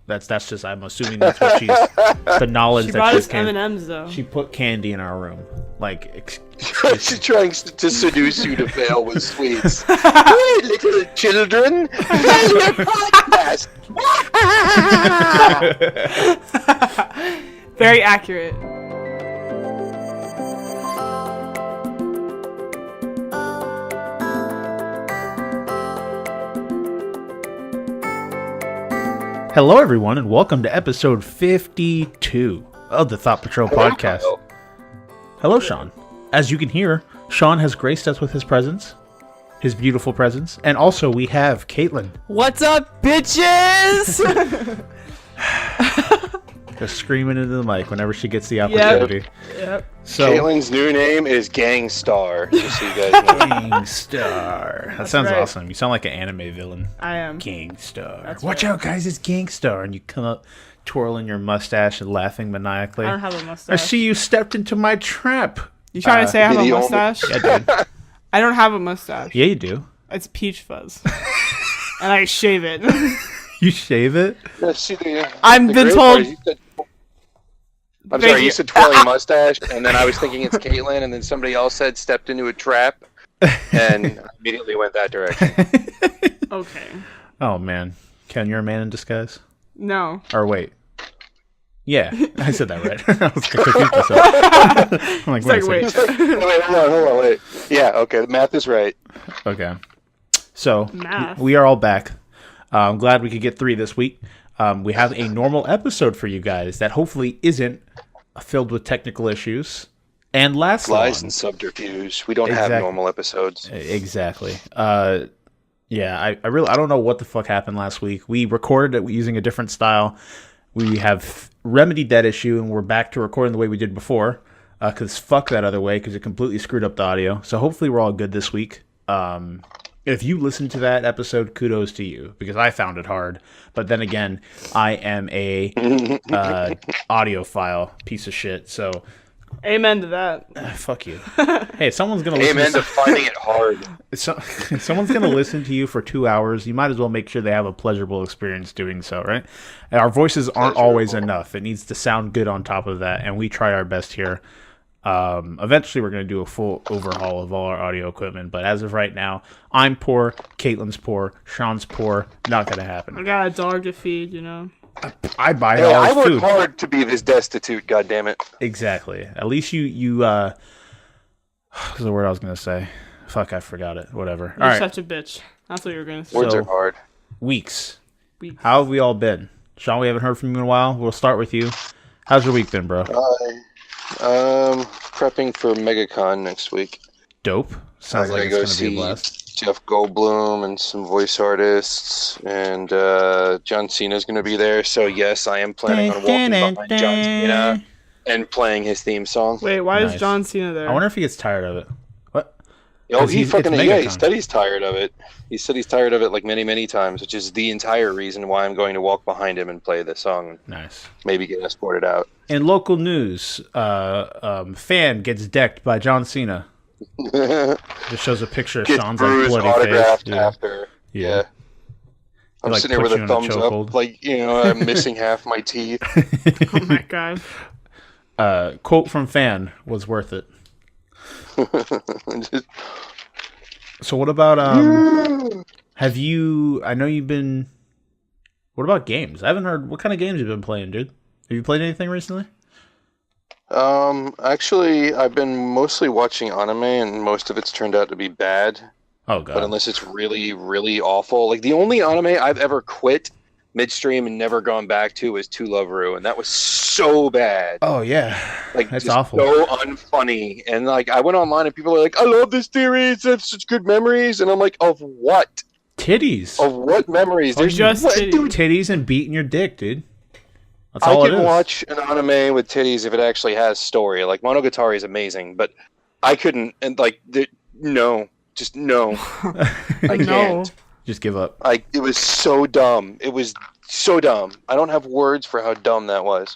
That's just. I'm assuming that's what she's. The knowledge She that brought she us M&Ms though. She put candy in our room. Like, She's trying to seduce you to fail with sweets. Hey, little children, fail your podcast. Very accurate. hello, everyone, and welcome to episode 52 of the Thought Patrol podcast. Hello, Shawn. As you can hear, Shawn has graced us with his presence, his beautiful presence, and also we have Caitlyn. What's up, bitches? Just screaming into the mic whenever she gets the opportunity. Yep. So, Caitlyn's new name is Gangstar, just so you guys know. Gangstar. That sounds right. awesome. You sound like an anime villain. I am. Gangstar. Watch out, guys, it's Gangstar. And you come up twirling your mustache and laughing maniacally. I don't have a I mustache. see you stepped into my trap. You trying to say I have a the mustache? Yeah, dude. I don't have a mustache. Yeah, you do. It's peach fuzz. And I shave it. You shave it? Yeah, see, I'm the been great told- part is you said- I'm Thank sorry, you. you said twirling mustache, and then I was thinking it's Caitlyn, and then somebody else said stepped into a trap, and I immediately went that direction. Okay. Oh, man. Ken, you're a man in disguise? No. Or wait. Yeah, I said that right. I was confused myself. I'm like, It's like, wait a wait. second. Wait, hold on, wait. Yeah, okay, the math is right. Okay. So, Math. we are all back. I'm glad we could get 3 this week. We have a normal episode for you guys that hopefully isn't filled with technical issues and lasts Lies long. and subterfuge. We don't have Exactly. normal episodes. Exactly. Yeah, I don't know what the fuck happened last week. We recorded it using a different style. We have remedied that issue, and we're back to recording the way we did before. Because fuck that other way, because it completely screwed up the audio. So hopefully we're all good this week. If you listened to that episode, kudos to you, because I found it hard. But then again, I am a audiophile piece of shit. So Amen to that. fuck you. Hey, if someone's gonna listen. Amen to finding it hard. If someone's going to listen to you for 2 hours, you might as well make sure they have a pleasurable experience doing so, right? And our voices aren't always enough. It needs to sound good on top of that, and we try our best here. Eventually, we're going to do a full overhaul of all our audio equipment, but as of right now, I'm poor, Caitlyn's poor, Shawn's poor. Not going to I happen. got a dog to feed, you know. I buy Hey, all I his work food. hard to be this destitute, goddammit. Exactly. At least you what's the word I was going to say? Fuck, I forgot it. Whatever. You're All right. such a bitch. That's what you were going to say. Words So- are hard. Weeks. Weeks. How have we all been? Shawn, we haven't heard from you in a while. We'll start with you. How's your week been, bro? Prepping for MegaCon next week. Dope. Sounds I like gotta it's go going to be a see blast. Jeff Goldblum and some voice artists, and John Cena's going to be there. So yes, I am planning on walking behind John Cena and playing his theme song. Wait, why Nice. is John Cena there? I wonder if he gets tired of it. What? Oh, 'Cause he it's fucking he MegaCon. said he's tired of it. He said he's tired of it like many, many times, which is the entire reason why I'm going to walk behind him and play the song and Nice. maybe get escorted out. In local news, fan gets decked by John Cena. Just shows a picture of Gets Shawn's like bruised, bloody autographed face. Yeah. after. Yeah. Yeah. I'm like, sitting there puts with you a in a thumbs chokehold. up, like, you know, I'm missing half my teeth. Oh my god. Quote from fan was worth it. Just- So what about have you? I know you've been. What about games? I haven't heard. What kind of games you've been playing, dude? Have you played anything recently? Actually, I've been mostly watching anime, and most of it's turned out to be bad. Oh But god. unless it's really, really awful, like the only anime I've ever quit midstream and never gone back to was To Love Ru, and that was so bad. Oh yeah. Like That's just awful. so unfunny. And like I went online and people are like, "I love this series. It's such good memories." And I'm like, "Of what? Titties. Of what memories? There's just what, titties. dude, Titties and beating your dick, dude. That's I all it can is. watch an anime with titties if it actually has story. Like Monogatari is amazing, but I couldn't. And like, no, just no. I No. can't. Just give up. It was so dumb. It was so dumb. I don't have words for how dumb that was.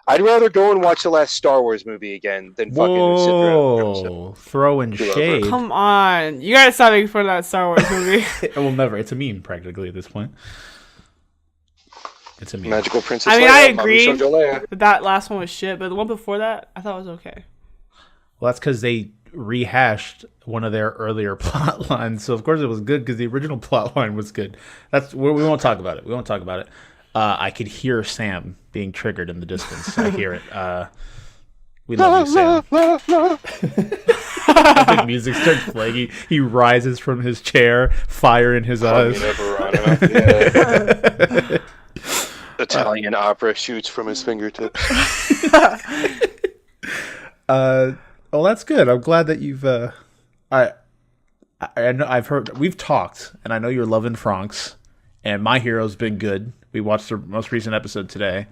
I'd rather go and watch the last Star Wars movie again than fucking sit through an episode. Whoa, throwing Do shade. Come on. You gotta stop making fun of that Star Wars movie. It will never. It's a meme practically at this point. It's a meme. Magical Princess I mean, Leia, I Mommy agree Shoujo Leia. that last one was shit, but the one before that, I thought was okay. Well, that's because they rehashed one of their earlier plot lines, so of course it was good because the original plot line was good. We won't talk about it. We won't talk about it. I could hear Sam being triggered in the distance. I hear it. We love you, Sam. The music starts playing. He rises from his chair, fire in his eyes. Yeah. Italian opera shoots from his fingertips. Well, that's good. I'm glad that you've. I know I've heard we've talked, and I know you're loving Franks, and My Hero's been good. We watched the most recent episode today.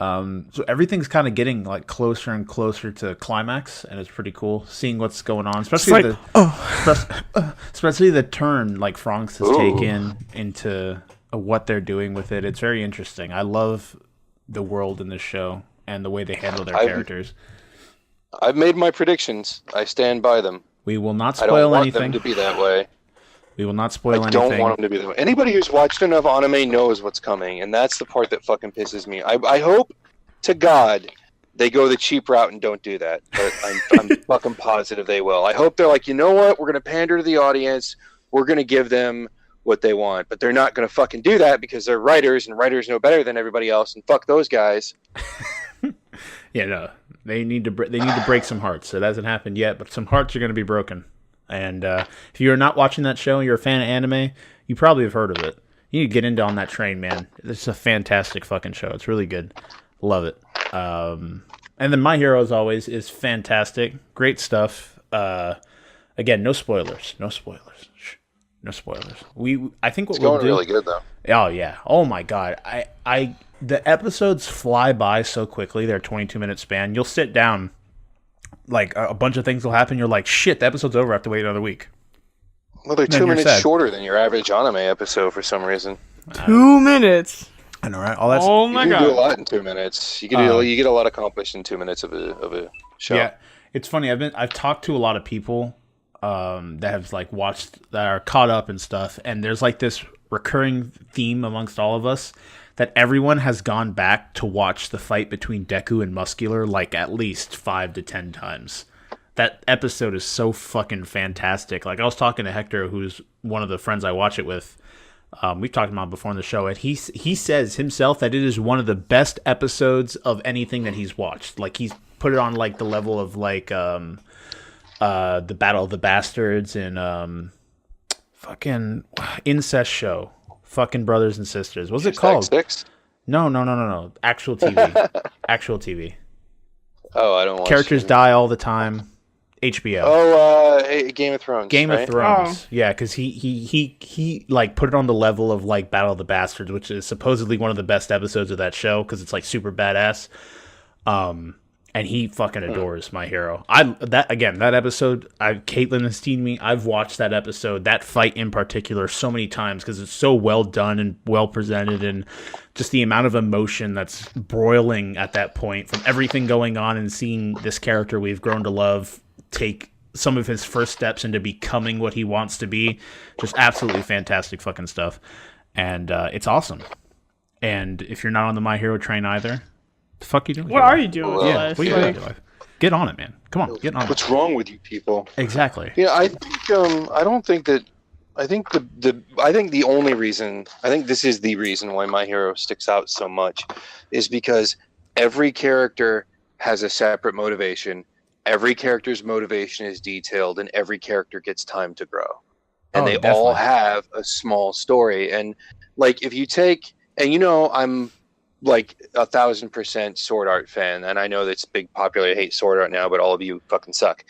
So everything's kind of getting like closer and closer to climax, and it's pretty cool seeing what's going on, especially especially the turn like Franks has taken into what they're doing with it. It's very interesting. I love the world in this show and the way they handle their characters. I've made my predictions. I stand by them. We will not I spoil don't want anything. them to be that way. We will not spoil anything. I don't want them to be that way. Anybody who's watched enough anime knows what's coming, and that's the part that fucking pisses me. I hope to God they go the cheap route and don't do that, but I'm fucking positive they will. I hope they're like, you know what? We're going to pander to the audience. We're going to give them what they want, but they're not going to fucking do that because they're writers, and writers know better than everybody else, and fuck those guys. Yeah, no. They need to break some hearts. It hasn't happened yet, but some hearts are going to be broken. And if you're not watching that show and you're a fan of anime, you probably have heard of it. You need to get into on that train, man. It's a fantastic fucking show. It's really good. Love it. And then My Hero, as always, is fantastic. Great stuff. Again, no spoilers. No spoilers. No spoilers. I think what we'll do... It's going really good, though. Oh, yeah. Oh, my God. The episodes fly by so quickly. They're a 22-minute span. You'll sit down, like, a bunch of things will happen. You're like, shit, the episode's over. I have to wait another week. Well, they're 2 minutes shorter than your average anime episode for some reason. 2 minutes. I know, right? Oh my God. You can do a lot in 2 minutes. You get a lot accomplished in 2 minutes of a show. Yeah, it's funny. I've talked to a lot of people that have like watched, that are caught up and stuff, and there's like this recurring theme amongst all of us that everyone has gone back to watch the fight between Deku and Muscular like at least 5 to 10 times. That episode is so fucking fantastic. Like, I was talking to Hector, who's one of the friends I watch it with. We've talked about it before on the show, and he says himself that it is one of the best episodes of anything that he's watched. Like, he's put it on like the level of like the Battle of the Bastards and fucking Incest Show. Fucking Brothers and Sisters. What's it called? Six? No. Actual TV. Actual TV. Oh, I don't watch Characters TV. die all the time. HBO. Oh, Game of Thrones. Game right? of Thrones. Oh. Yeah, because he like put it on the level of like Battle of the Bastards, which is supposedly one of the best episodes of that show because it's like super badass. And he fucking adores My Hero. That episode, Caitlyn has seen me. I've watched that episode, that fight in particular, so many times because it's so well done and well presented, and just the amount of emotion that's broiling at that point from everything going on and seeing this character we've grown to love take some of his first steps into becoming what he wants to be. Just absolutely fantastic fucking stuff. And it's awesome. And if you're not on the My Hero train either, the fuck you doing? What are you doing with your life? What are you doing with your life? Get on it, man. Come on, get on it. What's wrong with you people? Exactly. Yeah, I think I don't think that. I think the only reason, I think this is the reason why My Hero sticks out so much, is because every character has a separate motivation. Every character's motivation is detailed, and every character gets time to grow. And they all have a small story. And like, if you take, and I'm like 1,000% Sword Art fan, and I know that's big popular to hate Sword Art now, but all of you fucking suck.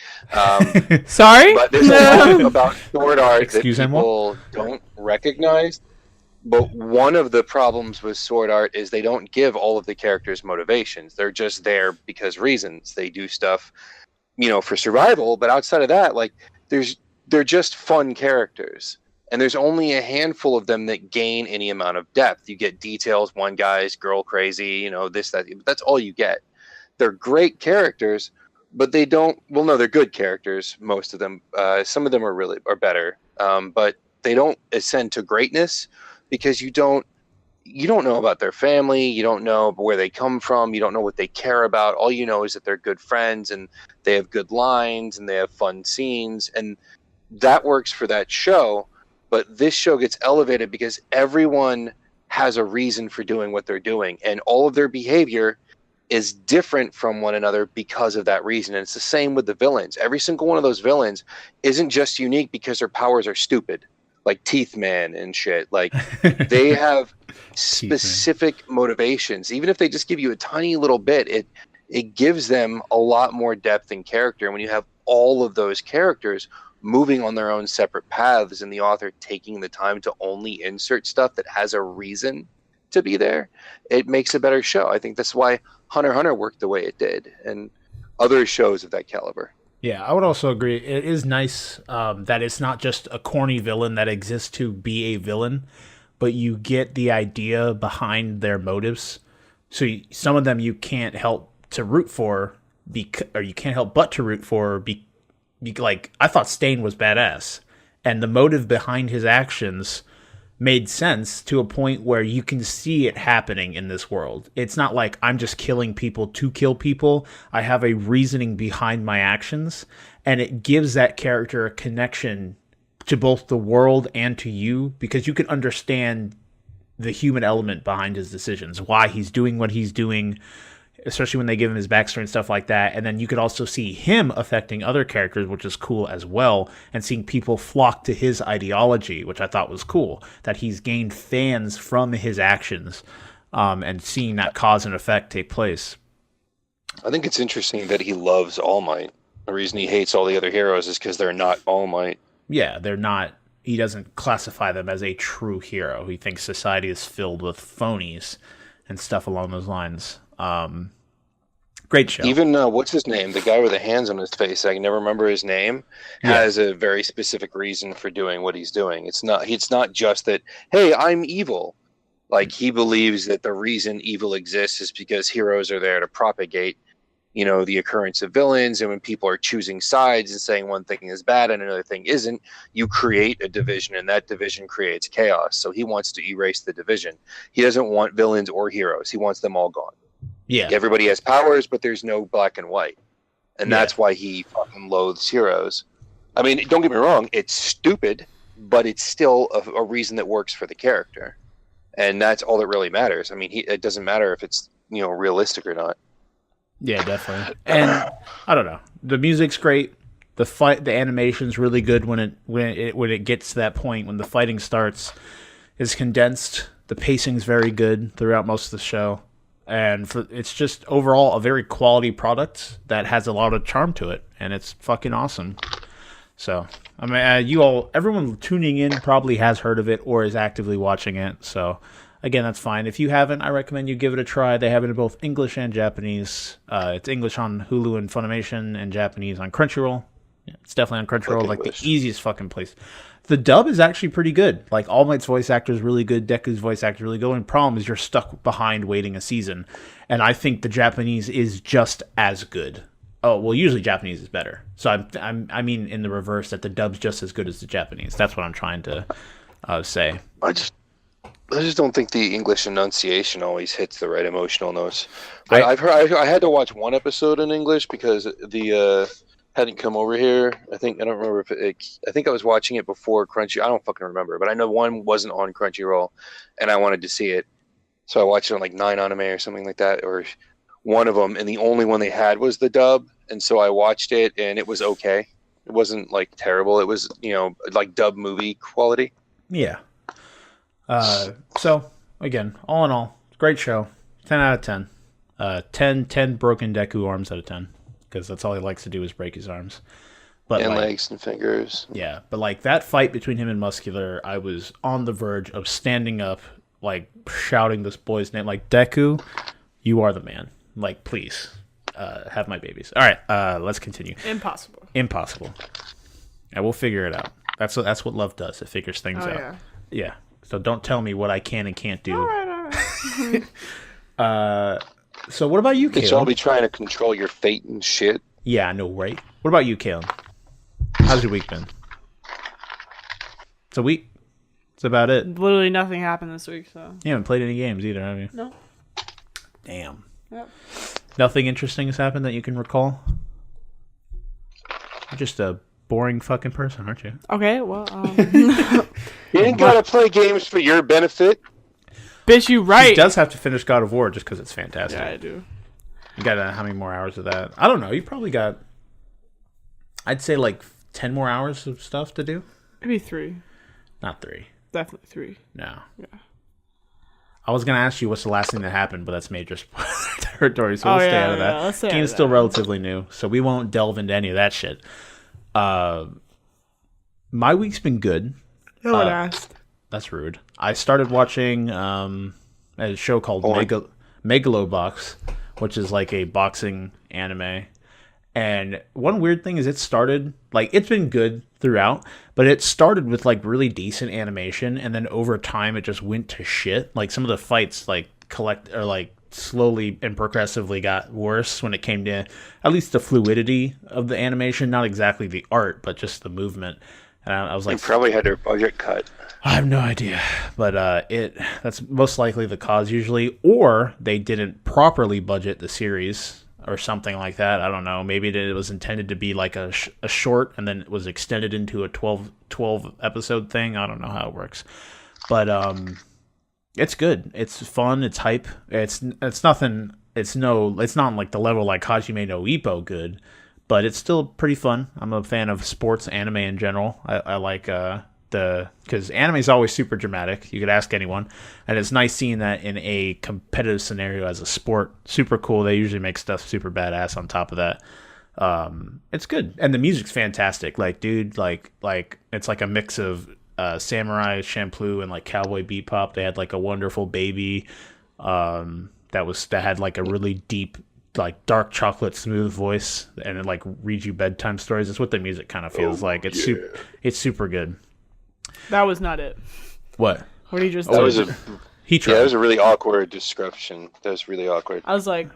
Sorry? But there's a lot about Sword Art that Excuse people don't recognize. But one of the problems with Sword Art is they don't give all of the characters motivations. They're just there because reasons. They do stuff, for survival, but outside of that, like, they're just fun characters. And there's only a handful of them that gain any amount of depth. You get details, one guy's girl crazy, this, that. But that's all you get. They're great characters, but they don't. Well, no, they're good characters. Most of them. Some of them are better, but they don't ascend to greatness because you don't you don't know about their family, you don't know where they come from, you don't know what they care about. All you know is that they're good friends and they have good lines and they have fun scenes, and that works for that show. But this show gets elevated because everyone has a reason for doing what they're doing, and all of their behavior is different from one another because of that reason. And it's the same with the villains. Every single one of those villains isn't just unique because their powers are stupid, like Teeth Man and shit. Like, they have specific motivations. Even if they just give you a tiny little bit, it gives them a lot more depth and character. And when you have all of those characters moving on their own separate paths and the author taking the time to only insert stuff that has a reason to be there, it makes a better show. I think that's why Hunter x Hunter worked the way it did, and other shows of that caliber. Yeah, I would also agree. It is nice that it's not just a corny villain that exists to be a villain, but you get the idea behind their motives. So some of them you can't help to root for, or you can't help but to root for. Like, I thought Stain was badass, and the motive behind his actions made sense to a point where you can see it happening in this world. It's not like I'm just killing people to kill people. I have a reasoning behind my actions, and it gives that character a connection to both the world and to you, because you can understand the human element behind his decisions, why he's doing what he's doing, especially when they give him his backstory and stuff like that. And then you could also see him affecting other characters, which is cool as well, and seeing people flock to his ideology, which I thought was cool, that he's gained fans from his actions, and seeing that cause and effect take place. I think it's interesting that he loves All Might. The reason he hates all the other heroes is because they're not All Might. Yeah, they're not. He doesn't classify them as a true hero. He thinks society is filled with phonies and stuff along those lines. Great show. Even what's his name? The guy with the hands on his face, I can never remember his name, has a very specific reason for doing what he's doing. It's not just that, hey, I'm evil. Like, he believes that the reason evil exists is because heroes are there to propagate, the occurrence of villains. And when people are choosing sides and saying one thing is bad and another thing isn't, you create a division, and that division creates chaos. So he wants to erase the division. He doesn't want villains or heroes. He wants them all gone. Yeah. Everybody has powers, but there's no black and white. And that's why he fucking loathes heroes. I mean, don't get me wrong, it's stupid, but it's still a reason that works for the character. And that's all that really matters. I mean, it doesn't matter if it's, realistic or not. Yeah, definitely. And I don't know. The music's great. The animation's really good when it gets to that point when the fighting starts. It's condensed. The pacing's very good throughout most of the show. And it's just overall a very quality product that has a lot of charm to it, and it's fucking awesome. So, I mean, everyone tuning in probably has heard of it or is actively watching it. So, again, that's fine. If you haven't, I recommend you give it a try. They have it in both English and Japanese. It's English on Hulu and Funimation, and Japanese on Crunchyroll. Yeah, it's definitely on Crunchyroll, like the easiest fucking place. The dub is actually pretty good. Like, All Might's voice actor is really good. Deku's voice actor is really good. The only problem is you're stuck behind waiting a season. And I think the Japanese is just as good. Oh, well, usually Japanese is better. So I mean in the reverse, that the dub's just as good as the Japanese. That's what I'm trying to say. I just don't think the English enunciation always hits the right emotional notes. But I had to watch one episode in English because the hadn't come over here. I don't remember I think I was watching it before Crunchy. I don't fucking remember, but I know one wasn't on Crunchyroll, and I wanted to see it, so I watched it on like 9 Anime or something like that, or one of them, and the only one they had was the dub, and so I watched it, and it was okay. It wasn't like terrible. It was like dub movie quality. Yeah. So again, all in all, great show. 10 out of 10. 10 broken Deku arms out of 10. Because that's all he likes to do is break his arms. And legs and fingers. Yeah, but like that fight between him and Muscular, I was on the verge of standing up, like shouting this boy's name, like, Deku, you are the man. Like, please, have my babies. All right, let's continue. Impossible. And we'll figure it out. That's what love does. It figures things out. Yeah. So don't tell me what I can and can't do. All right. So what about you, Caitlyn? Y'all be trying to control your fate and shit. Yeah, I know, right? What about you, Caitlyn? How's your week been? It's That's about it. Literally nothing happened this week, so. You haven't played any games either, have you? No. Damn. Yep. Nothing interesting has happened that you can recall? You're just a boring fucking person, aren't you? Okay, well, You ain't gotta play games for your benefit. bitch, you right. He does have to finish God of War just because it's fantastic. Yeah, I do. You got how many more hours of that? I don't know. You probably got, I'd say like 10 more hours of stuff to do. Maybe 3. Not 3. Definitely 3. No. Yeah. I was going to ask you what's the last thing that happened, but that's major spoiler territory, so we'll stay out of that. Let's stay out Game's of still that. relatively new, so we won't delve into any of that shit. My week's been good. No one asked. That's rude. I started watching a show called Megalobox, which is like a boxing anime. And one weird thing is it started, like, it's been good throughout, but it started with, like, really decent animation, and then over time it just went to shit. Like, some of the fights, like, slowly and progressively got worse when it came to at least the fluidity of the animation, not exactly the art, but just the movement. And I was like, They probably had their budget cut. I have no idea, but that's most likely the cause usually, or they didn't properly budget the series or something like that. I don't know. Maybe it was intended to be like a short and then it was extended into a 12 episode thing. I don't know how it works, but it's good. It's fun. It's hype. It's nothing. It's not like the level like Hajime no Ippo good, but it's still pretty fun. I'm a fan of sports anime in general. I like because anime is always super dramatic. You could ask anyone, and it's nice seeing that in a competitive scenario as a sport. Super cool. They usually make stuff super badass on top of that. It's good, and the music's fantastic. Like, dude, like it's like a mix of Samurai Champloo and like Cowboy Bebop. They had like a Wonderful Baby that had like a really deep, like dark chocolate smooth voice, and it like reads you bedtime stories. It's what the music kind of feels like. It's super good. That was not it. What? What did you just That do? was He tried. Yeah, that was a really awkward description. That was really awkward. I was like,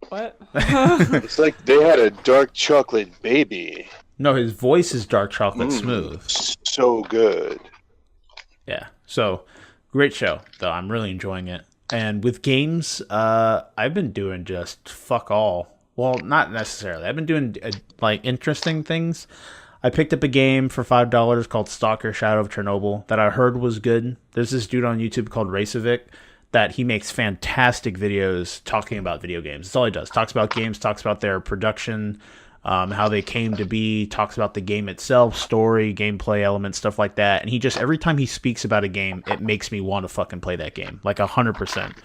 what? It's like they had a dark chocolate baby. No, his voice is dark chocolate smooth. So good. Yeah. So, great show, though. I'm really enjoying it. And with games, I've been doing just fuck all. Well, not necessarily. I've been doing like interesting things. I picked up a game for $5 called Stalker Shadow of Chernobyl that I heard was good. There's this dude on YouTube called Resurrect that he makes fantastic videos talking about video games. That's all he does. Talks about games, talks about their production, how they came to be, talks about the game itself, story, gameplay elements, stuff like that. And he just, every time he speaks about a game, it makes me want to fucking play that game. Like 100%.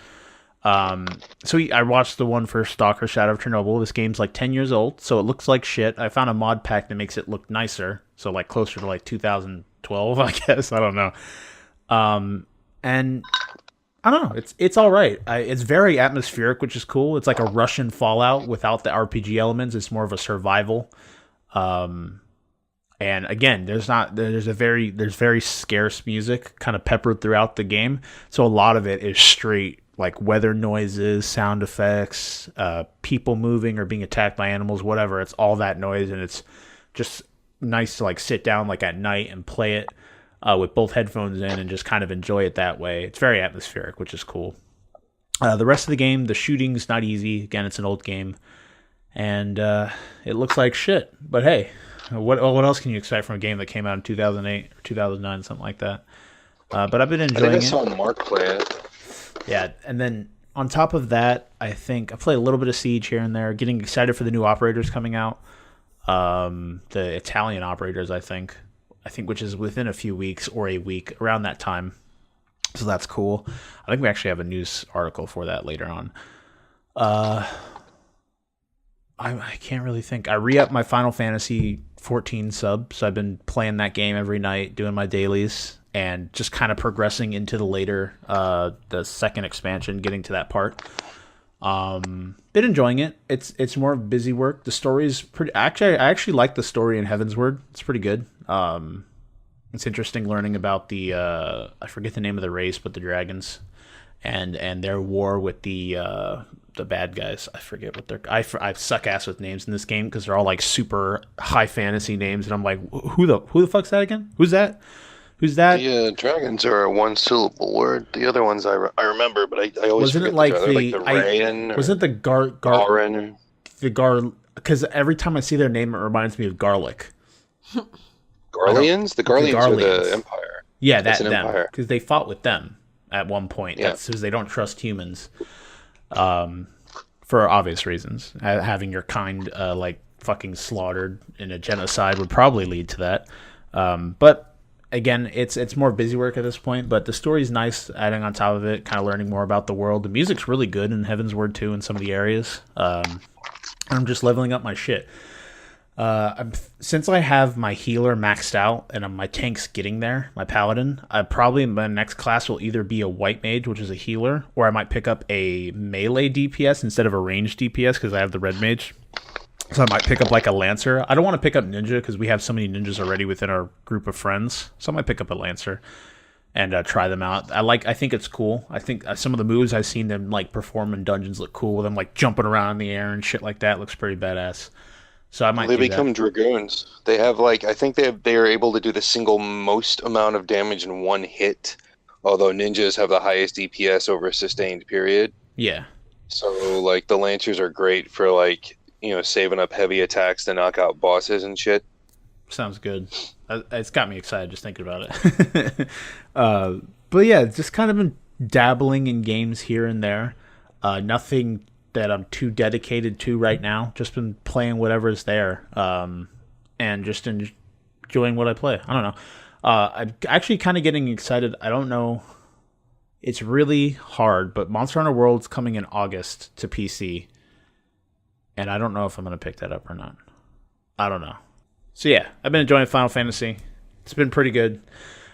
I watched the one for Stalker Shadow of Chernobyl. This game's like 10 years old, so it looks like shit. I found a mod pack that makes it look nicer, so like closer to like 2012, I guess. I don't know. And I don't know. It's all right. It's very atmospheric, which is cool. It's like a Russian Fallout without the RPG elements. It's more of a survival. And again, there's very scarce music kind of peppered throughout the game, so a lot of it is straight like weather noises, sound effects, people moving or being attacked by animals, whatever. It's all that noise, and it's just nice to like sit down like at night and play it with both headphones in and just kind of enjoy it that way. It's very atmospheric, which is cool. The rest of the game, the shooting's not easy. Again, it's an old game, and it looks like shit. But hey, what else can you expect from a game that came out in 2008 or 2009, something like that? But I've been enjoying it. I saw Mark play it. Yeah, and then on top of that, I think I played a little bit of Siege here and there, getting excited for the new operators coming out. The Italian operators, I think, which is within a few weeks or a week, around that time. So that's cool. I think we actually have a news article for that later on. I can't really think. I re-upped my Final Fantasy 14 sub, so I've been playing that game every night, doing my dailies, and just kind of progressing into the later, the second expansion, getting to that part. Been enjoying it. It's more busy work. The story's pretty. Actually, I actually like the story in Heavensward. It's pretty good. It's interesting learning about the I forget the name of the race, but the dragons, and their war with the bad guys. I forget what they're. I suck ass with names in this game because they're all like super high fantasy names, and I'm like, who the fuck's that again? Who's that? Who's that? The dragons are a one-syllable word. The other ones I remember, but I always Wasn't it forget like the like the Rayan or wasn't it the Garen. because every time I see their name, it reminds me of garlic. Garleans? The Garleans are Garleans. the Empire. Yeah, That's that an them empire. because they fought with them at one point. Yeah. That's because they don't trust humans, for obvious reasons. Having your kind like fucking slaughtered in a genocide would probably lead to that. But again, it's more busy work at this point. But the story's nice, adding on top of it, kind of learning more about the world. The music's really good in Heaven's Word too in some of the areas. I'm just leveling up my shit. Since I have my healer maxed out and my tank's getting there, my paladin, probably my next class will either be a white mage, which is a healer, or I might pick up a melee DPS instead of a ranged DPS because I have the red mage. So I might pick up like a lancer. I don't want to pick up ninja because we have so many ninjas already within our group of friends. So I might pick up a lancer and try them out. I think it's cool. I think some of the moves I've seen them like perform in dungeons look cool. With them like jumping around in the air and shit like that looks pretty badass. So I might. They become dragoons. They have I think they are able to do the single most amount of damage in one hit. Although ninjas have the highest DPS over a sustained period. Yeah. So like the lancers are great for saving up heavy attacks to knock out bosses and shit. Sounds good. It's got me excited just thinking about it. But yeah, just kind of been dabbling in games here and there. Nothing that I'm too dedicated to right now. Just been playing whatever's there, and just enjoying what I play. I don't know. I'm actually kind of getting excited. I don't know. It's really hard, but Monster Hunter World's coming in August to PC, and I don't know if I'm going to pick that up or not. I don't know. So yeah, I've been enjoying Final Fantasy. It's been pretty good.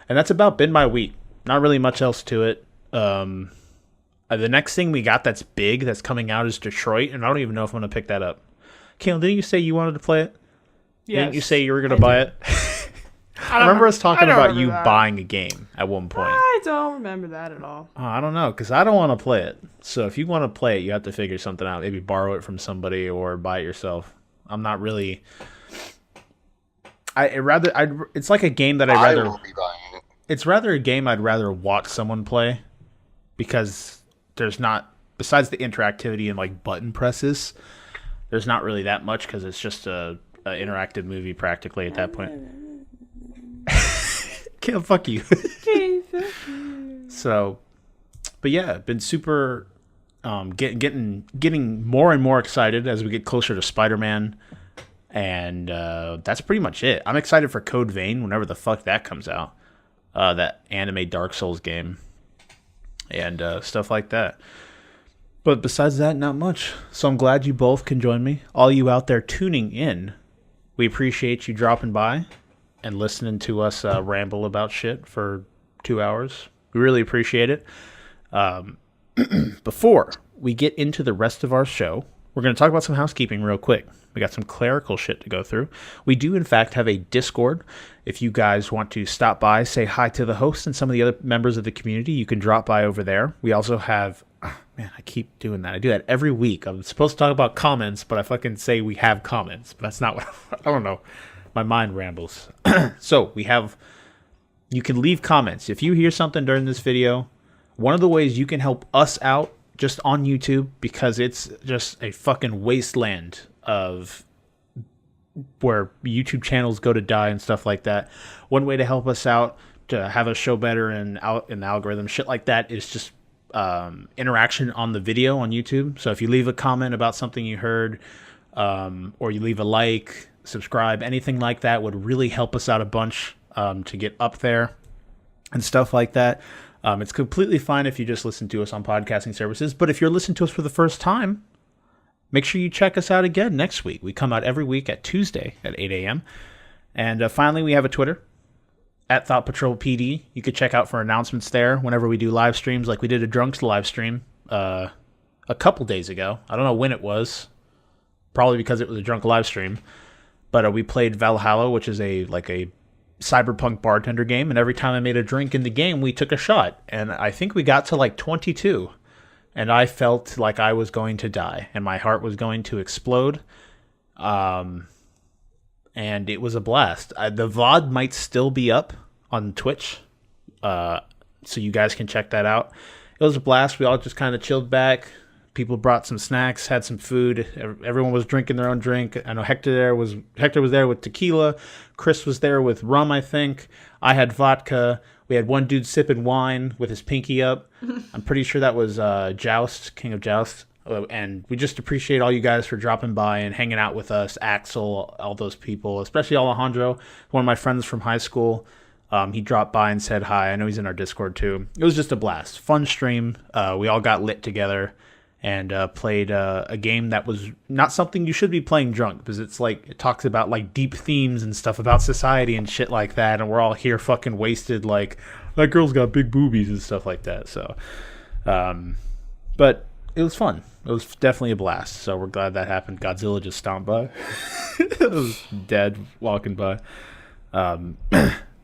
And that's about been my week. Not really much else to it. The next thing we got that's big that's coming out is Detroit, and I don't even know if I'm going to pick that up. Caitlyn, didn't you say you wanted to play it? Yes. Didn't you say you were going to buy it? I remember us talking about you buying a game at one point. I don't remember that at all. Oh, I don't know, because I don't want to play it. So if you want to play it, you have to figure something out. Maybe borrow it from somebody or buy it yourself. I'm not really... It's like a game that I'd rather... I will be buying it. It's rather a game I'd rather watch someone play, because there's not... Besides the interactivity and like button presses, there's not really that much, because it's just a interactive movie practically at that point. Can't fuck you. So, but yeah, been super getting more and more excited as we get closer to Spider-Man, and that's pretty much it. I'm excited for Code Vein whenever the fuck that comes out, that anime Dark Souls game, and stuff like that. But besides that, not much. So I'm glad you both can join me. All you out there tuning in, we appreciate you dropping by and listening to us ramble about shit for 2 hours. We really appreciate it. Before we get into the rest of our show, we're going to talk about some housekeeping real quick. We got some clerical shit to go through. We do, in fact, have a Discord. If you guys want to stop by, say hi to the host and some of the other members of the community, you can drop by over there. We also have... Man, I keep doing that. I do that every week. I'm supposed to talk about comments, but I fucking say we have comments. But that's not what... I don't know. My mind rambles. So we have... You can leave comments. If you hear something during this video, one of the ways you can help us out just on YouTube, because it's just a fucking wasteland of where YouTube channels go to die and stuff like that. One way to help us out, to have us show better in the algorithm, shit like that, is just interaction on the video on YouTube. So if you leave a comment about something you heard, or you leave a like, subscribe, anything like that would really help us out a bunch to get up there and stuff like that. It's completely fine if you just listen to us on podcasting services, but if you're listening to us for the first time, make sure you check us out again next week. We come out every week at Tuesday at 8 a.m. And finally, we have a Twitter, at ThoughtPatrolPD. You could check out for announcements there whenever we do live streams, like we did a Drunks live stream a couple days ago. I don't know when it was. Probably because it was a drunk live stream. But we played Valhalla, which is a cyberpunk bartender game, and every time I made a drink in the game, we took a shot. And I think we got to like 22. And I felt like I was going to die, and my heart was going to explode. And it was a blast. The VOD might still be up on Twitch. So you guys can check that out. It was a blast. We all just kind of chilled back. People brought some snacks, had some food. Everyone was drinking their own drink. I know Hector was there with tequila. Chris was there with rum, I think. I had vodka. We had one dude sipping wine with his pinky up. I'm pretty sure that was Joust, King of Joust. And we just appreciate all you guys for dropping by and hanging out with us. Axel, all those people, especially Alejandro, one of my friends from high school. He dropped by and said hi. I know he's in our Discord too. It was just a blast. Fun stream. We all got lit together and played a game that was not something you should be playing drunk, because it's like, it talks about like deep themes and stuff about society and shit like that, and we're all here fucking wasted like, that girl's got big boobies and stuff like that. So, but it was fun. It was definitely a blast. So we're glad that happened. Godzilla just stomped by. It was dead walking by. And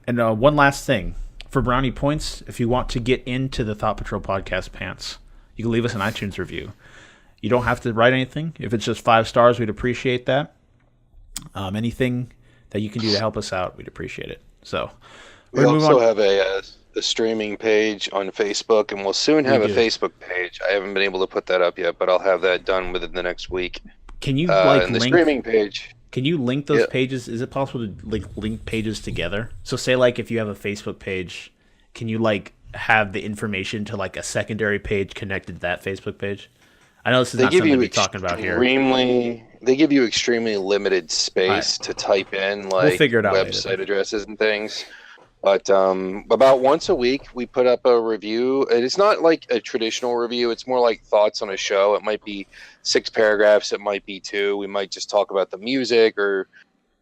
one last thing. For brownie points, if you want to get into the Thought Patrol podcast pants, you can leave us an iTunes review. You don't have to write anything. If it's just 5 stars, we'd appreciate that. Anything that you can do to help us out, we'd appreciate it. So we also have a streaming page on Facebook, and we'll soon have a Facebook page. I haven't been able to put that up yet, but I'll have that done within the next week. Can you and the streaming page? Can you link those pages? Is it possible to link pages together? So say like if you have a Facebook page, can you like have the information to like a secondary page connected to that Facebook page? I know this is not something to be talking about here. They give you extremely limited space to type in like we'll figure it out website addresses and things. But about once a week, we put up a review. And it's not like a traditional review. It's more like thoughts on a show. It might be 6 paragraphs. It might be 2. We might just talk about the music, or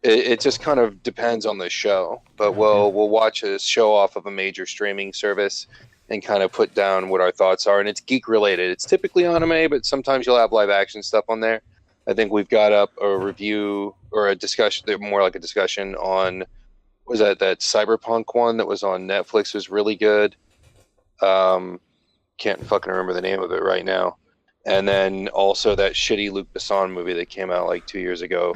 it just kind of depends on the show. But we'll watch a show off of a major streaming service and kind of put down what our thoughts are. And it's geek related. It's typically anime, but sometimes you'll have live action stuff on there. I think we've got up a review or a discussion, more like a discussion on, was that Cyberpunk one that was on Netflix was really good. Can't fucking remember the name of it right now. And then also that shitty Luc Besson movie that came out like 2 years ago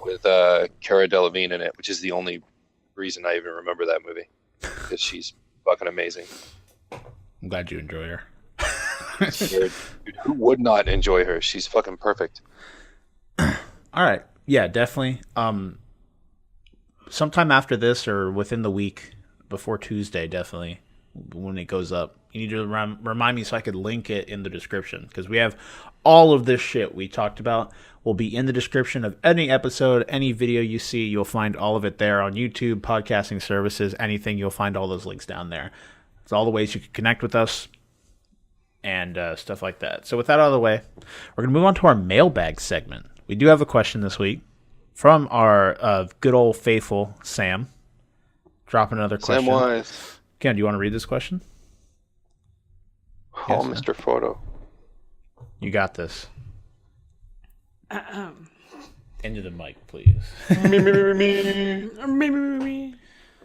with Cara Delevingne in it, which is the only reason I even remember that movie, because she's fucking amazing. I'm glad you enjoy her. Dude, who would not enjoy her? She's fucking perfect. All right. Yeah, definitely. Sometime after this or within the week before Tuesday, definitely, when it goes up, you need to remind me so I could link it in the description, because we have all of this shit we talked about will be in the description of any episode, any video you see. You'll find all of it there on YouTube, podcasting services, anything. You'll find all those links down there. It's all the ways you can connect with us and stuff like that. So with that out of the way, we're going to move on to our mailbag segment. We do have a question this week from our good old faithful Sam. Drop another question. Sam Wise. Ken, do you want to read this question? Oh, Yes, Mr. Photo. You got this. Into the mic, please.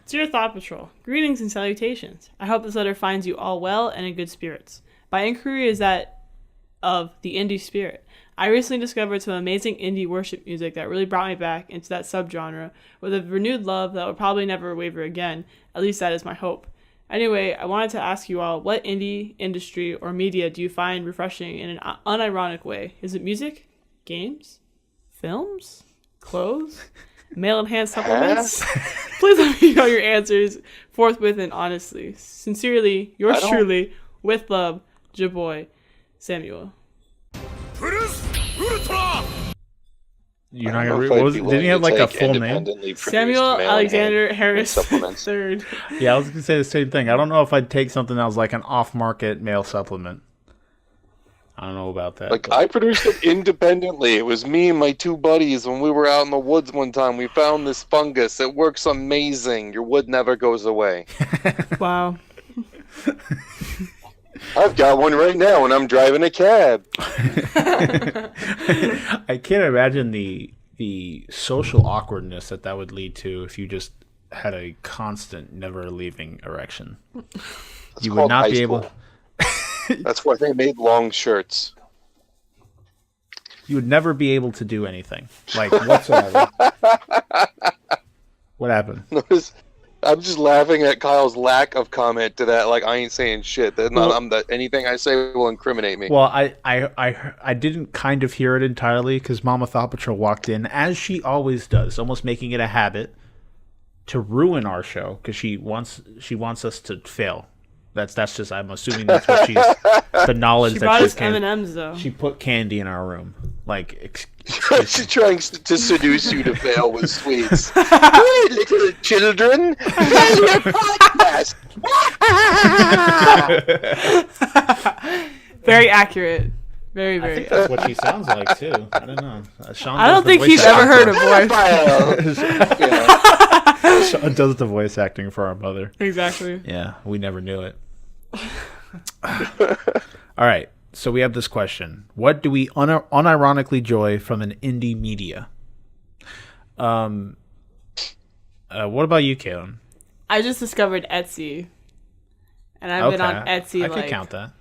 Dear Thought Patrol, greetings and salutations. I hope this letter finds you all well and in good spirits. My inquiry is that of the indie spirit. I recently discovered some amazing indie worship music that really brought me back into that subgenre with a renewed love that will probably never waver again. At least that is my hope. Anyway, I wanted to ask you all, what indie industry or media do you find refreshing in an unironic way? Is it music? Games? Films? Clothes? Male-enhanced supplements? Please let me know your answers forthwith and honestly. Sincerely, yours truly, with love, Jaboy, Samuel. You're not gonna read. Didn't he have like a full name? Samuel Alexander Harris III. Yeah, I was gonna say the same thing. I don't know if I'd take something that was like an off-market male supplement. I don't know about that. Like, I produced it independently. It was me and my 2 buddies when we were out in the woods one time. We found this fungus. It works amazing. Your wood never goes away. Wow. I've got one right now and I'm driving a cab. I can't imagine the social awkwardness that would lead to if you just had a constant, never leaving erection. You would not be able. That's why they made long shirts. You would never be able to do anything, like whatsoever. What happened? I'm just laughing at Kyle's lack of comment to that. Like, I ain't saying shit. Anything I say will incriminate me. Well, I didn't kind of hear it entirely because Mama Thought Patrol walked in, as she always does, almost making it a habit to ruin our show because she wants us to fail. That's just, I'm assuming that's what the knowledge She that brought she's us M&M's though. She put candy in our room. Like, She's trying to seduce you to fail with sweets. Hey, little children, here's your podcast. Very accurate. Very, I very. think that's what she sounds like too. I don't know. Shawn I does don't the think voice he's ever acting. heard a voice. Yeah. Shawn does the voice acting for our mother. Exactly. Yeah, we never knew it. All right, so we have this question: what do we unironically enjoy from an indie media? What about you, Caitlyn? I just discovered Etsy, and I've been on Etsy. I could count that.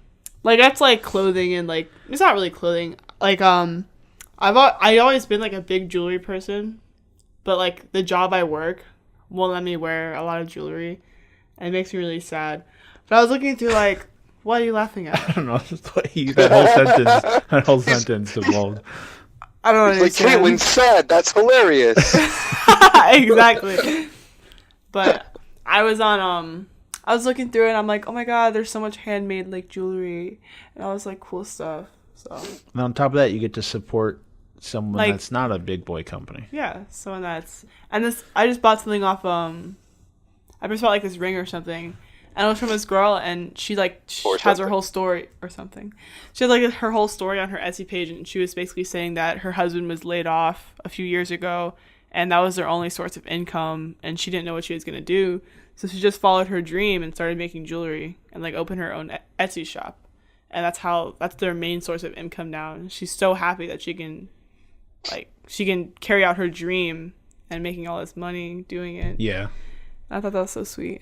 Like that's like clothing and like it's not really clothing. Like I always been like a big jewelry person, but like the job I work won't let me wear a lot of jewelry, and it makes me really sad. But I was looking through like, what are you laughing at? I don't know. Just that whole sentence evolved. I don't Like, understand. Caitlyn's sad. That's hilarious. Exactly. But I was on I was looking through it and I'm like, oh my god, there's so much handmade like jewelry and all this like cool stuff. So And on top of that, you get to support someone Like- that's not a big boy company. yeah, someone that's and this I just bought something off I just bought like this ring or something. And it was from this girl, and she like has her whole story or something. She has like her whole story on her Etsy page, and she was basically saying that her husband was laid off a few years ago, and that was their only source of income, and she didn't know what she was gonna do, so she just followed her dream and started making jewelry and like opened her own Etsy shop, and that's their main source of income now. And she's so happy that she can carry out her dream and making all this money doing it. Yeah. I thought that was so sweet.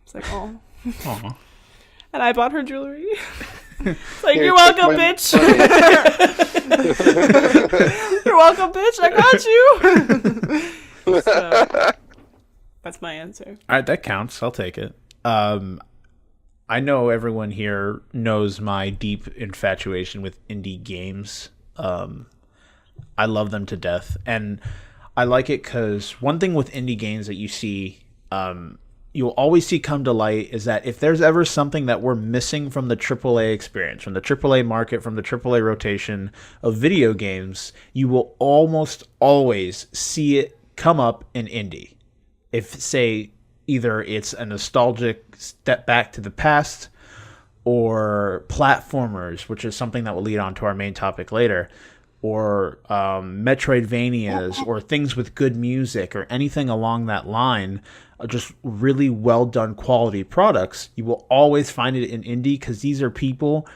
It's like, oh. Aw. And I bought her jewelry. It's like, Here, you're take welcome, my bitch. money. You're welcome, bitch. I got you. So, that's my answer. All right, that counts. I'll take it. I know everyone here knows my deep infatuation with indie games. I love them to death. And I like it because one thing with indie games that you see, you'll always see come to light is that if there's ever something that we're missing from the AAA experience, from the AAA market, from the AAA rotation of video games, you will almost always see it come up in indie. If, say, either it's a nostalgic step back to the past or platformers, which is something that will lead on to our main topic later, or Metroidvanias, or things with good music, or anything along that line, just really well done quality products, you will always find it in indie because these are people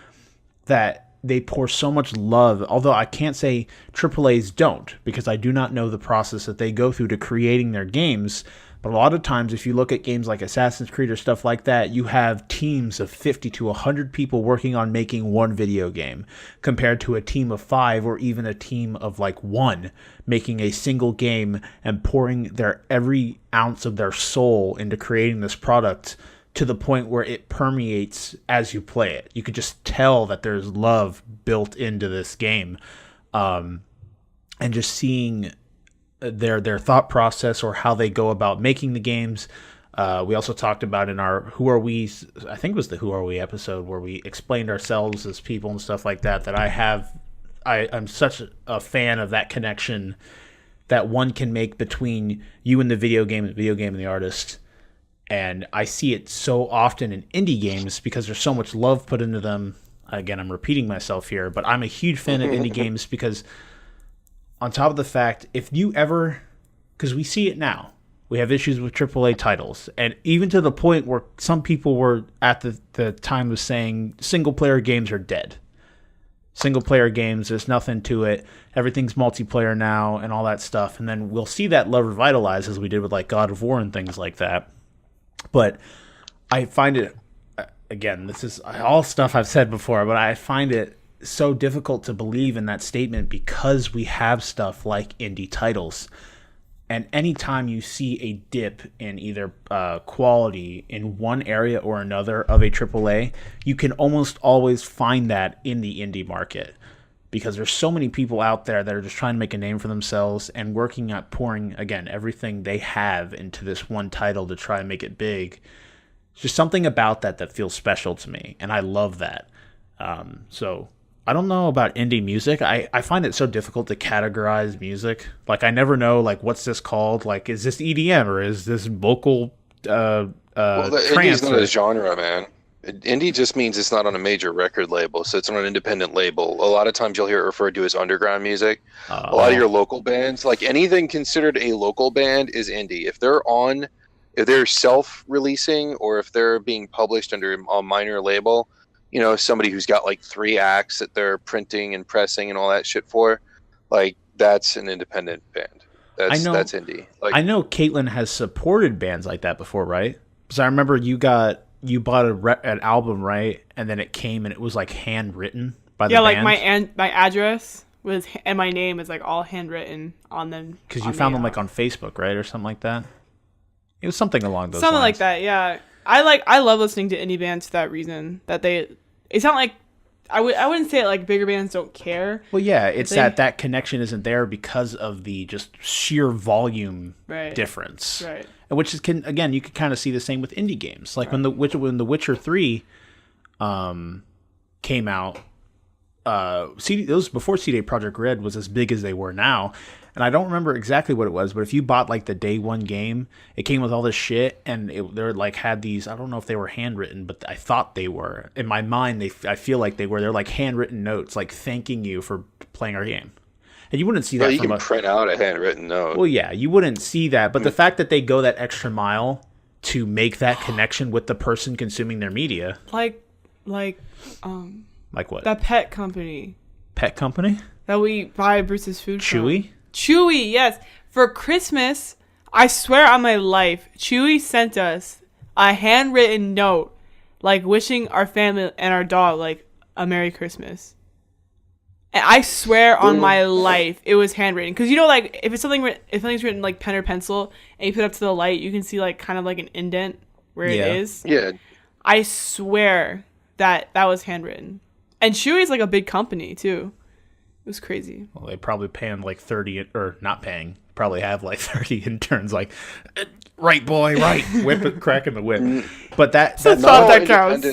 that they pour so much love. Although I can't say AAAs don't, because I do not know the process that they go through to creating their games. But a lot of times, if you look at games like Assassin's Creed or stuff like that, you have teams of 50 to 100 people working on making one video game, compared to a team of 5 or even a team of like 1 making a single game and pouring their every ounce of their soul into creating this product to the point where it permeates as you play it. You could just tell that there's love built into this game. And just seeing their thought process or how they go about making the games. We also talked about in our Who Are We, I think it was the Who Are We episode, where we explained ourselves as people and stuff like that, I'm such a fan of that connection that one can make between you and the video game and the artist. And I see it so often in indie games because there's so much love put into them. Again, I'm repeating myself here, but I'm a huge fan of indie games because on top of the fact, if you ever, because we see it now, we have issues with AAA titles, and even to the point where some people were at the time of saying single-player games are dead. Single-player games, there's nothing to it, everything's multiplayer now, and all that stuff, and then we'll see that love revitalized as we did with like God of War and things like that. But I find it, again, this is all stuff I've said before, but I find it so difficult to believe in that statement because we have stuff like indie titles. And anytime you see a dip in either quality in one area or another of a AAA, you can almost always find that in the indie market. Because there's so many people out there that are just trying to make a name for themselves and working at pouring, again, everything they have into this one title to try and make it big. It's just something about that feels special to me, and I love that. So I don't know about indie music. I find it so difficult to categorize music. Like, I never know, like, what's this called? Like, is this EDM or is this vocal Well, indie's not a genre, man. Indie just means it's not on a major record label, so it's on an independent label. A lot of times you'll hear it referred to as underground music. A lot of your local bands, like anything considered a local band, is indie. If they're self-releasing or if they're being published under a minor label, you know, somebody who's got like 3 acts that they're printing and pressing and all that shit for, like, that's an independent band. That's indie. Like, I know Caitlyn has supported bands like that before, right? Because I remember you bought an album, right? And then it came and it was like handwritten by the band. Yeah, like my address was and my name is like all handwritten on them. Because you found them like on Facebook, right, or something like that. It was something along those lines. Something like that, yeah. I love listening to indie bands for that reason. It's not like I wouldn't say like bigger bands don't care. Well, yeah, it's that connection isn't there because of the just sheer volume difference. Right. Which is you can kind of see the same with indie games. Like when the Witcher 3 came out, it was before CD Projekt Red was as big as they were now. And I don't remember exactly what it was, but if you bought like the day one game, it came with all this shit, and they're like had these. I don't know if they were handwritten, but I thought they were. In my mind, I feel like they were. They're like handwritten notes, like thanking you for playing our game. And you wouldn't see that. Well, you can print out a handwritten note. Well, yeah, you wouldn't see that, but the fact that they go that extra mile to make that connection with the person consuming their media, like what? That pet company. Pet company that we buy Bruce's food Chewy. From. Chewy, yes. For Christmas, I swear on my life, Chewy sent us a handwritten note, like wishing our family and our dog like a Merry Christmas. And I swear on my life, it was handwritten. Because you know, like if something's written like pen or pencil, and you put it up to the light, you can see like kind of like an indent where it is. Yeah. I swear that was handwritten. And Chewy's like a big company too. It was crazy. Well, they probably pay him like 30, or not paying. Probably have like 30 interns, like, right, boy, right, cracking the whip. But that's not that counts.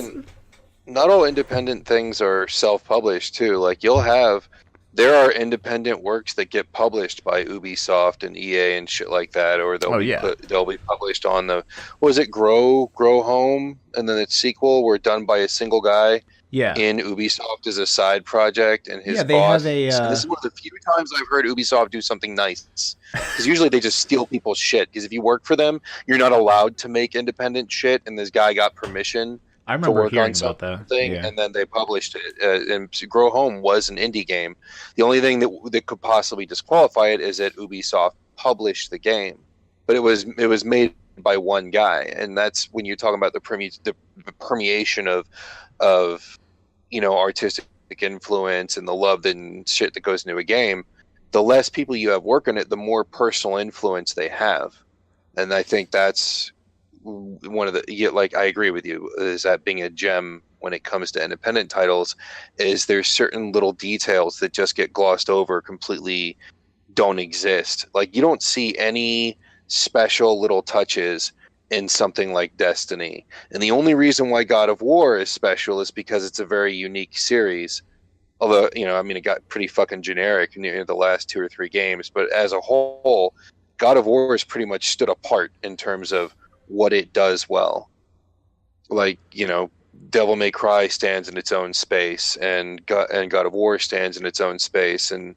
Not all independent things are self-published too. Like there are independent works that get published by Ubisoft and EA and shit like that, or they'll be published on Grow Home, and then its sequel were done by a single guy. Yeah. In Ubisoft as a side project, and his they boss. have a. So this is one of the few times I've heard Ubisoft do something nice, because usually they just steal people's shit. Because if you work for them, you're not allowed to make independent shit, and this guy got permission. I remember to work hearing on something, about that. Yeah. and then they published it. And Grow Home was an indie game. The only thing that could possibly disqualify it is that Ubisoft published the game, but it was made by one guy, and that's when you're talking about the permeation of artistic influence and the love and shit that goes into a game. The less people you have working it, the more personal influence they have, and I think that's one of the I agree with you, is that being a gem when it comes to independent titles is there's certain little details that just get glossed over, completely don't exist. Like you don't see any special little touches in something like Destiny, and the only reason why God of War is special is because it's a very unique series. Although it got pretty fucking generic near the last 2 or 3 games, but as a whole, God of War has pretty much stood apart in terms of what it does well. Like, Devil May Cry stands in its own space, and God of War stands in its own space, and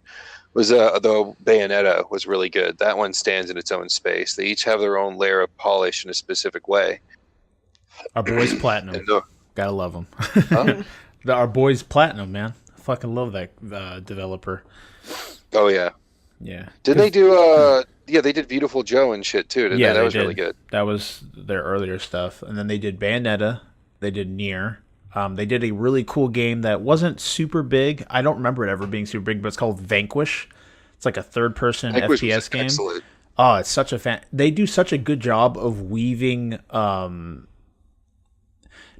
though Bayonetta was really good, that one stands in its own space. They each have their own layer of polish in a specific way. Our boys Platinum, gotta love them. Huh? Our boys Platinum, man, I fucking love that developer. Oh yeah. Did they do they did Beautiful Joe and shit too, didn't they? That was really good. That was their earlier stuff. And then they did Bayonetta, they did Nier. They did a really cool game that wasn't super big. I don't remember it ever being super big, but it's called Vanquish. It's like a third-person FPS game. Excellent. Oh, it's such a they do such a good job of weaving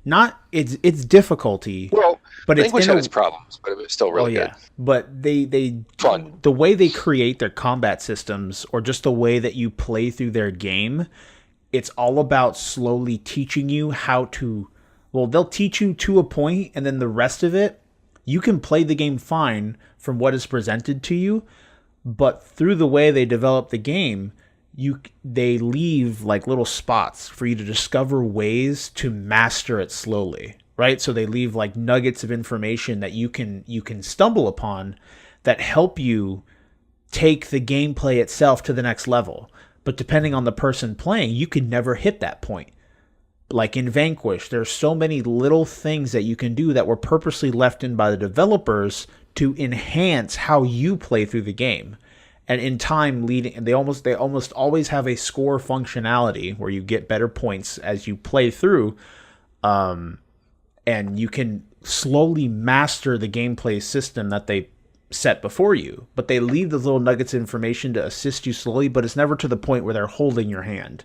not it's difficulty, Well, but it's language in had a its problems, but it was still really good. But they Fun. the way they create their combat systems, or just the way that you play through their game, it's all about slowly teaching you how to. Well, they'll teach you to a point, and then the rest of it, you can play the game fine from what is presented to you, but through the way they develop the game, they leave like little spots for you to discover ways to master it slowly, right? So they leave like nuggets of information that you can stumble upon that help you take the gameplay itself to the next level. But depending on the person playing, you can never hit that point. Like in Vanquish, there's so many little things that you can do that were purposely left in by the developers to enhance how you play through the game. And in time leading, they almost always have a score functionality where you get better points as you play through, and you can slowly master the gameplay system that they set before you. But they leave those little nuggets of information to assist you slowly, but it's never to the point where they're holding your hand.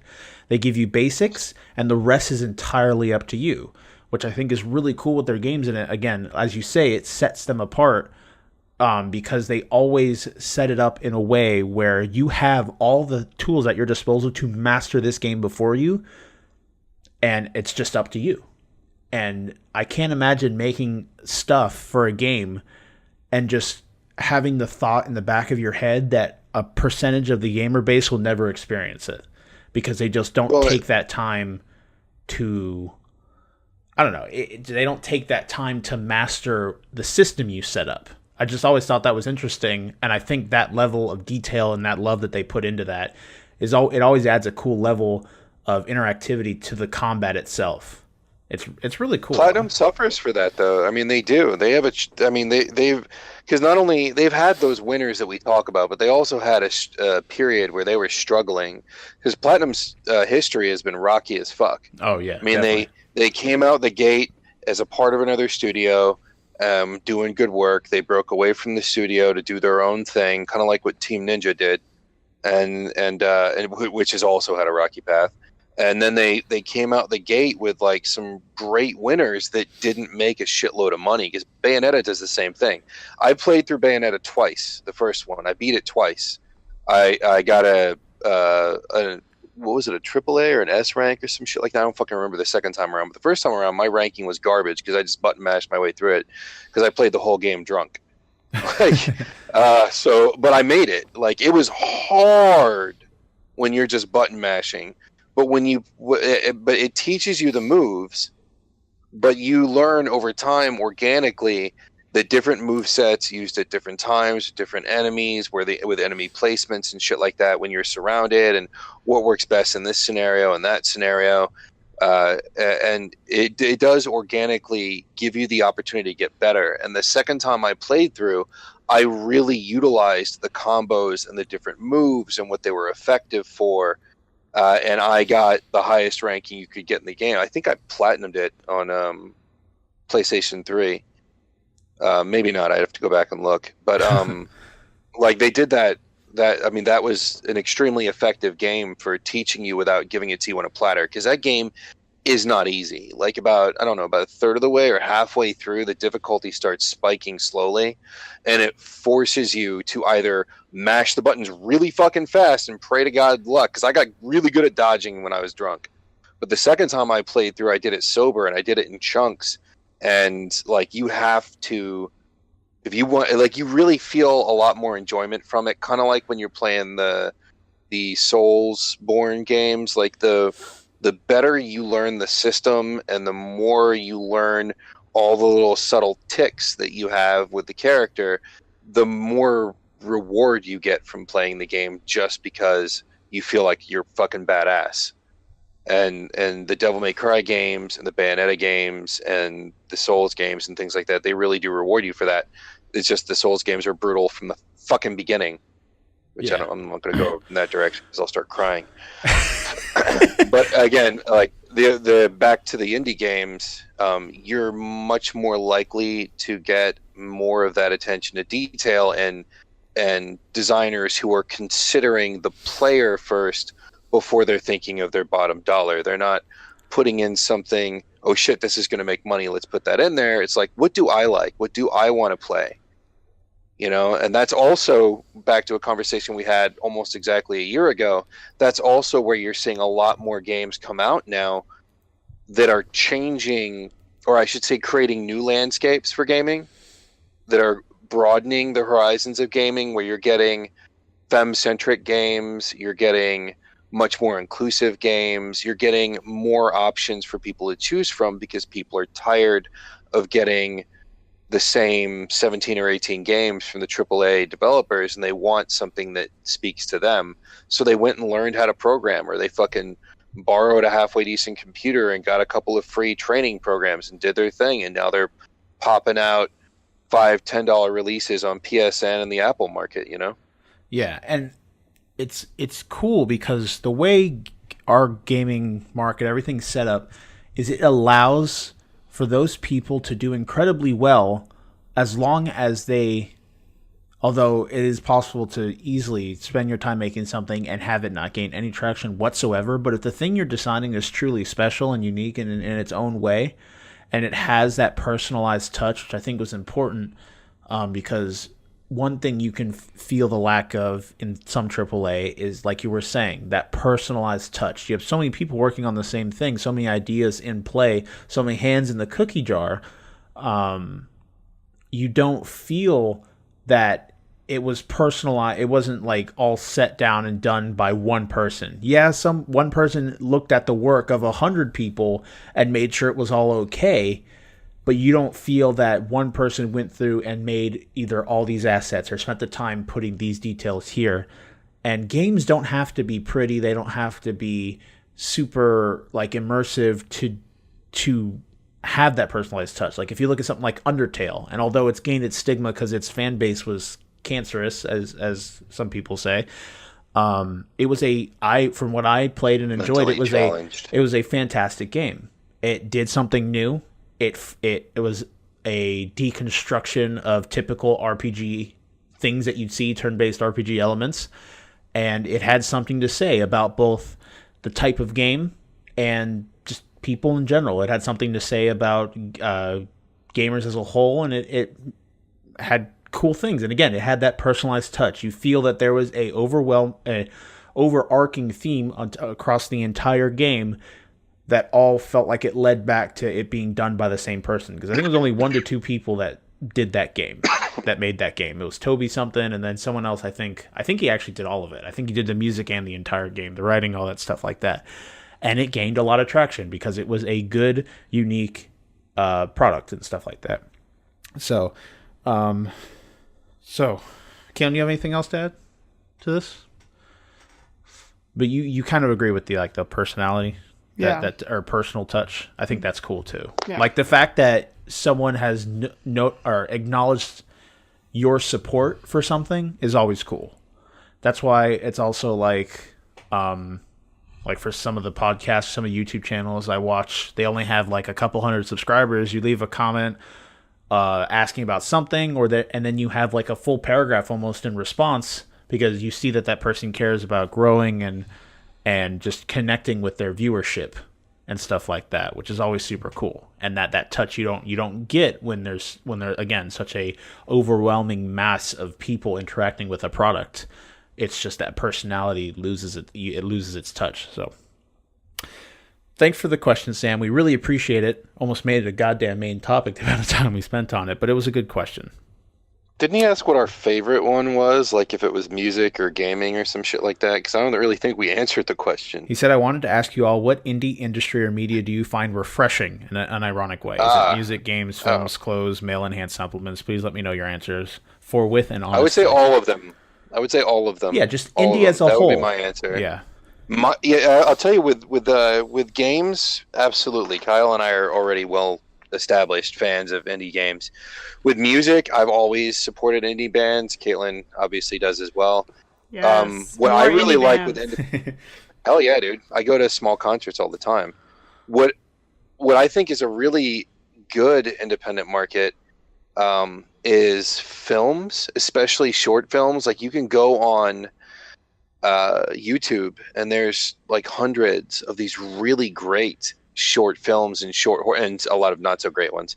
They give you basics, and the rest is entirely up to you, which I think is really cool with their games. And again, as you say, it sets them apart, because they always set it up in a way where you have all the tools at your disposal to master this game before you, and it's just up to you. And I can't imagine making stuff for a game and just having the thought in the back of your head that a percentage of the gamer base will never experience it, because they just don't take that time to, I don't know, they don't take that time to master the system you set up. I just always thought that was interesting, and I think that level of detail and that love that they put into that it always adds a cool level of interactivity to the combat itself. It's really cool. Platinum suffers for that, though. I mean, they do. They have they've because not only they've had those winners that we talk about, but they also had a period where they were struggling, because Platinum's history has been rocky as fuck. Oh yeah. I mean, they came out the gate as a part of another studio, doing good work. They broke away from the studio to do their own thing, kind of like what Team Ninja did, and which has also had a rocky path. And then they came out the gate with like some great winners that didn't make a shitload of money, because Bayonetta does the same thing. I played through Bayonetta twice. The first one, I beat it twice. I got a what was it, a AAA or an S rank or some shit like that. I don't fucking remember the second time around. But the first time around, my ranking was garbage because I just button mashed my way through it because I played the whole game drunk. But I made it. Like, it was hard when you're just button mashing. But but it teaches you the moves, but you learn over time organically the different move sets used at different times, different enemies, with enemy placements and shit like that when you're surrounded, and what works best in this scenario and that scenario. And it does organically give you the opportunity to get better. And the second time I played through, I really utilized the combos and the different moves and what they were effective for. And I got the highest ranking you could get in the game. I think I platinumed it on PlayStation 3. Maybe not. I'd have to go back and look. But like, they did that. I mean, that was an extremely effective game for teaching you without giving it to you on a platter, because that game is not easy. Like, about a third of the way or halfway through, the difficulty starts spiking slowly, and it forces you to either mash the buttons really fucking fast and pray to God luck, because I got really good at dodging when I was drunk. But the second time I played through, I did it sober, and I did it in chunks. And like, you have to, if you want, like, you really feel a lot more enjoyment from it, kind of like when you're playing the Soulsborne games. Like, the better you learn the system and the more you learn all the little subtle ticks that you have with the character, the more reward you get from playing the game, just because you feel like you're fucking badass. And the Devil May Cry games and the Bayonetta games and the Souls games and things like that, they really do reward you for that. It's just the Souls games are brutal from the fucking beginning, which I'm not going to go in that direction because I'll start crying. But again, like, the back to the indie games, you're much more likely to get more of that attention to detail and and designers who are considering the player first before they're thinking of their bottom dollar. They're not putting in something, oh shit, this is going to make money, let's put that in there. It's like, what do I like? What do I want to play? You know, and that's also back to a conversation we had almost exactly a year ago. That's also where you're seeing a lot more games come out now that are changing, or I should say creating new landscapes for gaming that are broadening the horizons of gaming, where you're getting femme-centric games, you're getting much more inclusive games, you're getting more options for people to choose from because people are tired of getting the same 17 or 18 games from the AAA developers, and they want something that speaks to them. So they went and learned how to program, or they fucking borrowed a halfway decent computer and got a couple of free training programs and did their thing, and now they're popping out $5-10 releases on PSN and the Apple market, you know? Yeah, and it's cool because the way our gaming market, everything's set up, is it allows for those people to do incredibly well as long as they, although it is possible to easily spend your time making something and have it not gain any traction whatsoever, but if the thing you're designing is truly special and unique in its own way, and it has that personalized touch, which I think was important, because one thing you can feel the lack of in some AAA is, like you were saying, that personalized touch. You have so many people working on the same thing, so many ideas in play, so many hands in the cookie jar. You don't feel that it was personalized. It wasn't like all set down and done by one person. Yeah, one person looked at the work of 100 people and made sure it was all okay, but you don't feel that one person went through and made either all these assets or spent the time putting these details here. And games don't have to be pretty. They don't have to be super like immersive to have that personalized touch. Like if you look at something like Undertale, and although it's gained its stigma because its fan base was cancerous, as some people say, it was from what I played and enjoyed, it was a fantastic game. It did something new. It was a deconstruction of typical RPG things that you'd see, turn-based RPG elements, and it had something to say about both the type of game and just people in general. It had something to say about gamers as a whole, and it had cool things. And again, it had that personalized touch. You feel that there was a overarching theme across the entire game that all felt like it led back to it being done by the same person. Because I think it was only 1 to 2 people that did that game, that made that game. It was Toby something, and then someone else, I think he actually did all of it. I think he did the music and the entire game, the writing, all that stuff like that. And it gained a lot of traction because it was a good, unique product and stuff like that. So, Caitlyn, you have anything else to add to this? But you kind of agree with the personality, that or personal touch. I think that's cool too. Yeah. Like the fact that someone has or acknowledged your support for something is always cool. That's why it's also like for some of the podcasts, some of the YouTube channels I watch, they only have like a couple hundred subscribers. You leave a comment asking about something, and then you have like a full paragraph almost in response, because you see that person cares about growing and just connecting with their viewership and stuff like that, which is always super cool. And that touch you don't get when there's again such a overwhelming mass of people interacting with a product. It's just that personality loses its touch. So thanks for the question, Sam. We really appreciate it. Almost made it a goddamn main topic the amount of time we spent on it, but it was a good question. Didn't he ask what our favorite one was? Like if it was music or gaming or some shit like that? Because I don't really think we answered the question. He said, I wanted to ask you all, what indie industry or media do you find refreshing in an ironic way? Is it music, games, films, clothes, male-enhanced supplements? Please let me know your answers forthwith and honestly. I would say all of them. Yeah, just indie as a whole. That would be my answer. Yeah. I'll tell you, with games, absolutely. Kyle and I are already well-established fans of indie games. With music, I've always supported indie bands. Caitlyn obviously does as well. Yes, what I really like with indie... Hell yeah, dude. I go to small concerts all the time. What I think is a really good independent market is films, especially short films. Like you can go on YouTube and there's like hundreds of these really great short films and and a lot of not so great ones.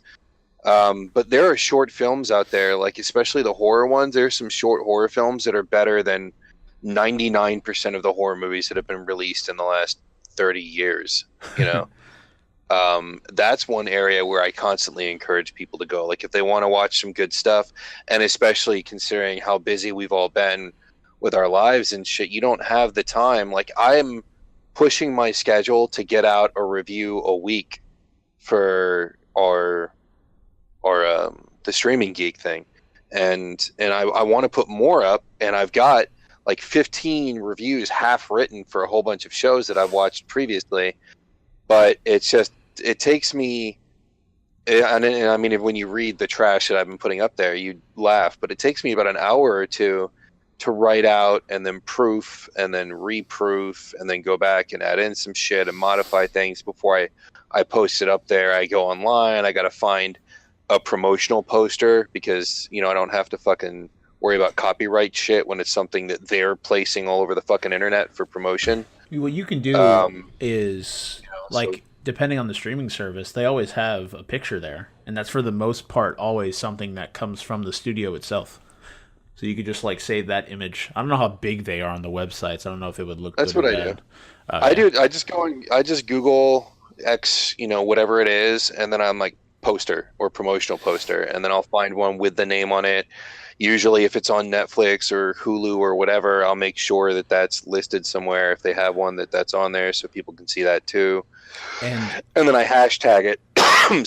But there are short films out there, like especially the horror ones. There's some short horror films that are better than 99% of the horror movies that have been released in the last 30 years, you know. That's one area where I constantly encourage people to go. Like if they want to watch some good stuff, and especially considering how busy we've all been with our lives and shit, you don't have the time. Like I'm pushing my schedule to get out a review a week for our the Streaming Geek thing, and I want to put more up, and I've got like 15 reviews half written for a whole bunch of shows that I've watched previously, but it's just, it takes me, and I mean, when you read the trash that I've been putting up there, you laugh, but it takes me about an hour or two to write out and then proof and then reproof and then go back and add in some shit and modify things before I post it up there. I go online, I got to find a promotional poster because, you know, I don't have to fucking worry about copyright shit when it's something that they're placing all over the fucking internet for promotion. What you can do is, like, depending on the streaming service, they always have a picture there. And that's for the most part always something that comes from the studio itself. So you could just, like, save that image. I don't know how big they are on the websites. I don't know if it would look That's good what or I bad. do. I just Google X, you know, whatever it is, and then I'm like, poster or promotional poster, and then I'll find one with the name on it. Usually if it's on Netflix or Hulu or whatever, I'll make sure that that's listed somewhere if they have one that's on there so people can see that too. And then I hashtag it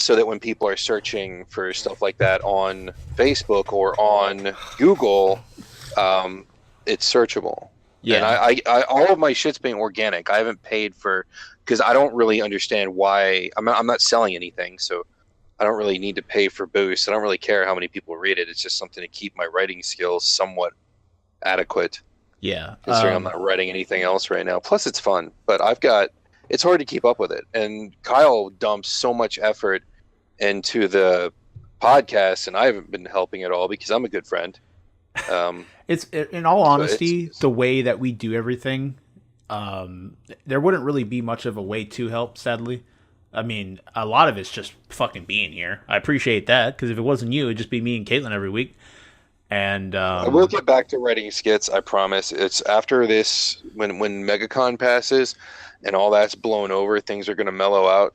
so that when people are searching for stuff like that on Facebook or on Google, it's searchable. Yeah. And I all of my shit's being organic. I haven't paid for, because I don't really understand why. I'm not selling anything, so I don't really need to pay for boosts. I don't really care how many people read it. It's just something to keep my writing skills somewhat adequate. Yeah. Considering I'm not writing anything else right now. Plus, it's fun, but it's hard to keep up with it. And Kyle dumps so much effort into the podcast, and I haven't been helping at all because I'm a good friend. It's in all honesty, the way that we do everything, there wouldn't really be much of a way to help, sadly. I mean, a lot of it's just fucking being here. I appreciate that, because if it wasn't you, it'd just be me and Caitlyn every week. And I will get back to writing skits, I promise. It's after this, when MegaCon passes and all that's blown over, things are going to mellow out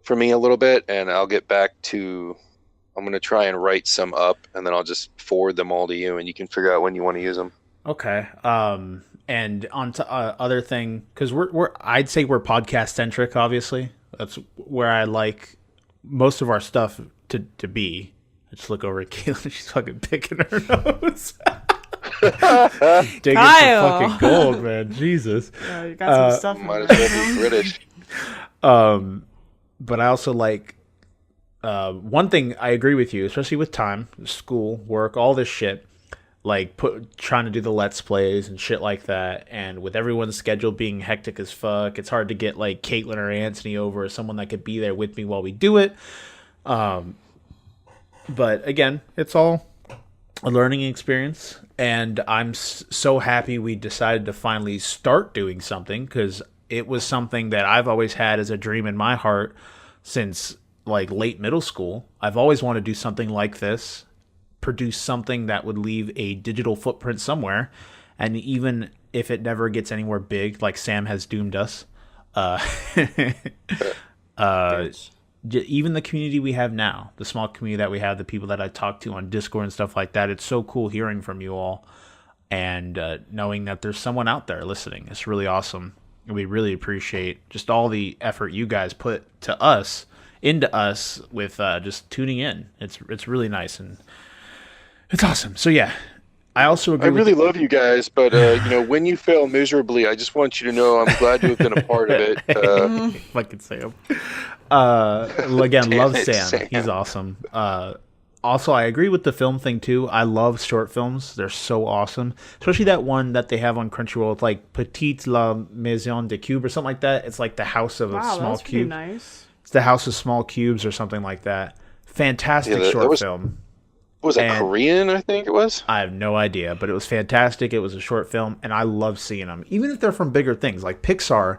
for me a little bit, and I'll get back to, I'm going to try and write some up, and then I'll just forward them all to you, and you can figure out when you want to use them. Okay. And on to other thing, because I'd say we're podcast centric, obviously. That's where I like most of our stuff to be. I just look over at Caitlyn. She's fucking picking her nose. Digging for fucking gold, man. Jesus. Yeah, you got some stuff. Might as well be British. But I also like one thing. I agree with you, especially with time, school, work, all this shit. Like trying to do the Let's Plays and shit like that, and with everyone's schedule being hectic as fuck, it's hard to get like Caitlyn or Antony over, or someone that could be there with me while we do it. But again, it's all a learning experience, and I'm so happy we decided to finally start doing something, because it was something that I've always had as a dream in my heart since like late middle school. I've always wanted to do something like this. Produce something that would leave a digital footprint somewhere, and even if it never gets anywhere big, like Sam has doomed us, even the community we have now, the small community that we have, the people that I talk to on Discord and stuff like that, it's so cool hearing from you all and knowing that there's someone out there listening. It's really awesome, and we really appreciate just all the effort you guys put into us with just tuning in. It's really nice, and it's awesome. So yeah, I also agree. I really love you guys, but when you fail miserably, I just want you to know I'm glad to have been a part of it. Fucking Sam. Again, love Sam. He's awesome. Also, I agree with the film thing too. I love short films. They're so awesome, especially that one that they have on Crunchyroll. It's like Petite La Maison de Cube or something like that. It's like the house of a small that's cube. Nice. It's the house of small cubes or something like that. Fantastic short film. Was it And Korean? I think it was. I have no idea, but it was fantastic. It was a short film, and I love seeing them. Even if they're from bigger things, like Pixar,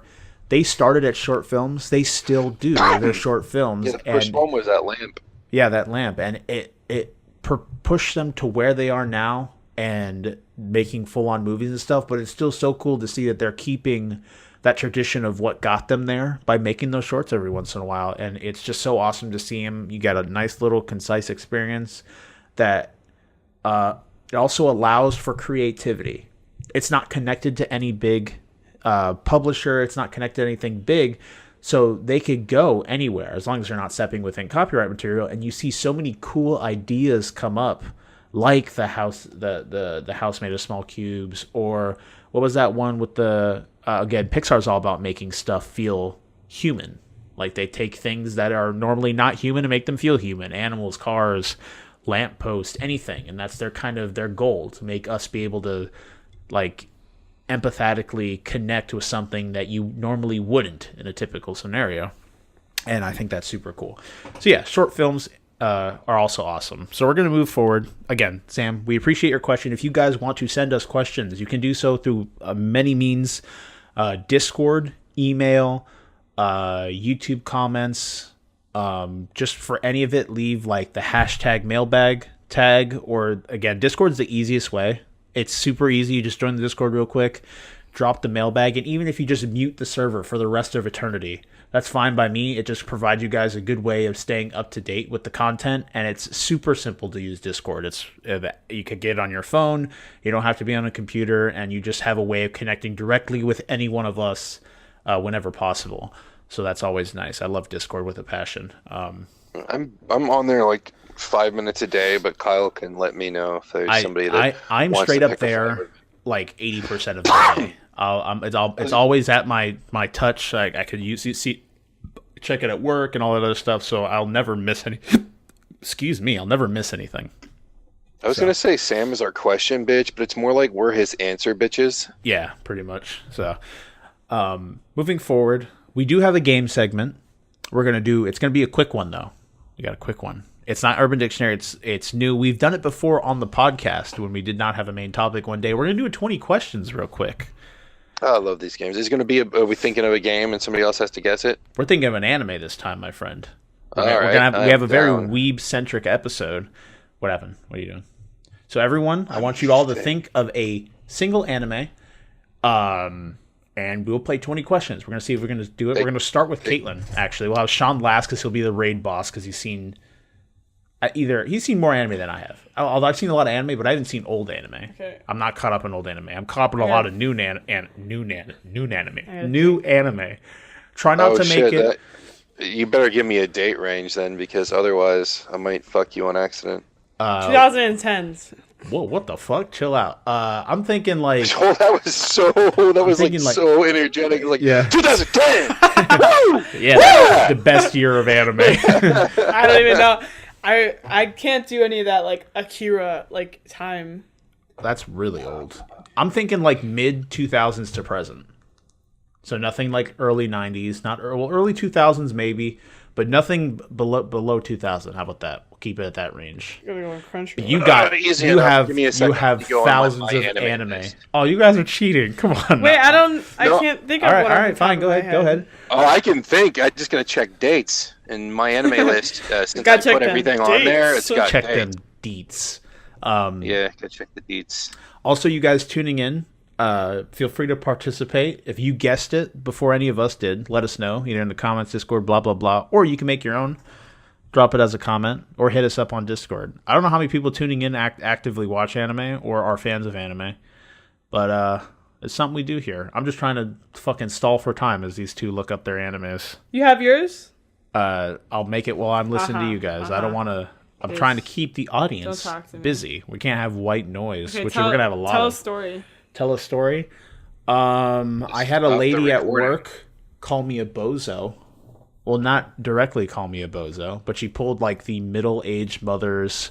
they started at short films. They still do their short films. Yeah, the first one was that lamp. Yeah, that lamp, and it pushed them to where they are now and making full-on movies and stuff. But it's still so cool to see that they're keeping that tradition of what got them there by making those shorts every once in a while, and it's just so awesome to see them. You got a nice little concise experience that it also allows for creativity. It's not connected to any big publisher. It's not connected to anything big. So they could go anywhere as long as they're not stepping within copyright material. And you see so many cool ideas come up, like the house made of small cubes, or what was that one with the again, Pixar's all about making stuff feel human. Like they take things that are normally not human and make them feel human. Animals, cars, lamppost, anything, and that's their goal, to make us be able to like empathetically connect with something that you normally wouldn't in a typical scenario. And I think that's super cool. So yeah, short films are also awesome. So we're going to move forward. Again, Sam, we appreciate your question. If you guys want to send us questions, you can do so through many means. Discord, email, YouTube comments. Just for any of it, leave like the hashtag mailbag tag, or again, Discord's the easiest way. It's super easy. You just join the Discord real quick, drop the mailbag, and even if you just mute the server for the rest of eternity, that's fine by me. It just provides you guys a good way of staying up to date with the content, and it's super simple to use Discord. It's you could get it on your phone. You don't have to be on a computer, and you just have a way of connecting directly with any one of us whenever possible. So that's always nice. I love Discord with a passion. I'm on there like 5 minutes a day, but Kyle can let me know if there's somebody that I'm wants straight to up pick a there flavor. like 80% of the day. It's always at my touch. I could check it at work and all that other stuff, so I'll never miss any. Excuse me, I'll never miss anything. I was gonna say Sam is our question bitch, but it's more like we're his answer bitches. Yeah, pretty much. So, moving forward, we do have a game segment. It's gonna be a quick one though. We got a quick one. It's not Urban Dictionary. It's new. We've done it before on the podcast when we did not have a main topic one day. We're gonna do a 20 questions real quick. Oh, I love these games. Is it gonna be? Are we thinking of a game and somebody else has to guess it? We're thinking of an anime this time, my friend. We I'm have a very down. weeb-centric episode. What happened? What are you doing? So everyone, I want you all to think of a single anime, and we'll play 20 questions. We're going to see if we're going to do it. We're going to start with Caitlyn, actually. We'll have Shawn last because he'll be the raid boss because he's seen more anime than I have. Although I've seen a lot of anime, but I haven't seen old anime. Okay. I'm not caught up in old anime. I'm caught up in a lot of new anime. Try not to make it... You better give me a date range then, because otherwise I might fuck you on accident. 2010s. Whoa, what the fuck? Chill out. I'm thinking like... Oh, that was so energetic. Like, yeah. 2010! Woo! Yeah, that's the best year of anime. I don't even know. I can't do any of that like Akira like time. That's really old. I'm thinking like mid 2000s to present. So nothing like early 90s, early 2000s maybe, but nothing below 2000. How about that? We'll keep it at that range. Gotta go on Crunchyroll. You have thousands of anime. List. Oh, you guys are cheating. Come on. Wait, I can't think of All one. right, fine. Go ahead. Oh, I can think. I'm just gonna check dates in my anime list. Since I Gotta check put them everything on there, it's got Check dates. them deets. Yeah, gotta check the deets. Also, you guys tuning in, feel free to participate. If you guessed it before any of us did, let us know, either in the comments, Discord, blah, blah, blah, or you can make your own. Drop it as a comment, or hit us up on Discord. I don't know how many people tuning in actively watch anime or are fans of anime, but it's something we do here. I'm just trying to fucking stall for time as these two look up their animes. You have yours? I'll make it while I'm listening to you guys. I don't want to... I'm trying to keep the audience busy. We can't have white noise, Okay, which we're going to have a lot Tell of. a story. Tell a story. I had a Stop the lady at recording. work call me a bozo. Well, not directly call me a bozo, but she pulled like the middle-aged mother's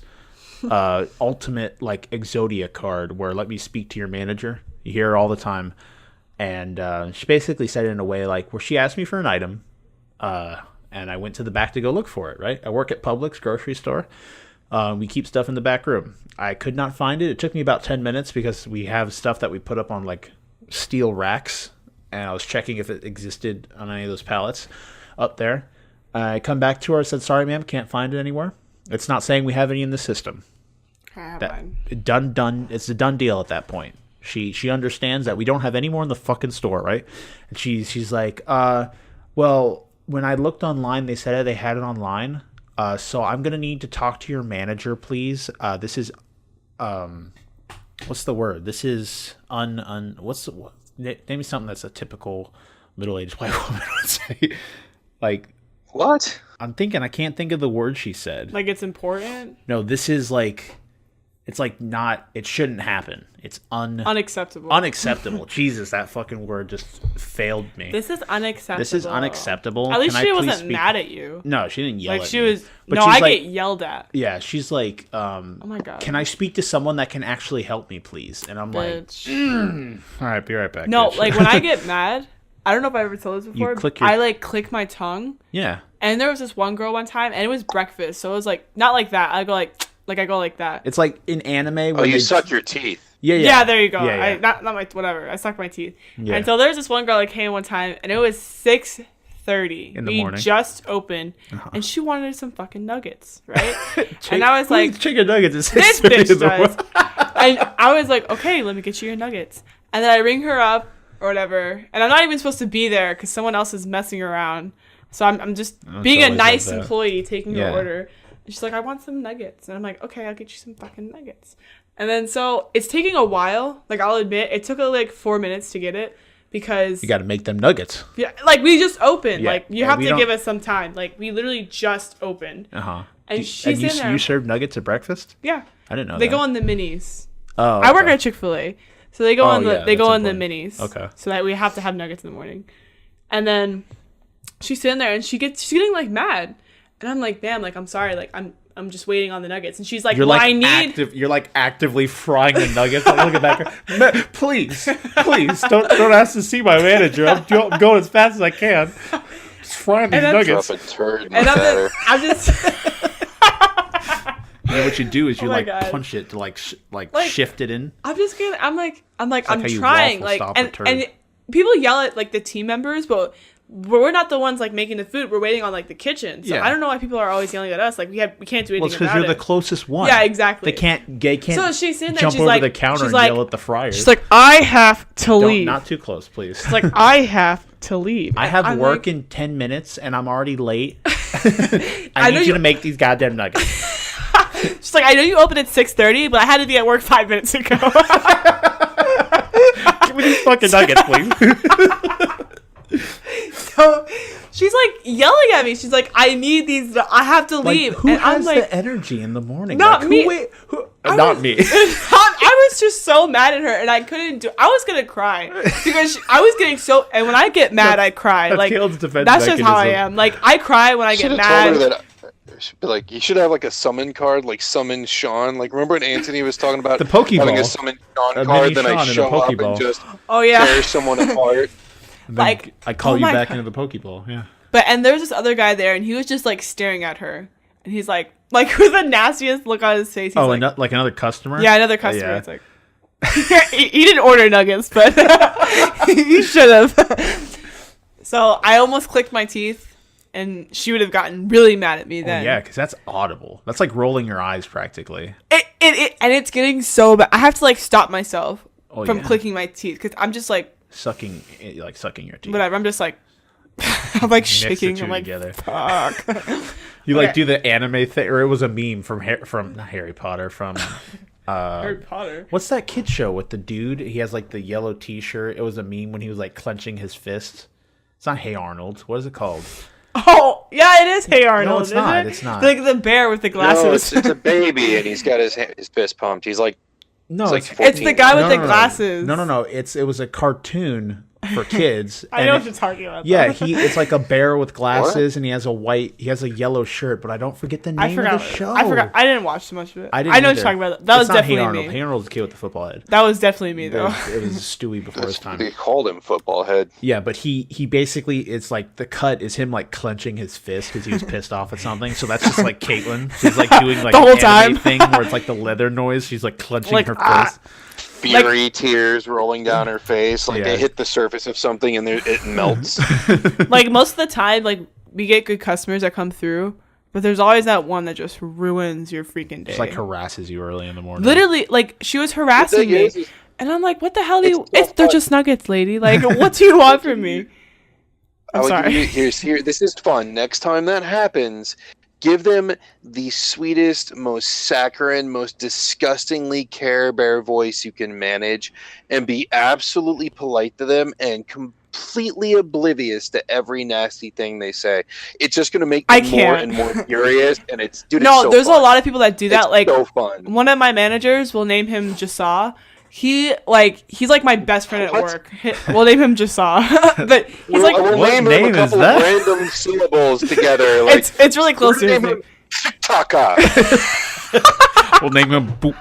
ultimate like Exodia card where let me speak to your manager. You hear her all the time. And she basically said it in a way like where she asked me for an item and I went to the back to go look for it, right? I work at Publix grocery store. We keep stuff in the back room. I could not find it. It took me about 10 minutes because we have stuff that we put up on like steel racks, and I was checking if it existed on any of those pallets up there. I come back to her and said, sorry, ma'am, can't find it anywhere. It's not saying we have any in the system. Done. It's a done deal at that point. She understands that we don't have any more in the fucking store, right? And she's like, well, when I looked online, they said they had it online. So I'm gonna need to talk to your manager, please. This is, what's the word? This is name me something that's a typical middle-aged white woman would say. Like, what? I'm thinking, I can't think of the word she said. Like, it's important? No, this is like, it's like not, it shouldn't happen. It's unacceptable. Unacceptable. Jesus, that fucking word just failed me. This is unacceptable. This is unacceptable. At least she wasn't mad at you. No, she didn't yell at me. Like, she was, But no, I like, get yelled at. Yeah, she's like, oh my God. Can I speak to someone that can actually help me, please? And I'm Bitch. like, all right, be right back. No, bitch. like, when I get mad, I don't know if I ever told this before, I like click my tongue. Yeah. And there was this one girl one time, and it was breakfast, so it was like, not like that. I go I go like that. It's like in anime. Oh, you suck your teeth. Yeah. Yeah, there you go. Yeah. Not my, whatever. I suck my teeth. Yeah. And so there's this one girl that came one time, and it was 6:30 in the morning. We just opened, and she wanted some fucking nuggets, right? And I was like, chicken nuggets is this bitch does. And I was like, okay, let me get you your nuggets. And then I ring her up or whatever, and I'm not even supposed to be there because someone else is messing around. So I'm just being a nice employee, taking her order. And she's like, I want some nuggets. And I'm like, okay, I'll get you some fucking nuggets. And then so it's taking a while. Like, I'll admit, it took like 4 minutes to get it because... You got to make them nuggets. Yeah, like, we just opened. Yeah. Like, you have to give us some time. Like, we literally just opened. Uh-huh. And she's in there. You serve nuggets at breakfast? Yeah. I didn't know They that. go in the minis. Oh, okay. I work at Chick-fil-A. So they go in the minis. Okay. So that we have to have nuggets in the morning. And then she's sitting there and she's getting like mad. And I'm like, "Damn, like I'm sorry, like I'm just waiting on the nuggets." And she's like, you're "Well, like I need..." You're like actively frying the nuggets. Like, look at that. Please, don't ask to see my manager. I'm going as fast as I can. Just frying these nuggets. Drop a turd in And the I'm just And then what you do is you God. punch it to like shift it in. I'm just kidding. I'm how you trying, waffle like, stop a and turd. people yell at like the team members, but we're not the ones like making the food. We're waiting on like the kitchen. So Yeah. I don't know why people are always yelling at us. Like we can't do anything Well, it's because about you're it. the closest one. Yeah, exactly. They can't. So she's sitting there. Jump She's over like, the counter and she's like, yell at the fryers. She's like, I have to leave. Not too close, please. It's like, I have to leave. I have I'm work like, in 10 minutes and I'm already late. I need you to make these goddamn nuggets. She's like, I know you opened at 6:30, but I had to be at work 5 minutes ago. Give me these fucking nuggets, please. So she's like yelling at me. She's like, I need these. I have to leave. Who and has I'm like, the energy in the morning? Not me. Not me. I was just so mad at her, and I couldn't do. I was gonna cry because I was getting so. And when I get mad, I cry. That's Like Caleb's defense that's just how I mechanism. am. Like I cry when I get Should've mad. told her that. Like you should have like a summon card, like summon Shawn. Like remember when Antony was talking about The Pokeball. having a summon Shawn A card, mini then I Shawn in a show up Pokeball. and just Oh yeah. tear someone apart. Like, I call oh you my back God. into the Pokeball. Yeah. And there's this other guy there, and he was just like staring at her, and he's like with the nastiest look on his face. He's Like another customer? Yeah, another customer. Yeah. It's like he didn't order nuggets, but he should have. So I almost clicked my teeth, and she would have gotten really mad at me then. Oh, yeah, because that's audible. That's like rolling your eyes practically. And it's getting so bad. I have to like stop myself from yeah. clicking my teeth because I'm just like Sucking your teeth. whatever. I'm just like I'm like Mix the shaking. two I'm like together. fuck. You like Okay. do the anime thing, or it was a meme from not Harry Potter, from Harry Potter. what's that kid show with the dude? He has like the yellow T-shirt. It was a meme when he was like clenching his fist. It's not Hey Arnold. What is it called? Oh yeah, it is Hey Arnold. it's not. Isn't it? It's not. Like the bear with the No, glasses. it's a baby and he's got his fist pumped. He's like No, It's like it's 14. It's the guy with no, the no, no. glasses. No. It was a cartoon for kids. I know what you're talking about. Yeah, though. it's like a bear with glasses, and he has a yellow shirt, but I don't forget the name of the show. I forgot. I didn't watch too much of it. I know what either. you're talking about. That was not definitely Hey Arnold. me. Hey Arnold's the kid with the football head. That was definitely me, though. It was Stewie before his time. They called him Football Head. Yeah, but he basically, it's like the cut is him like clenching his fist because he was pissed off at something. So that's just like Caitlyn. She's like doing like The whole an time. anime thing where it's like the leather noise. She's like clenching Like, her fist. Fury tears rolling down her face. Like Yeah. they hit the surface of something and it melts. Like, most of the time, like, we get good customers that come through, but there's always that one that just ruins your freaking day. Just like harasses you early in the morning. Literally, like, she was harassing me. is- And I'm like, what the hell do you... It's so they're fun. just nuggets, lady. Like, what do you want from me? I'm sorry. Here. This is fun. Next time that happens, give them the sweetest, most saccharine, most disgustingly Care Bear voice you can manage, and be absolutely polite to them and completely oblivious to every nasty thing they say. It's just going to make them more and more furious. And it's dude. No, it's so there's fun. a lot of people that do that. It's Like, so fun. one of my managers will name him Jasa. He's like my best friend at What? work. We'll name him Jasa. But he's like, We'll What name name him a is couple that? of random syllables together. Like, it's really close to we'll his name name. him Taka. We'll name him Boop.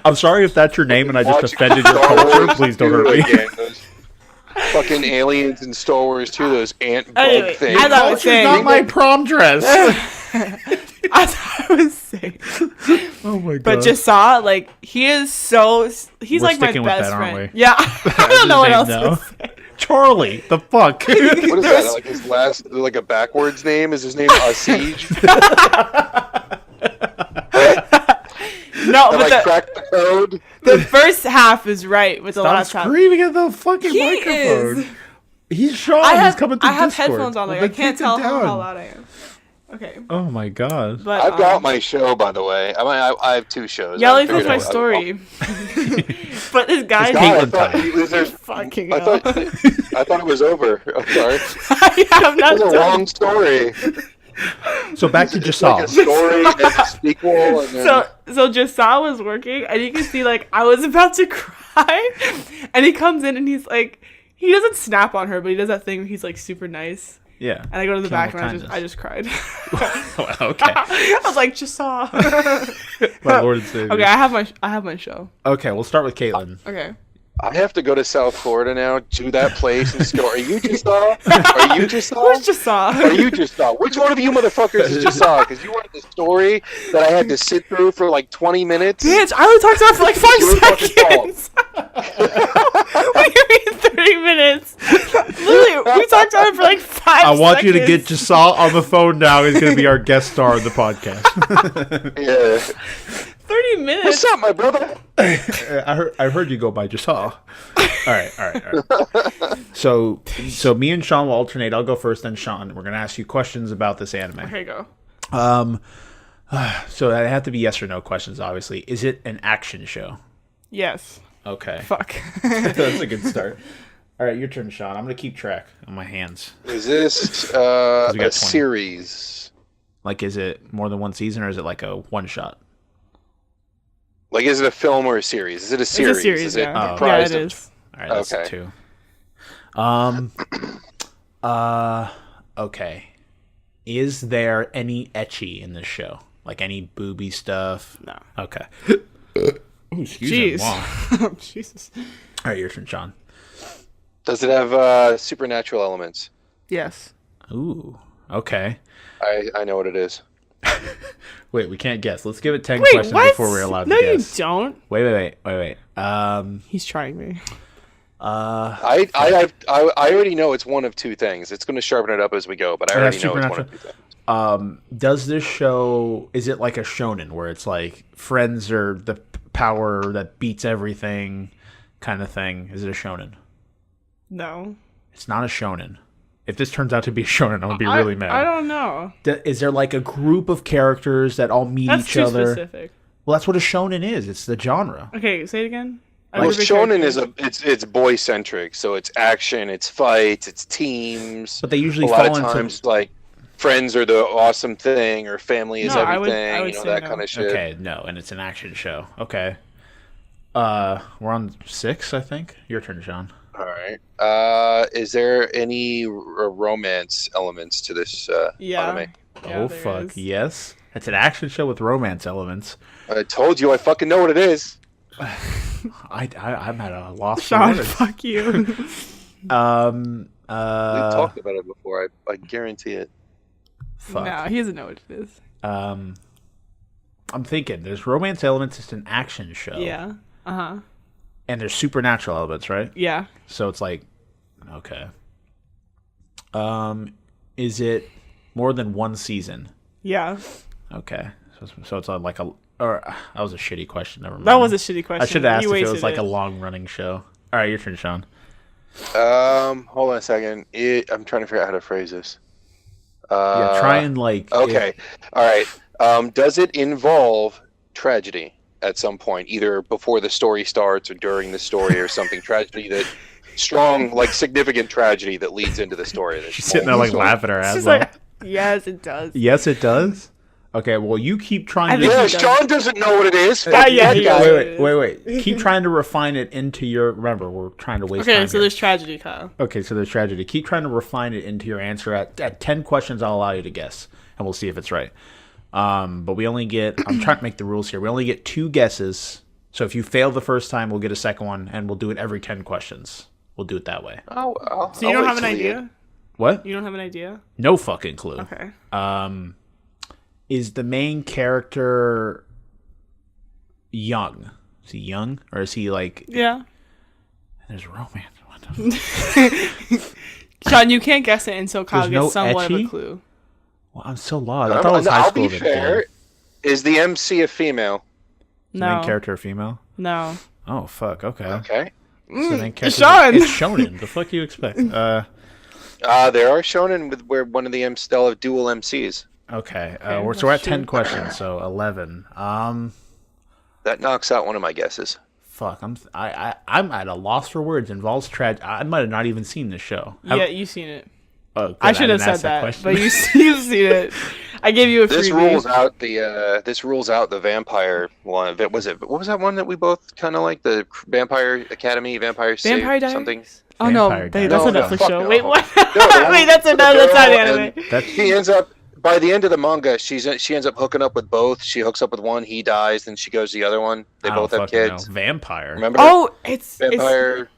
I'm sorry if that's your name and I just Watch offended your Star culture. Wars Please don't 2 hurt me. again. Those fucking aliens in Star Wars 2, those ant bug Anyway, things. as I was saying- not my prom dress. As I was saying. Oh my god. But Jasa, like, he is so... He's We're like my sticking with best that, aren't friend. we? Yeah. I don't know what else No. to say. Charlie, the fuck? What is that? Like his last, like a backwards name? Is his name Asij? No, Have but I cracked the code? the first half is right with the Stop last half. screaming at the fucking He microphone. is. He's Shawn. I He's have, coming to I have Discord. headphones on. Like, Well, I then can't take it tell how down. loud I am. Okay. Oh my god. But I've got my show, by the way. I have 2 shows. Yeah, I let me finish figured my out- story. But this guy... God, I Caitlyn thought time. he was there- Fucking I hell. thought it was over. I'm sorry. I'm not It was a done. long story. So back to It's like a Jasal. story and a sequel. And then... So Jasa was working, and you can see, like, I was about to cry, and he comes in, and he's like, he doesn't snap on her, but he does that thing where he's like super nice. Yeah. And I go to the back, and Kindness. I just cried. Okay. I was like, Jasa. My lord and savior. Okay, I have my show. Okay, we'll start with Caitlyn. Okay. I have to go to South Florida now to that place and just go, are you just saw? Are you just saw? Who's Jasa? Are you just saw? Which one of you motherfuckers is just saw? Because you wanted the story that I had to sit through for like 20 minutes. Bitch, I only talked to her for like Your 5 fucking seconds. What do you mean 30 minutes? Literally, we talked to her for like 5 seconds. I want you to get Jasal on the phone now. He's going to be our guest star on the podcast. Yeah. 30 minutes. What's up, my brother? I heard you go by Jasal. All right. So me and Shawn will alternate. I'll go first, then Shawn. We're going to ask you questions about this anime. Here you go. So they have to be yes or no questions, obviously. Is it an action show? Yes. Okay. Fuck. That's a good start. All right, your turn, Shawn. I'm going to keep track on my hands. Is this we got a 20. series? Like, is it more than one season, or is it like a one-shot? Like, is it a film or a series? Is it a series? It's a series, Is it yeah. Yeah, comprised it of... is. All right, that's Okay. 2. Okay. Is there any ecchi in this show? Like any booby stuff? No. Okay. Ooh, excuse me. Jeez. Jesus. All right, your turn, Shawn. Does it have supernatural elements? Yes. Ooh, okay. I know what it is. Wait, we can't guess. Let's give it 10 Wait, questions what? before we're allowed No, to guess. you don't. Wait. He's trying me. I already know it's one of 2 things. It's going to sharpen it up as we go, but I Yeah, already know it's one of 2 things. Does this show, is it like a shonen where it's like friends are the power that beats everything kind of thing? Is it a shonen? No. It's not a shonen. If this turns out to be a shonen, I'm going to be really mad. I don't know. Is there like a group of characters that all meet That's each too other? specific. Well, that's what a shonen is. It's the genre. Okay, say it again. Well, shonen is it's boy centric, so it's action, it's fights, it's teams. But they usually a lot fall of into times like friends are the awesome thing, or family is No, I everything, would you know, say that no. kind of shit. Okay, no, and it's an action show. Okay. We're on 6, I think. Your turn, Shawn. All right. Is there any romance elements to this anime? Yeah, Oh, there fuck. is. Yes. It's an action show with romance elements. I told you, I fucking know what it is. I'm at a loss for Shawn, words. fuck you. We've talked about it before. I guarantee it. Fuck. No, he doesn't know what it is. I'm thinking there's romance elements. It's an action show. Yeah. Uh-huh. And there's supernatural elements, right? Yeah. So it's like, okay. Is it more than one season? Yeah. Okay. So it's like a... Or that was a shitty question. Never mind. That was a shitty question. I should have asked You if it was wasted like a long-running show. All right, your turn, Shawn. Hold on a second. I'm trying to figure out how to phrase this. Try and like... Okay. All right. Does it involve tragedy at some point, either before the story starts or during the story, or something tragedy that strong, like significant tragedy that leads into the story? She's sitting there like laughing her ass She's off. like, yes, it does. Yes, it does. Okay, well, you keep trying to... Yeah, Shawn doesn't know what it is. Yeah, he does. Wait. Keep trying to refine it into your... Remember, we're trying to waste time Okay, so here. there's tragedy, Kyle. Okay, so there's tragedy. Keep trying to refine it into your answer. At 10 questions, I'll allow you to guess, and we'll see if it's right. But we only get... I'm trying to make the rules here. We only get 2 guesses. So if you fail the first time, we'll get a second one, and we'll do it every 10 questions. We'll do it that way. So So you don't have an idea? What? You don't have an idea? No fucking clue. Okay. Is the main character young? Is he young? Or is he like... Yeah. There's romance. What the Shawn, you can't guess it until Kyle There's gets no somewhat of ecchi? a clue. Well, I'm so lost. I thought it was high I'll school. be fair. Is the MC a female? Is the main No. character a female? No. Oh, fuck. Okay. Okay. So the main character... Shawn! It's shonen. The fuck do you expect? There are shonen with where one of the MCs still have dual MCs. Okay. Okay, So we're at that's 10 true. questions, so 11. That knocks out one of my guesses. Fuck. I'm at a loss for words. Involves tragedy. I might have not even seen this show. Yeah, you've seen it. Oh, good. I should have didn't said ask that, question. but you've seen it. I gave you a This freebie. rules out the vampire one. What was that one that we both kind of like? The Vampire Academy, Vampire Diaries? something. Oh no, Vampire that's a Diaries. Netflix No, show. fuck Wait, no. what? No, Wait, that's not girl anime. That's She ends up by the end of the manga. She ends up hooking up with both. She hooks up with one. He dies. Then she goes to the other one. They I don't both have fucking kids. know. Vampire. Remember? Oh, it's Vampire.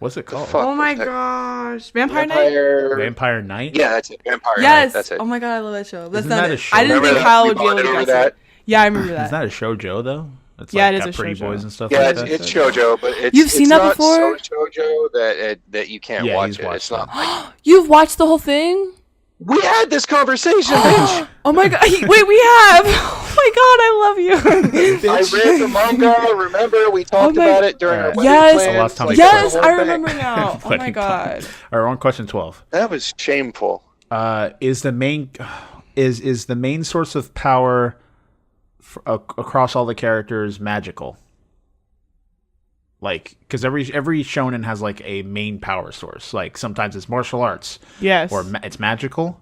What's it called? fuck? Oh my was that? gosh, Vampire Night. Vampire. Vampire Knight? Yeah, that's it. Vampire. Yes. Night, that's it. Oh my god, I love that show. That's Isn't not that a it. show? I didn't Remember think that? Kyle We would be able bonded to over guess that. it. Yeah, I remember Isn't that. that a shoujo, though? It's Yeah, like it is got a pretty shoujo. boys and stuff Yeah, like that? it's shoujo, but it's You've seen it's that not before? So shoujo that you can't Yeah, watch he's it. It's watched not like You've watched the whole thing? we had this conversation, bitch. Oh my god! Wait, we have. Oh my god, I love you. I read the manga. Remember, we talked my- about it during our Alright. wedding Yes. plans, The last time we Yes, the I whole thing. remember now. Oh my Wedding god. All right, we're on question 12. That was shameful. Is the main source of power across all the characters magical? Like, because every shonen has like a main power source. Like sometimes it's martial arts Yes. or it's magical.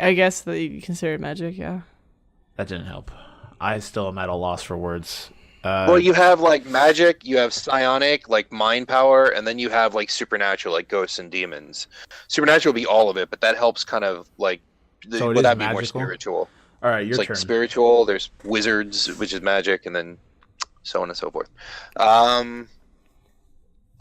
I guess that you consider it magic. Yeah. That didn't help. I still am at a loss for words. Well, you have like magic, you have psionic, like mind power, and then you have like supernatural, like ghosts and demons. Supernatural would be all of it, but that helps kind of like. So it would is that be more magical? spiritual? All right, It's your like turn. spiritual. There's wizards, which is magic, and then so on and so forth.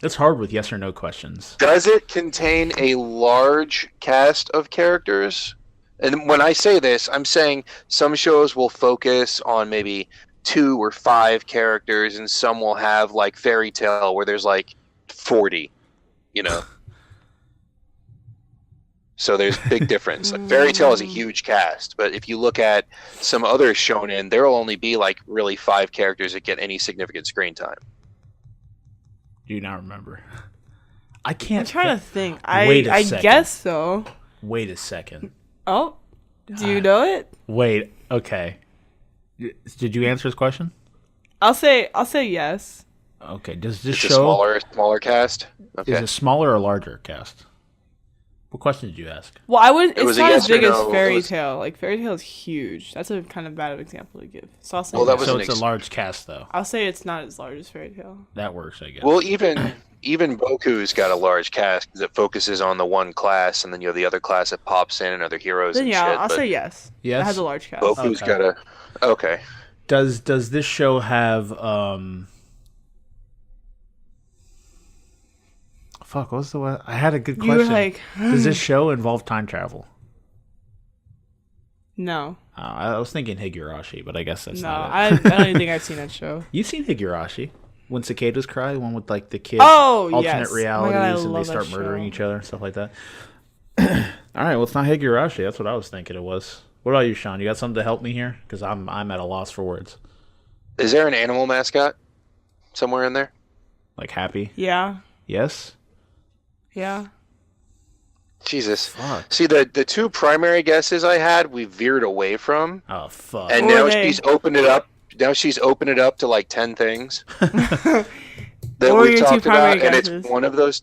It's hard with yes or no questions. Does it contain a large cast of characters? And when I say this, I'm saying some shows will focus on maybe 2 or 5 characters, and some will have like Fairy Tale where there's like 40, you know. So there's big difference. Like Fairy Tale is a huge cast, but if you look at some other shonen, there will only be like really 5 characters that get any significant screen time. Do you not remember? I I'm can't. trying to think. Wait a I second. guess so. Wait a second. Oh, do you know it? Wait. Okay. Did you answer his question? I'll say yes. Okay. Does this It's a show smaller cast. Okay. is it smaller or larger cast? What question did you ask? Well, I wouldn't. It's was a not yes as big or as no. Fairy Tale. Like Fairy Tale is huge. That's a kind of bad example to give. So I'll say Well, that yes. was So an it's a large cast, though. I'll say it's not as large as Fairy Tale. That works, I guess. Well, even Boku's got a large cast because it focuses on the one class, and then you have the other class that pops in and other heroes Then and yeah, shit. I'll but say yes. Yes? It has a large cast. Boku's Okay. got a. Okay. Does this show have Fuck, what was the one? I had a good You were question. like, Does this show involve time travel? no, I was thinking Higurashi, but I guess that's no. not I it. don't even think I've seen that show. You've seen Higurashi. When cicadas cry, the one with like the kids, Oh, alternate yes. Oh my realities, God, I and they love start that murdering show. each other and stuff like that. All right, well, it's not Higurashi. That's what I was thinking it was. What about you, Shawn? You got something to help me here? Because I'm at a loss for words. Is there an animal mascot somewhere in there? Like happy? Yeah, Yes. yeah. Jesus. Fuck. See, the two primary guesses I had, we veered away from, Oh fuck. and What now were they? she's opened it up. Now she's opened it up to like 10 things that What were we your two talked about, primary and guesses? it's one of those.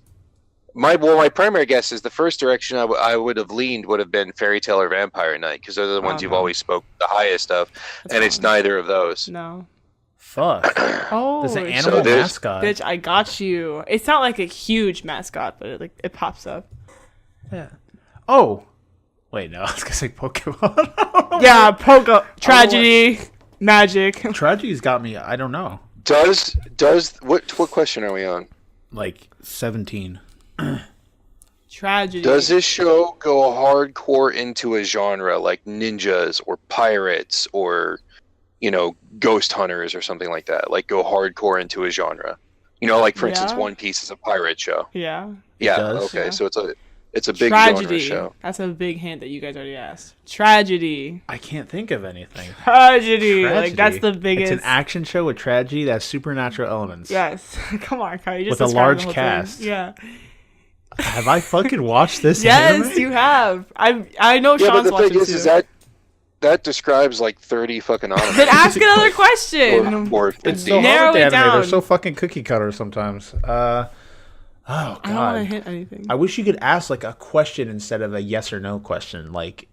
My primary guess is the first direction I would have leaned would have been Fairy Tale or Vampire Night, because those are the ones you've Okay. always spoke the highest of, That's and it's fine. neither of those. No. Fuck. Oh, There's an shit. animal there's- mascot. Bitch, I got you. It's not like a huge mascot, but it pops up. Yeah. Oh. Wait, no. I was gonna say Pokemon. Yeah, tragedy, magic. Tragedy's got me. I don't know. Does what question are we on? Like 17. Tragedy. Does this show go hardcore into a genre like ninjas or pirates or, ghost hunters or something like that? Like go hardcore into a genre? Like for instance, Yeah. One Piece is a pirate show. Yeah. Yeah. does. Okay. Yeah. So it's a big Tragedy. genre show. That's a big hint that you guys already asked. Tragedy. I can't think of anything. Tragedy. Like that's the Tragedy. biggest. It's an action show with tragedy that has supernatural elements. Yes. Come on, Kyle. You just With a described large the whole cast. Thing. Yeah. Have I fucking watched this? Yes, anime? you have. I know Yeah, but Sean's the watching thing too. is that describes like 30 fucking anime. Then ask another question. or It's 50. so Narrow hard to it anime. They're down. so fucking cookie cutter sometimes. Oh I don't want to god. hint anything. I wish you could ask like a question instead of a yes or no question. Like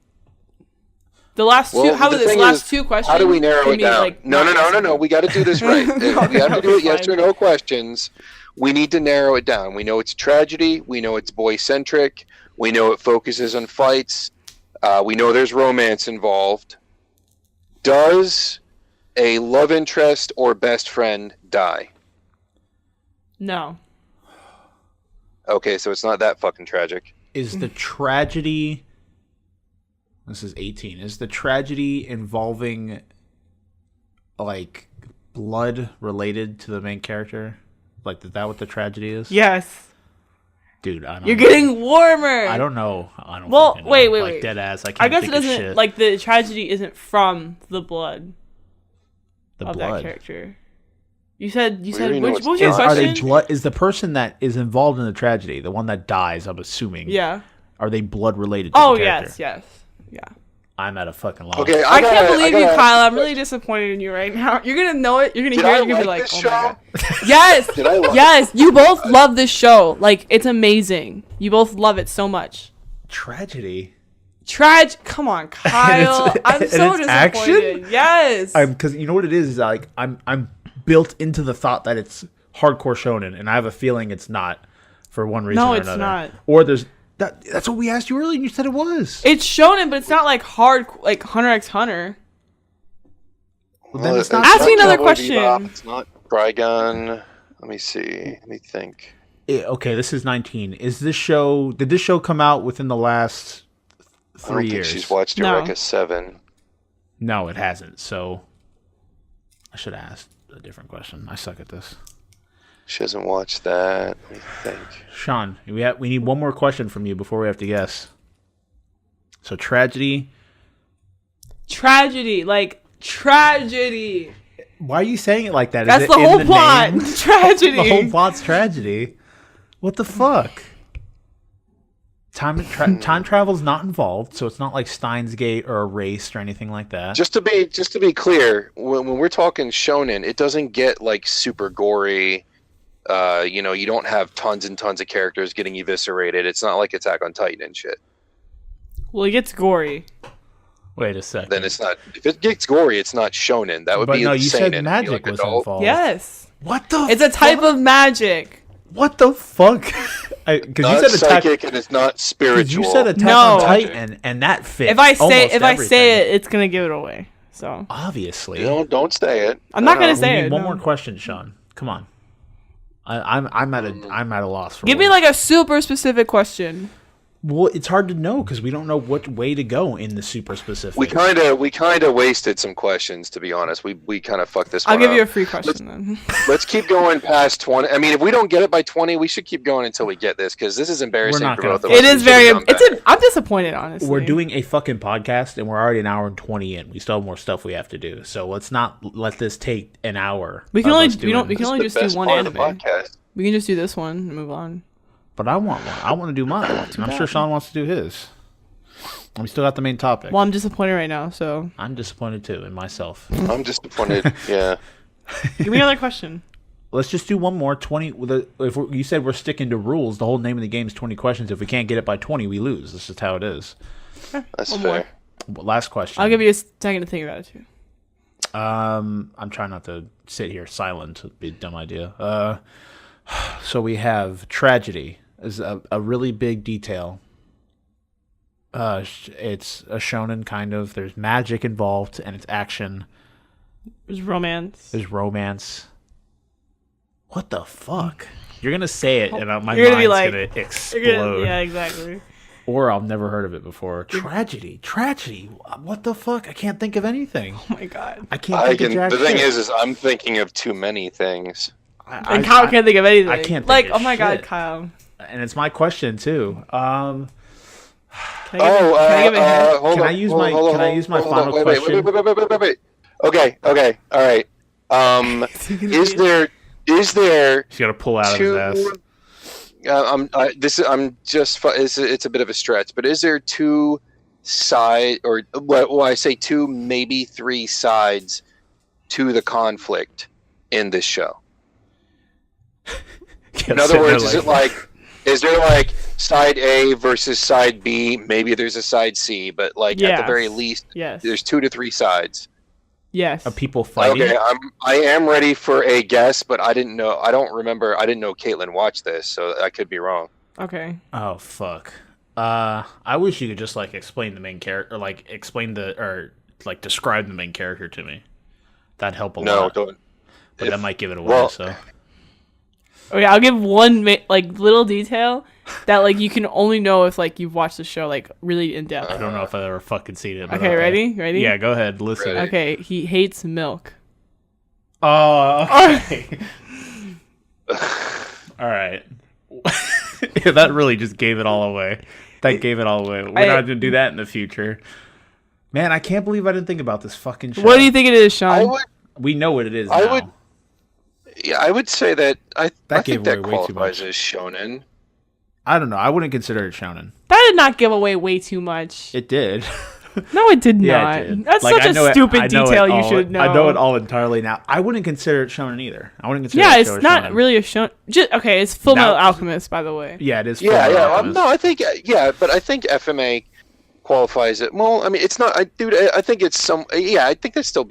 The last two. Well, How the about this? thing Last is, two questions. How do we narrow can it be, down? like, No. not We got to do this right. We have to do it yes fine. or no questions. We need to narrow it down. We know it's tragedy. We know it's boy-centric. We know it focuses on fights. We know there's romance involved. Does a love interest or best friend die? No. Okay, so it's not that fucking tragic. is the tragedy this is 18. Is the tragedy involving like blood related to the main character? Like is that what the tragedy is? Yes. Dude, I don't You're getting warmer. I don't know. I don't Well, fucking know. wait, like wait. dead ass. I can't I guess it think of doesn't. shit. Like the tragedy isn't from the blood the of blood. that character. You said. do you mean What what's was your blood? Are they question? blood? Is the person that is involved in the tragedy the one that dies? I'm assuming. Yeah. Are they blood related? To Oh the character? yes. Yeah. I'm at a fucking loss. Okay, I can't gotta- believe gotta you, ask Kyle. a I'm really disappointed in you right now. You're gonna know it. You're gonna Did hear I it. You're gonna be like like, this oh my show? god. Yes. Did I like Yes. You both love this show. Like it's amazing. You both love it so much. Tragedy. Come on, Kyle. I'm and so it's action? disappointed. Yes. Because you know what it is like I'm built into the thought that it's hardcore shonen, and I have a feeling it's not for one reason No, or it's another. not. Or that's what we asked you earlier, and you said it was. It's shonen, but it's not like hard, like Hunter x Hunter. Well, then it's not. Ask me another Cowboy question. Bebop, it's not Trigun. Let me see. Let me think. Okay, this is 19. Is this show? Did this show come out within the last I don't 3 think years? she's watched No. Eureka 7. No, it hasn't. So I should have asked a different question. I suck at this. She hasn't watched that. Let me think. Shawn, we need one more question from you before we have to guess. So tragedy. Like tragedy. Why are you saying it like that? Is That's it the in whole the plot. name? Tragedy. The whole plot's tragedy. What the fuck? Time travel's not involved, so it's not like Steins Gate or Erased or anything like that. Just to be clear, when we're talking shonen, it doesn't get like super gory. You don't have tons and tons of characters getting eviscerated. It's not like Attack on Titan and shit. Well, it gets gory. Wait a second. Then it's not. If it gets gory, it's not shonen. That would But be no, you seinen. said magic was involved. Yes. What the? It's a type of magic. What the fuck? Because Not you said psychic and it's not spiritual. You said Attack No. on Titan, and that fits. If I say everything. it, it's gonna give it away. So Obviously. Don't say it. I'm not gonna We say need it. one no. more question, Sean. Come on. I'm at a loss for. Give me words. like a super specific question. Well, it's hard to know because we don't know what way to go in the super specific. We kind of wasted some questions, to be honest. We kind of fucked this one I'll give up. you a free question then. Let's keep going past 20. I mean, if we don't get it by 20, we should keep going until we get this, because this is embarrassing not for gonna both of us. It is We very. should've done better. I'm disappointed, honestly. We're doing a fucking podcast and we're already an hour and 20 in. We still have more stuff we have to do. So let's not let this take an hour. We can of only us doing we can this. only The just do best one part of the anime. podcast. We can just do this one and move on. But I want one. I want to do mine. And I'm sure Sean wants to do his. And we still got the main topic. Well, I'm disappointed right now. So I'm disappointed too in myself. I'm disappointed. Yeah. give me another question. Let's just do one more 20. You said we're sticking to rules, the whole name of the game is 20 questions. If we can't get it by 20, we lose. That's just how it is. That's One fair. more. Last question. I'll give you a second to think about it too. I'm trying not to sit here silent. It'd be a dumb idea. So we have tragedy is a really big detail. It's a shonen kind of. There's magic involved and it's action. There's romance. There's romance. What the fuck? You're gonna say it and my You're mind's gonna be like, gonna You're explode. gonna- yeah, exactly. Or I've never heard of it before. Tragedy. What the fuck? I can't think of anything. Oh my god. I can't think of jack The thing shit. is I'm thinking of too many things. And Kyle can't think of anything. I can't think like, of oh my god, shit. Kyle. And it's my question too. Can I give a hint? Hold Can on, I use hold my- on, hold can I on, use my hold on, final wait, question? Wait. Okay, all right. Is there He's got to pull out of his ass. two? It's a bit of a stretch, but is there two side or well, I say two, maybe three sides to the conflict in this show? In other words, is there like side A versus side B? Maybe there's a side C, but like at the very least, Yes. there's 2 to 3 sides. Yes. Are people fighting? Okay, I am ready for a guess, but I didn't know. I don't remember. I didn't know Caitlyn watched this, so I could be wrong. Okay. Oh fuck. I wish you could just like explain the main character, or like describe the main character to me. That'd help a No, lot. don't. But that might give it away. well- So Okay, I'll give one like little detail that like you can only know if like you've watched the show like really in depth. I don't know if I've ever fucking seen it. but Okay, ready? Ready? Yeah, go ahead. Listen. Ready. Okay, he hates milk. Oh. Okay. All right. That really just gave it all away. That gave it all away. We're not gonna do that in the future. Man, I can't believe I didn't think about this fucking show. What do you think it is, Shawn? We know what it is I now. would- Yeah, I would say that I gave think that away way too qualifies much. as shonen. I don't know. I wouldn't consider it shonen. That did not give away way too much. It did. No, it did Yeah, not. it did. That's Like, such I a know it- stupid I know it detail you all- should know. I know it all entirely now. I wouldn't consider it shonen either. I wouldn't consider Yeah, it it's show not shonen. really a show. Okay, it's Full Metal Now- Alchemist, by the way. Yeah, it is. Yeah, Full yeah. Metal Alchemist. No, I think but I think FMA qualifies it. Well, I mean, it's not. I think it's some. Yeah, I think it's still.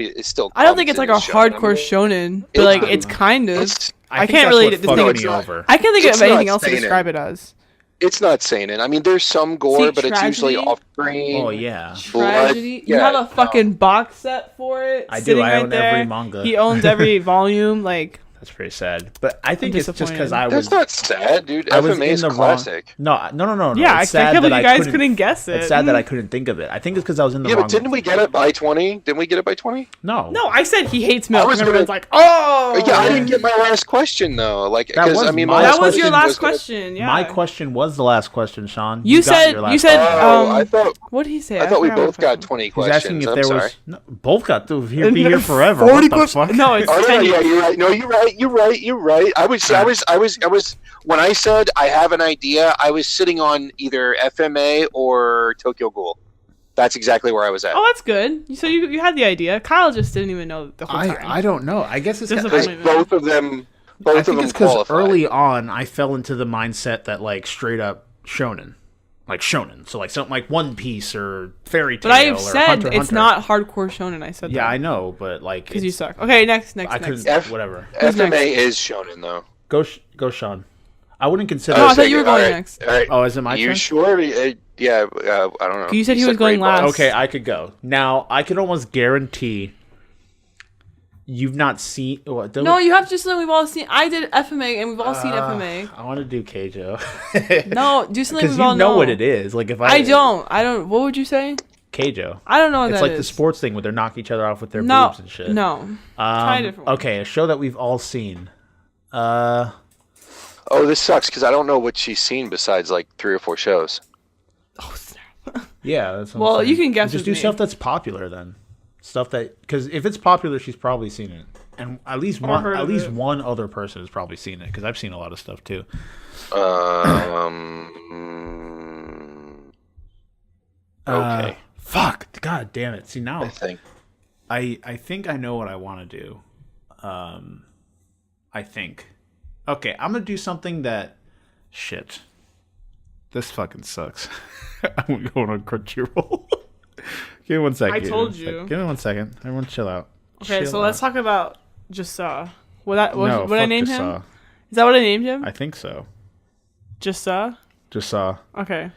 I don't think it's like a hardcore shonen, but like It's- it's kind of. It's I think can't that's really what distinguish. fucked me it's not- over. I can't think It's of anything not else to seinen. describe it as. It's not seinen. I mean, there's some gore, See, but it's usually tragedy? off screen. Oh yeah. Tragedy. You yeah, have a fucking box set for it. I do. sitting I right own there. every manga. He owns every volume. Like That's pretty sad. But I think I'm it's just because disappointed. I was. That's not sad, dude. I was FMA in is the classic. wrong. No. yeah, I It's can't sad believe that you I guys couldn't guess it. It's sad that I couldn't think of it. I think it's because I was in the Yeah, wrong. but didn't we get it by 20? Didn't we get it by 20? No. No, I said he hates milk. I was and everyone's gonna- like, oh. Yeah, I didn't get my last question though. Like, That because was I mean, my my That was your last gonna- question. Yeah. My question was the last question, Sean. You got said. your You last said. question. Oh, I thought. What did he say? I thought we forgot what both the got question 20 He's questions. asking if I'm there sorry. was. No, both got to be here And forever. 40 What the questions. fuck? No, it's Oh no, 10. yeah, you're right. No, you're right. I was. When I said I have an idea, I was sitting on either FMA or Tokyo Ghoul. That's exactly where I was at. Oh, that's good. So you had the idea. Kyle just didn't even know the whole time. I don't know. I guess it's Just a Because funny- both of them both I of think them it's because qualify. early on I fell into the mindset that like straight up shonen, like shonen, so like something like One Piece or Fairy Tail. But I've or said Hunter x it's Hunter. not hardcore shonen. I said Yeah, that. I know, but like Because you it's- suck. Okay, next. I could whatever. FMA next? is shonen though. Go, Sean. I wouldn't consider. Oh, I it- thought you were going All right, next. All right. Oh, is it my You turn? sure? Yeah. I don't know. You said he was said going Great Balls. last. Okay, I could go. Now, I could almost guarantee you've not seen... What, No, you have to just something we've all seen. I did FMA, and we've all seen FMA. I want to do Keijo. No, do something Because we've all you know what it is. Like if I don't. What would you say? Keijo. I don't know what It's that like is. the sports thing where they're knocking each other off with their No, boobs and shit. no. Try a different one. Okay, a show that we've all seen. Oh, this sucks because I don't know what she's seen besides like 3 or 4 shows. Oh, snap. Yeah, that's what Well, I'm saying. you can guess Just with do me. stuff that's popular then. Stuff that... Because if it's popular, she's probably seen it. And at least heard of it. one other person has probably seen it. Because I've seen a lot of stuff too. Okay. Fuck. God damn it. See, now... I think. I think I know what I want to do. I think. Okay, I'm gonna do something that. Shit. This fucking sucks. I'm going on Crunchyroll. Give me 1 second. I told you. Give me 1 second. Everyone, chill out. Okay, Chill so let's out. talk about Just Saw. What I fuck named Just him? Saw. Is that what I named him? I think so. Just Saw? Just saw. Okay.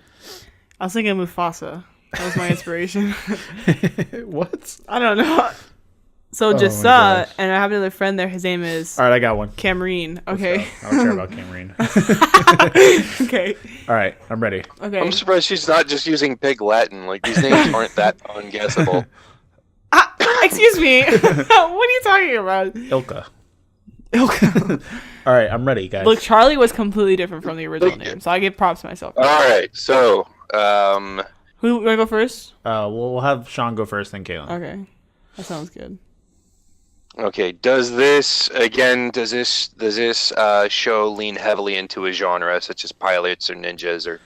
I was thinking Mufasa. That was my inspiration. What? I don't know. So Just my Saw, gosh. and I have another friend there. His name is All right, I got one. Cameron. Okay. I don't care about Cameron. Okay. All right, I'm ready. Okay. I'm surprised she's not just using Pig Latin. Like these names aren't that unguessable. Excuse me. What are you talking about? Ilka. Okay. All right, I'm ready, guys. Look, Charlie was completely different from the original Look- name, so I give props to myself. All right, so Who wanna go first? We'll have Sean go first, then Caitlyn. Okay. That sounds good. okay, does this show lean heavily into a genre such as pilots or ninjas or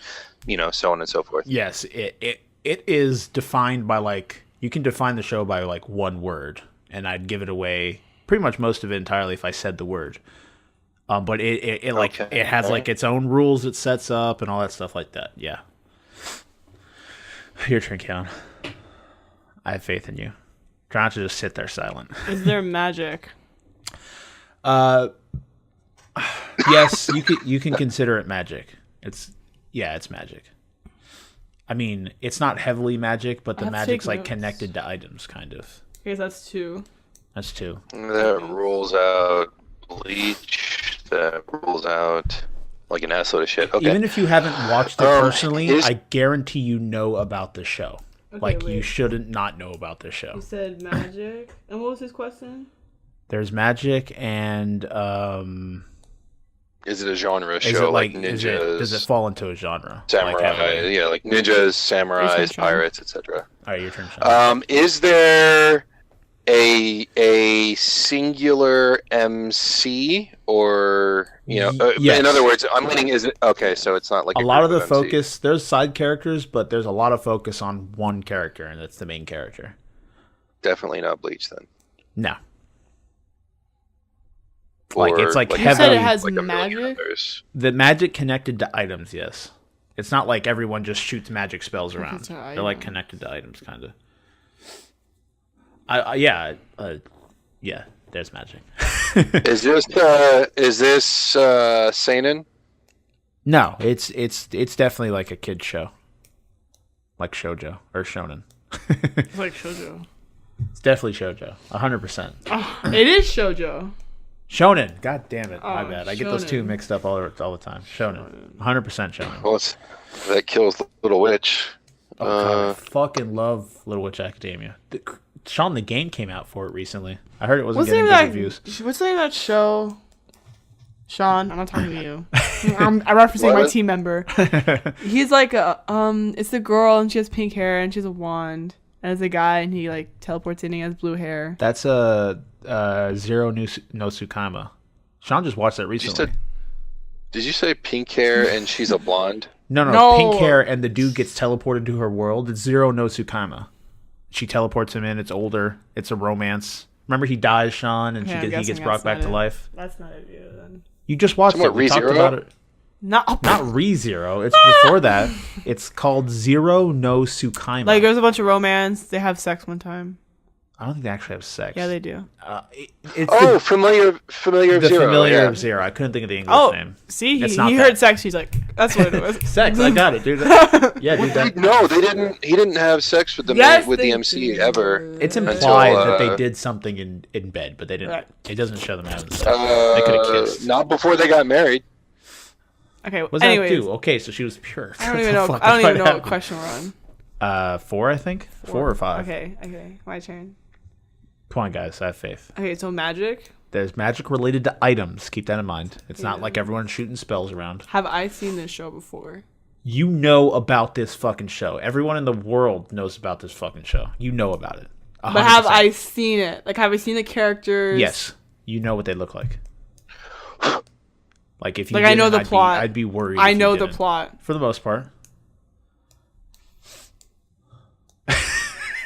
so on and so forth? Yes, it is defined by like you can define the show by like one word, and I'd give it away pretty much most of it entirely if I said the word. But it like Okay. it has like its own rules it sets up and all that stuff like that. Yeah. Your turn, Caitlyn. I have faith in you. Try not to just sit there silent. Is there magic? Yes, you can consider it magic. It's magic. I mean, it's not heavily magic, but the have to magic's take like notes. connected to items, kind of. Okay, so that's 2. That's 2. That rules out Bleach. That rules out like an assload of shit. Okay. Even if you haven't watched it personally, is- I guarantee you know about the show. Okay, Like you wait. shouldn't not know about this show. You said magic. And what was his question? There's magic and Is it a genre is show it like ninjas? does it fall into a genre? samurai? Like heavily? Yeah, like ninjas, Your turn, samurais, Sean. pirates, etc. All right, your turn, Sean. Is there a singular MC or Yes. in other words, I'm meaning is it okay? So it's not like A lot of the group MC. focus, there's side characters, but there's a lot of focus on one character, and that's the main character. Definitely not Bleach then. No. Like, it's like you You said heavily- it has like a million magic? others. The magic connected to items, yes. It's not like everyone just shoots magic spells around. to They're like items. connected to items, kind of. Yeah, there's magic. Is this seinen? No, it's definitely like a kid show, like shoujo or shonen. It's like shoujo. It's definitely shoujo, 100%. Oh, it is shoujo. Shonen, god damn it, my Oh, bad. I get those two shonen. mixed up all the time. Shonen, 100% shonen. Well, that kills the little witch. Oh god, I fucking love Little Witch Academia. Sean, the game came out for it recently. I heard it wasn't What's the getting name good of reviews. that? What's the name of that show? Sean, I'm not talking to you. I'm referencing my What? team member. He's like it's the girl and she has pink hair and she has a wand. And it's a guy and he like teleports in and he has blue hair. That's a Zero no Tsukama. Sean just watched that recently. Did you say pink hair and she's a blonde? No, No. pink hair and the dude gets teleported to her world. It's Zero no Tsukama. She teleports him in. It's older. It's a romance. Remember he dies, Shawn, and Okay, I'm he gets guessing brought that's back to not it. life. That's not it, yeah, then. You just watched Somewhat it. We talked ReZero? about it. Not ReZero. It's before that. It's called Zero no Tsukaima. like there's a bunch of romance. They have sex one time. I don't think they actually have sex. Yeah, they do. It's familiar of the Zero. familiar Yeah. of Zero. I couldn't think of the English Oh, name. see, It's he not heard that. sex. He's like, that's what it was. Sex. I got it, dude. Yeah, dude. That, No, they didn't. He didn't have sex with the Yes, with the they MC did. ever. it's implied Until, that they did something in bed, but they didn't. Right. It doesn't show them having sex. They could have kissed. Not before they got married. Okay. What does that anyways, do? Okay, so she was pure. I don't even know. I don't even know what question we're on. 4, I think. 4 or 5. Okay. My turn. Come on, guys. I have faith. Okay, so magic. There's magic related to items. Keep that in mind. It's not like everyone's shooting spells around. Have I seen this show before? You know about this fucking show. Everyone in the world knows about this fucking show. You know about it. 100%. But have I seen it? Like, have I seen the characters? Yes. You know what they look like. Like if you Like, I know didn't, the plot. I'd be worried. I if you know the didn't. plot. For the most part.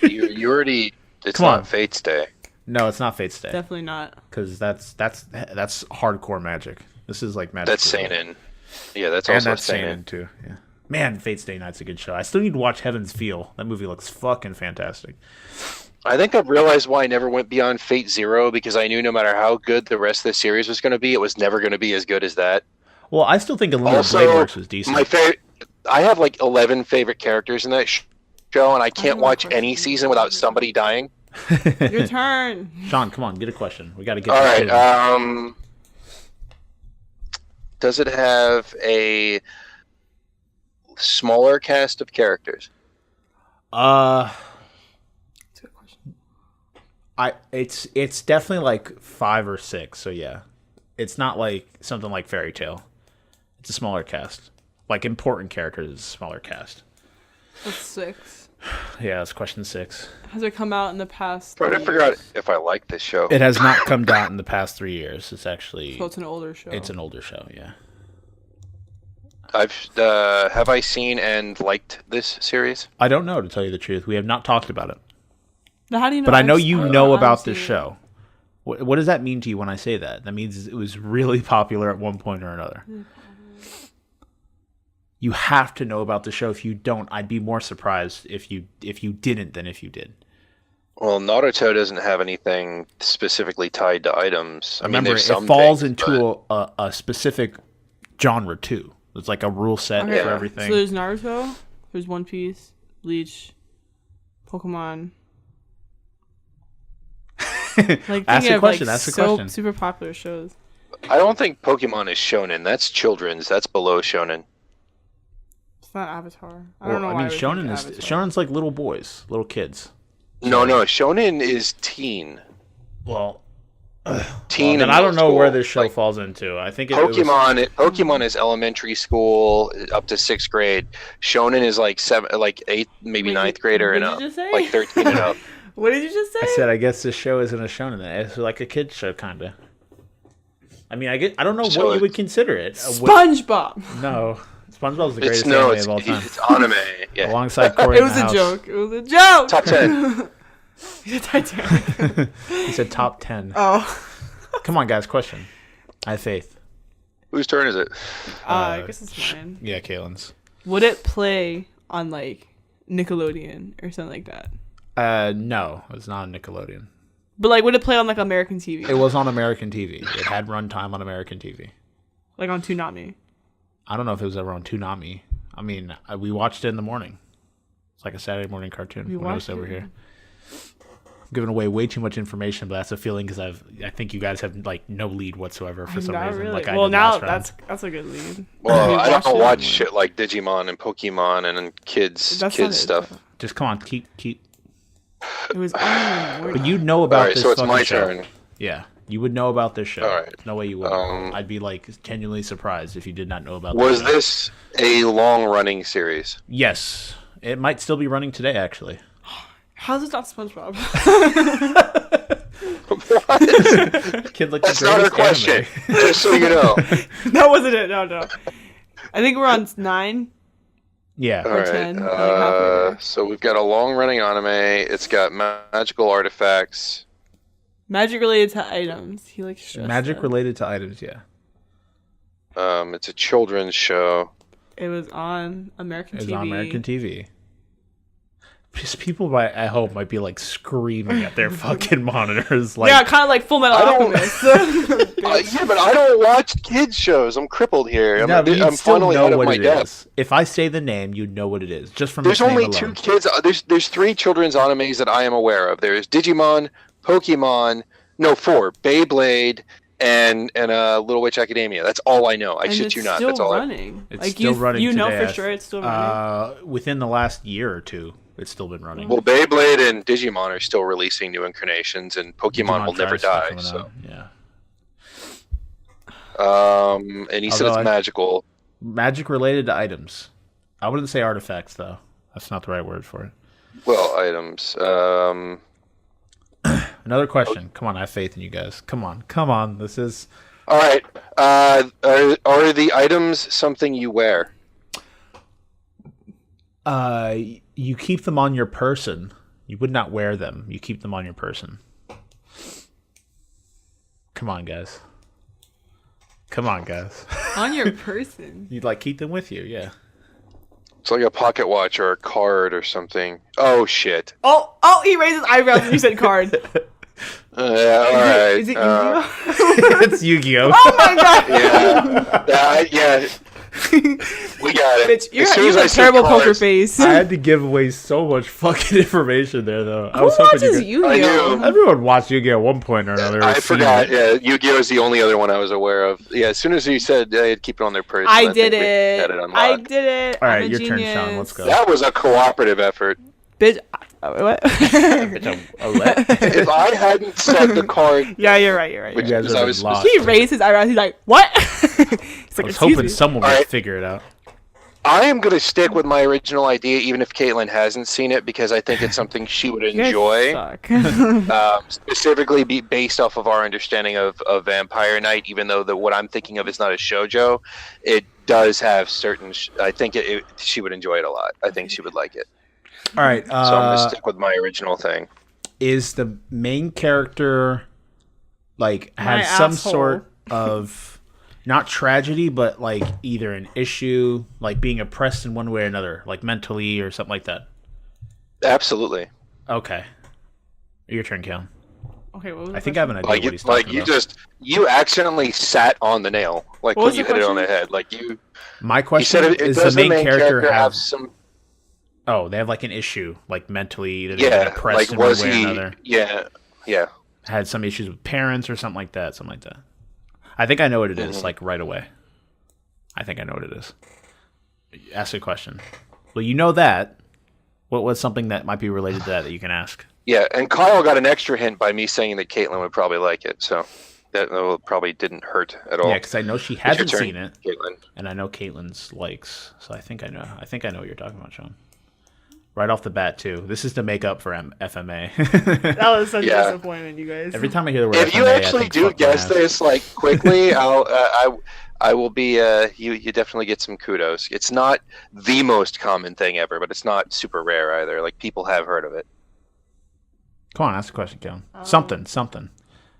You already. It's Come not on. Fate's Day. No, it's not Fate's Day. Definitely not. Because that's hardcore magic. This is like magic. That's for real. Seinen. Yeah, that's And also that's Seinen. Seinen too. Yeah. Man, Fate's Day Night's a good show. I still need to watch Heaven's Feel. That movie looks fucking fantastic. I think I've realized why I never went beyond Fate Zero, because I knew no matter how good the rest of the series was going to be, it was never going to be as good as that. Well, I still think Unlimited Also, Blade Works was decent. my favorite. I have like 11 favorite characters in that show, and I can't have watch a any question. season without somebody dying. Your turn. Shawn, come on, get a question. We got to get All this right. shit in. Does it have a smaller cast of characters? That's a good question. It's definitely like 5 or 6. So yeah, it's not like something like Fairy Tail. It's a smaller cast. Like important characters, is a smaller cast. That's 6. Yeah, that's question 6. Has it come out in the past? Trying to 3 figure out years? if I like this show. It has not come out in the past 3 years. It's actually So it's an older show. it's an older show. Yeah. Have I seen and liked this series? I don't know, to tell you the truth. We have not talked about it, Now, how do you know? but I know you know I've about seen this it. show. What does that mean to you when I say that? That means it was really popular at one point or another. You have to know about the show. If you don't, I'd be more surprised if you didn't than if you did. Well, Naruto doesn't have anything specifically tied to items. I mean, Remember, there's some it falls things, into a specific genre too. It's like a rule set Okay, for everything. So there's Naruto, there's One Piece, Bleach, Pokemon. Like Ask thinking a of question. like Ask a so question. super popular shows. I don't think Pokemon is shonen. That's children's. That's below shonen. It's not Avatar. I don't know. I why mean, would think shonen is Avatar. shonen's like little boys, little kids. No, shonen is teen. Well, Teen. then and I don't know middle where school. this show Like, falls into. I think it was, Pokemon is elementary school up to 6th grade. Shonen is like 8th, maybe Wait, 9th grader what and did up, you just say? like 13 and up. What did you just say? I said I guess this show isn't a shonen. It's like a kids show, kind of. I mean, I don't know So what you would consider it. SpongeBob. No, SpongeBob's the It's greatest no, anime it's, of all time. it's anime. Yeah. Alongside Corey It in was the a House. joke. It was a joke. Top 10. You're Titanic. He said top 10. Oh. Come on, guys, question. I have faith. Whose turn is it? I guess it's mine. Yeah, Caitlyn's. Would it play on like Nickelodeon or something like that? No, it's not on Nickelodeon. But like, would it play on like American TV? It was on American TV. It had runtime on American TV. Like on Toonami. I don't know if it was ever on Toonami. I mean, we watched it in the morning. It's like a Saturday morning cartoon We when I was watched over it. here. I'm giving away way too much information, but that's a feeling because I think you guys have like no lead whatsoever for some Not reason. really. Like I Well, did now last round. that's a good lead. Well, We I watched don't it watch in the shit like Digimon and Pokemon and then kids That's not it. stuff. Just come on, keep. It was on in the morning. But you'd know about All right, this. so it's fucking my show. turn. Yeah, you would know about this show. All right. No way you would. I'd be like genuinely surprised if you did not know about. Was this show. this a long-running series? Yes, it might still be running today. Actually, How's it not SpongeBob? What? Kid, like That's the not a greatest question. anime. Just so you know. That wasn't it. No. I think we're on 9. Yeah. All right. 10, like halfway there. So we've got a long-running anime. It's got magical artifacts. Magic related to items. He likes stress. Magic related to items, yeah. It's a children's show. It was on American TV. It was on American TV. Just people, I hope, might be like screaming at their fucking monitors. Like, yeah, kind of like Full Metal Alchemist. Yeah, but I don't watch kids shows. I'm crippled here. I'm finally out of my depth. If I say the name, you know what it is. Just from there's the name only alone. 2 kids. There's 3 children's animes that I am aware of. There's Digimon, Pokemon. No, 4. Beyblade. And Little Witch Academia. That's all I know. I shit you not. That's all running. It's still running. You know today, for sure it's still running. Within the last year or 2, it's still been running. Well, Beyblade and Digimon are still releasing new incarnations, and Pokemon will never die. So yeah. And he said it's magical. Magic related to items. I wouldn't say artifacts though. That's not the right word for it. Well, items. Another question. Come on, I have faith in you guys. Come on. This is all right. Are the items something you wear? You keep them on your person. You would not wear them. You keep them on your person. Come on, guys. On your person. You'd like keep them with you, yeah. It's like a pocket watch or a card or something. Oh shit. Oh, he raised his eyebrows when you said card. All right. Is it Yu-Gi-Oh? It's Yu-Gi-Oh. Oh my god. Yeah. We got it. Bitch, you have a terrible poker face. I had to give away so much fucking information there, though. Who watches Yu-Gi-Oh? I knew. Everyone watched Yu-Gi-Oh at one point or another. I forgot. Yeah, Yu-Gi-Oh is the only other one I was aware of. Yeah, as soon as you said I'd keep it on their person, I did it. All right, your turn, Shawn. Let's go. That was a cooperative effort. Bitch, what? If I hadn't said the card, yeah, you're right. Which You guys I are was lost. He raised his eyebrows. He's like, "What?" He's like, I was hoping someone would figure it out. I am going to stick with my original idea, even if Caitlyn hasn't seen it, because I think it's something she would enjoy. Specifically, based off of our understanding of Vampire Knight, even though what I'm thinking of is not a shoujo, it does have certain. I think she would enjoy it a lot. I think she would like it. All right. So I'm going to stick with my original thing. Is the main character has some sort of not tragedy, but like either an issue, like being oppressed in one way or another, like mentally or something like that? Absolutely. Okay. Your turn, Caitlyn. Okay, what was I think I have an idea what he's talking about. You accidentally sat on the nail, like when you hit it on the head. My question is the main character have some... Oh, they have like an issue, like mentally, either they're depressed in one way or another. Yeah. Had some issues with parents or something like that. I think I know what it is, like right away. I think I know what it is. Ask a question. Well, you know that. What was something that might be related to that you can ask? Yeah, and Kyle got an extra hint by me saying that Caitlyn would probably like it, so that probably didn't hurt at all. Yeah, because I know she hasn't seen it, Caitlyn. And I know Caitlyn's likes, so I think I know. I think I know what you're talking about, Shawn. Right off the bat, too. This is to make up for FMA. That was such a disappointment, you guys. Every time I hear the word if FMA, you actually do guess this quickly, I will be. You definitely get some kudos. It's not the most common thing ever, but it's not super rare either. Like people have heard of it. Come on, ask a question, Caitlyn. Something.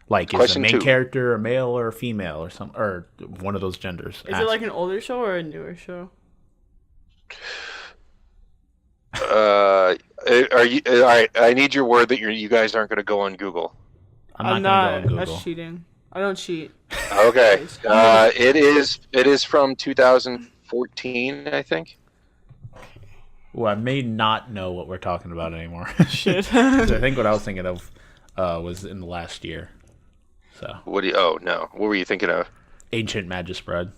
Like is the main character a male or a female or some or one of those genders? Is it like an older show or a newer show? Are you all right? I need your word that you guys aren't going to go on Google. I'm not going to go on Google. That's cheating. I don't cheat. Okay. It is from 2014, I think. Well, I may not know what we're talking about anymore. Shit. I think what I was thinking of was in the last year. So. Oh no! What were you thinking of? Ancient Magispread.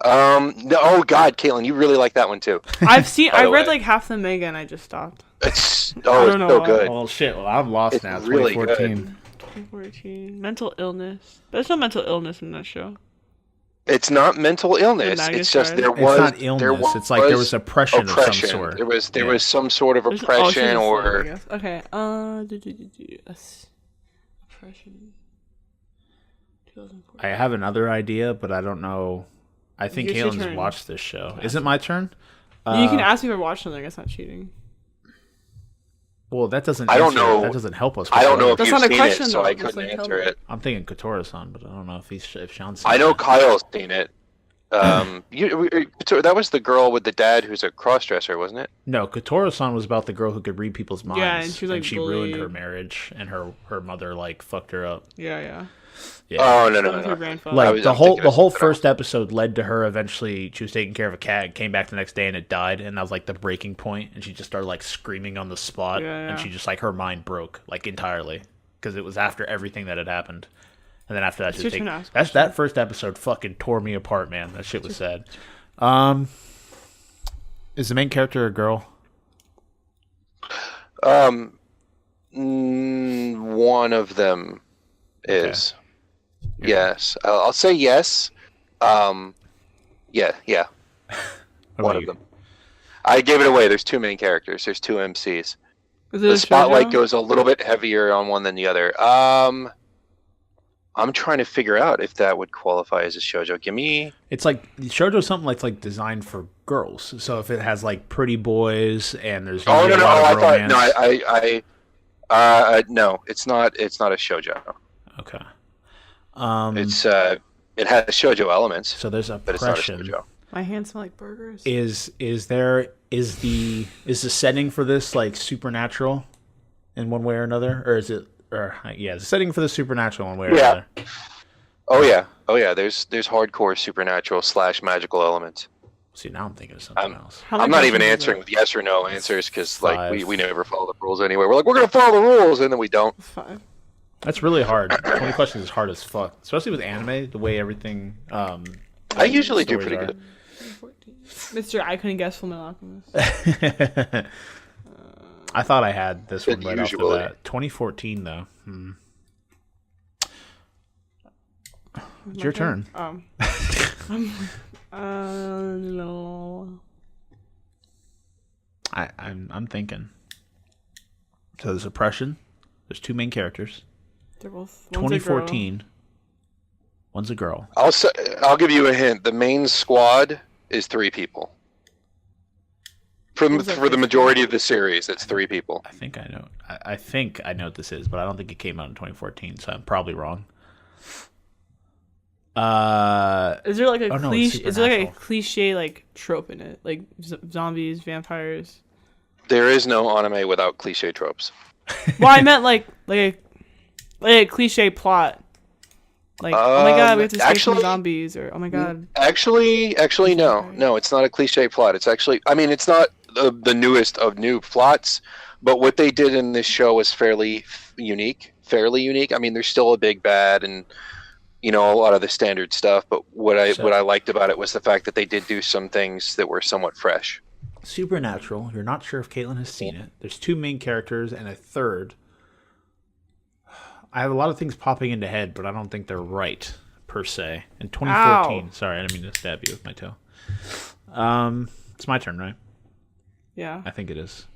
No, oh God, Caitlyn, you really like that one too. I read like half the manga and I just stopped. It's so good. Well, shit. Well, I'm lost now. It's really 2014. good. 2014. Mental illness. There's no mental illness in that show. It's not mental illness. It's just there was. It's not illness. It's like there was oppression of some sort. There was some sort of oppression or. I guess. Okay. Oppression. I have another idea, but I don't know. I think Caitlyn's watched this show. Is it my turn? You can ask me if I watched something. It's not cheating. Well, that doesn't. I don't know. That doesn't help us. I don't know if That's you've not a seen question, it, so though. I Just, couldn't like, tell answer me. it. I'm thinking Kotora-san, but I don't know if Sean's seen I know it. Kyle's seen it. That was the girl with the dad who's a crossdresser, wasn't it? No, Kotora-san was about the girl who could read people's minds. Yeah, and she was, like, she ruined her bullied. marriage, and her mother like fucked her up. Yeah. Yeah. Oh no, That was her no. grandfather. Like I'm the thinking whole of something first episode led to her eventually. She was taking care of a cat, came back the next day, and it died. And that was like the breaking point. And she just started like screaming on the spot. Yeah. And she just like her mind broke like entirely because it was after everything that had happened. And then after that, It's your turn to ask that's that first episode fucking tore me apart, man. That shit was sad. Is the main character a girl? One of them is. Okay. Yes, I'll say yes. Yeah. What One about of you? them. I gave it away. There's two main characters. There's two MCs. Is it The a spotlight shoujo? goes a little bit heavier on one than the other. I'm trying to figure out if that would qualify as a shoujo. Give me. It's like shoujo something that's like designed for girls. So if it has like pretty boys and there's Oh usually no, a lot I of thought romance. no, it's not. It's not a shoujo. Okay. It has shoujo elements, So there's but it's not a oppression. shoujo. My hands smell like burgers. Is the setting for this like supernatural in one way or another, or is it the setting for the supernatural in one way or Yeah. another? Oh yeah. There's hardcore supernatural / magical elements. See, now I'm thinking of something else. How many I'm not even questions is answering it? with yes or no answers because like 5. we never follow the rules anyway. We're like we're gonna follow the rules and then we don't. 5. That's really hard. 20 questions is hard as fuck, especially with anime. The way everything. I usually do stories pretty are. good. 14. Mr. I couldn't guess Fullmetal Alchemist. I thought I had this one Good right off the usually. bat. 2014 though. It's your turn. No. I'm thinking. So there's oppression. There's two main characters. They're both. One's a girl. 2014. One's a girl. I'll give you a hint. The main squad is 3 people. For Who's that the first majority of the series, it's 3 people. I think I know. I think I know what this is, but I don't think it came out in 2014, so I'm probably wrong. Is there like a Oh, no, it's cliche? Is there like a supernatural. cliche like trope in it, like zombies, vampires? There is no anime without cliche tropes. Well, I meant like a cliche plot. Like, oh my god, we have to escape from actually- zombies, or oh my god. Actually, no, it's not a cliche plot. It's actually, I mean, it's not the newest of new plots, but what they did in this show was fairly unique. I mean, there's still a big bad and a lot of the standard stuff, but what I liked about it was the fact that they did do some things that were somewhat fresh. Supernatural. You're not sure if Caitlyn has seen it. There's 2 main characters and a third. I have a lot of things popping into head, but I don't think they're right per se. In 2014. Ow. Sorry, I didn't mean to stab you with my toe. It's my turn, right? Yeah. I think it is.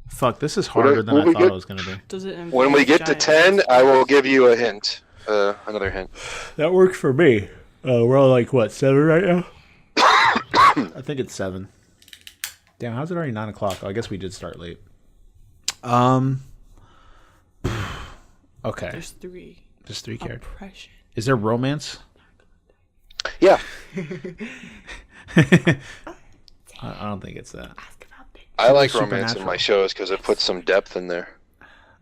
Fuck, this is harder than when I we thought get- it was going to be. Does it? When we get to 10, I will give you a hint. Another hint. That works for me. We're all like, what, 7 right now? I think it's 7. Damn, how's it already 9 o'clock? Oh, I guess we did start late. Okay. There's 3. Just 3 characters. Oppression. Is there romance? Yeah, I don't think it's that. Ask about big. I like Supernatural. romance in my shows because it puts some depth in there.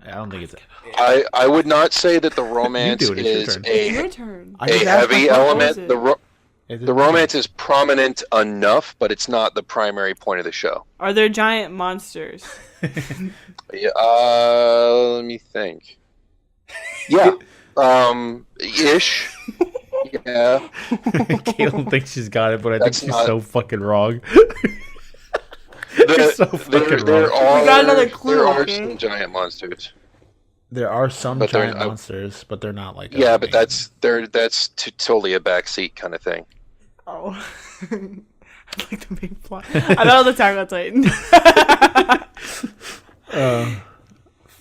I don't think it's that. I would not say that the romance You do it, it's your is turn. Your a turn. I a just asked my heavy question. element. What was The romance is prominent enough, but it's not the primary point of the show. Are there giant monsters? Yeah, let me think. Yeah, ish. Yeah, Caitlyn thinks she's got it, but I think That's she's not- so fucking wrong. There- so fucking there wrong. are We got another clue, there are okay? some giant monsters. There are some But they're- giant monsters, but they're not like. Yeah, a but main- that's totally a backseat kind of thing. Oh. I like the main plot. I thought it was Attack on Titan.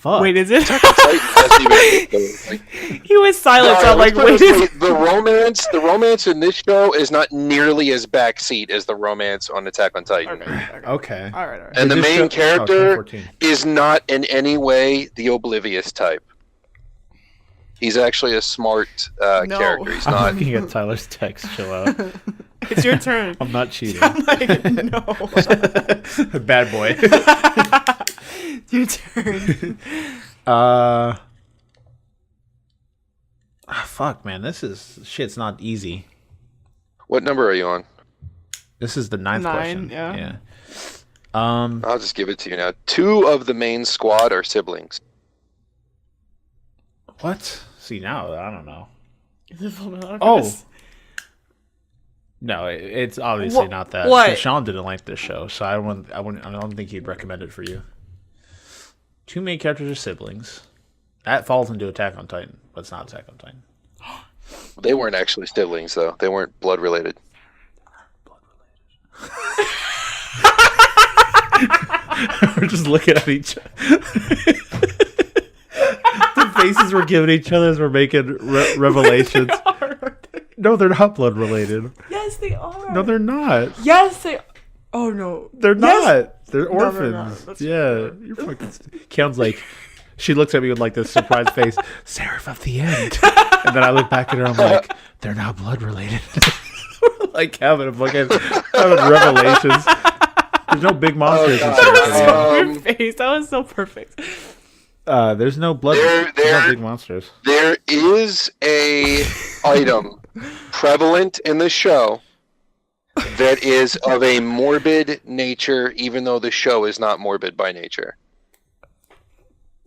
fuck? Wait, is it? Attack on Titan hasn't even like, He was silent. So I'm like, let's put wait. it this way, the romance in this show is not nearly as backseat as the romance on Attack on Titan. Okay. All right. And the Did this main show- character 10-14. is not in any way the oblivious type. He's actually a smart No. character. He's I'm not. looking at Tyler's text. Chill out. It's your turn. I'm not cheating. I'm like, no. Bad boy. Your turn. Fuck, man. Shit's not easy. What number are you on? This is the 9th 9, question. yeah. I'll just give it to you now. 2 of the main squad are siblings. What? See, now, I don't know. Is it Full Metal Oh. Alchemist? No, it's obviously not that. what? So Shawn didn't like this show, so I don't think he'd recommend it for you. 2 main characters are siblings. That falls into Attack on Titan, but it's not Attack on Titan. They weren't actually siblings, though. They weren't blood related. We're just looking at each other. The faces we're giving each other as we're making revelations. No, they're not blood related. Yes, they are. No, they're not. Yes, they. Oh no, They're Yes. not. They're No, they're not. orphans. That's Yeah, you're fucking. Keon's like, she looks at me with like this surprised face. Seraph of the end. And then I look back at her. I'm like, they're not blood related. Like having revelations. There's no big monsters in God. Seraph of the End. your face. That was so perfect. There's no blood. There's no big monsters. There is a item prevalent in the show that is of a morbid nature, even though the show is not morbid by nature.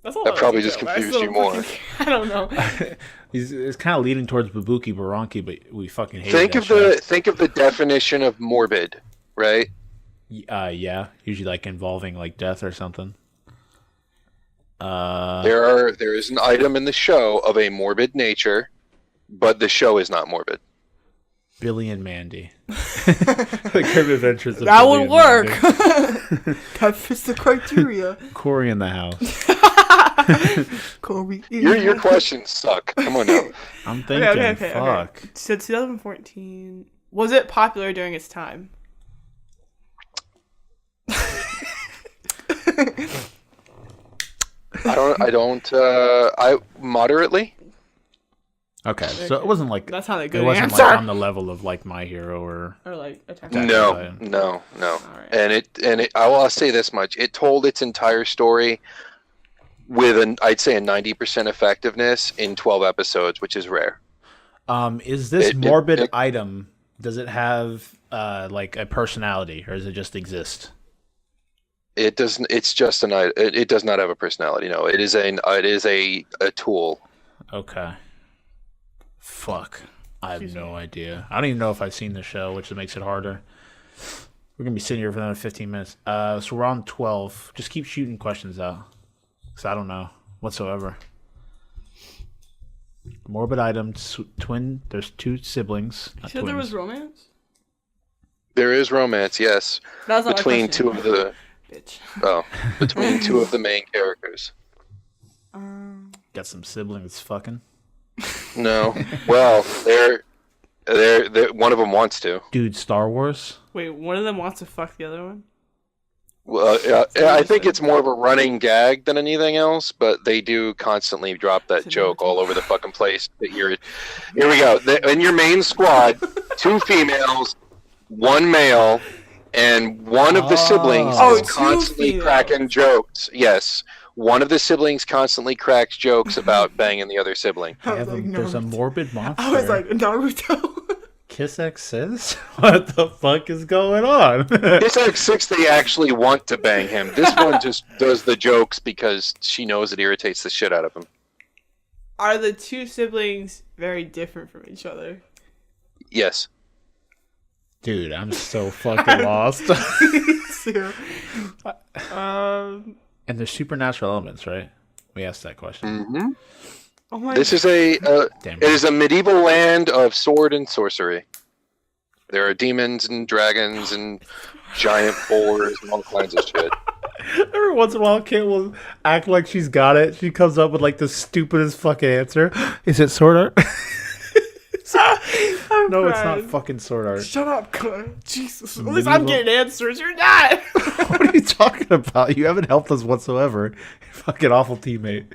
That's a lot That of probably detail, just but I confused still you more. fucking- I don't know. It's kind of leading towards Babuki Baranki, but we fucking hate Think that of show. think of the definition of morbid, right? Yeah, usually like involving like death or something. There is an item in the show of a morbid nature, but the show is not morbid. Billy and Mandy. The Crib Adventures of That Billy would and work. Mandy. That fits the criteria. Corey in the house. Kobe. Your questions suck. Come on now. I'm thinking, Okay. fuck. So 2014. Was it popular during its time? I moderately. Okay, so it wasn't like That's not a it good wasn't answer. like on the level of like My Hero or Or like Attack Attack No, on Titan. no. Alright. And it. I'll say this much: it told its entire story with I'd say a 90% effectiveness in 12 episodes, which is rare. Is this It- morbid item? Does it have like a personality, or does it just exist? It doesn't. It's just an. It does not have a personality. No, it is a tool. Okay. Fuck. I have no idea. I don't even know if I've seen the show, which makes it harder. We're gonna be sitting here for another 15 minutes. So we're on 12. Just keep shooting questions out, because I don't know whatsoever. Morbid item, twin. There's 2 siblings. You Not said there was twins. romance? There is romance, yes, That was not my between question. 2 of the between 2 of the main characters. Got some siblings fucking. No, well, they're one of them wants to. Dude, Star Wars. Wait, one of them wants to fuck the other one? Well, I think it's more of a running gag than anything else, but they do constantly drop that joke all over the fucking place. Here we go. In your main squad, 2 females, 1 male, and one of the siblings Oh, is 2 constantly females. cracking jokes. Yes, one of the siblings constantly cracks jokes about banging the other sibling. There's a morbid monster. I was like, Naruto. Kiss X says? What the fuck is going on? This X6, they actually want to bang him. This one just does the jokes because she knows it irritates the shit out of him. Are the 2 siblings very different from each other? Yes. Dude, I'm so fucking lost. And there's supernatural elements, right? We asked that question. Mm-hmm. Oh my This is it Damn. is a medieval land of sword and sorcery. There are demons and dragons and giant boars and all kinds of shit. Every once in a while, Kate will act like she's got it. She comes up with like the stupidest fucking answer. Is it Sword Art? No, it's not fucking Sword Art. Shut up, cunt. Jesus. At least I'm getting answers. You're not. What are you talking about? You haven't helped us whatsoever. You're a fucking awful teammate.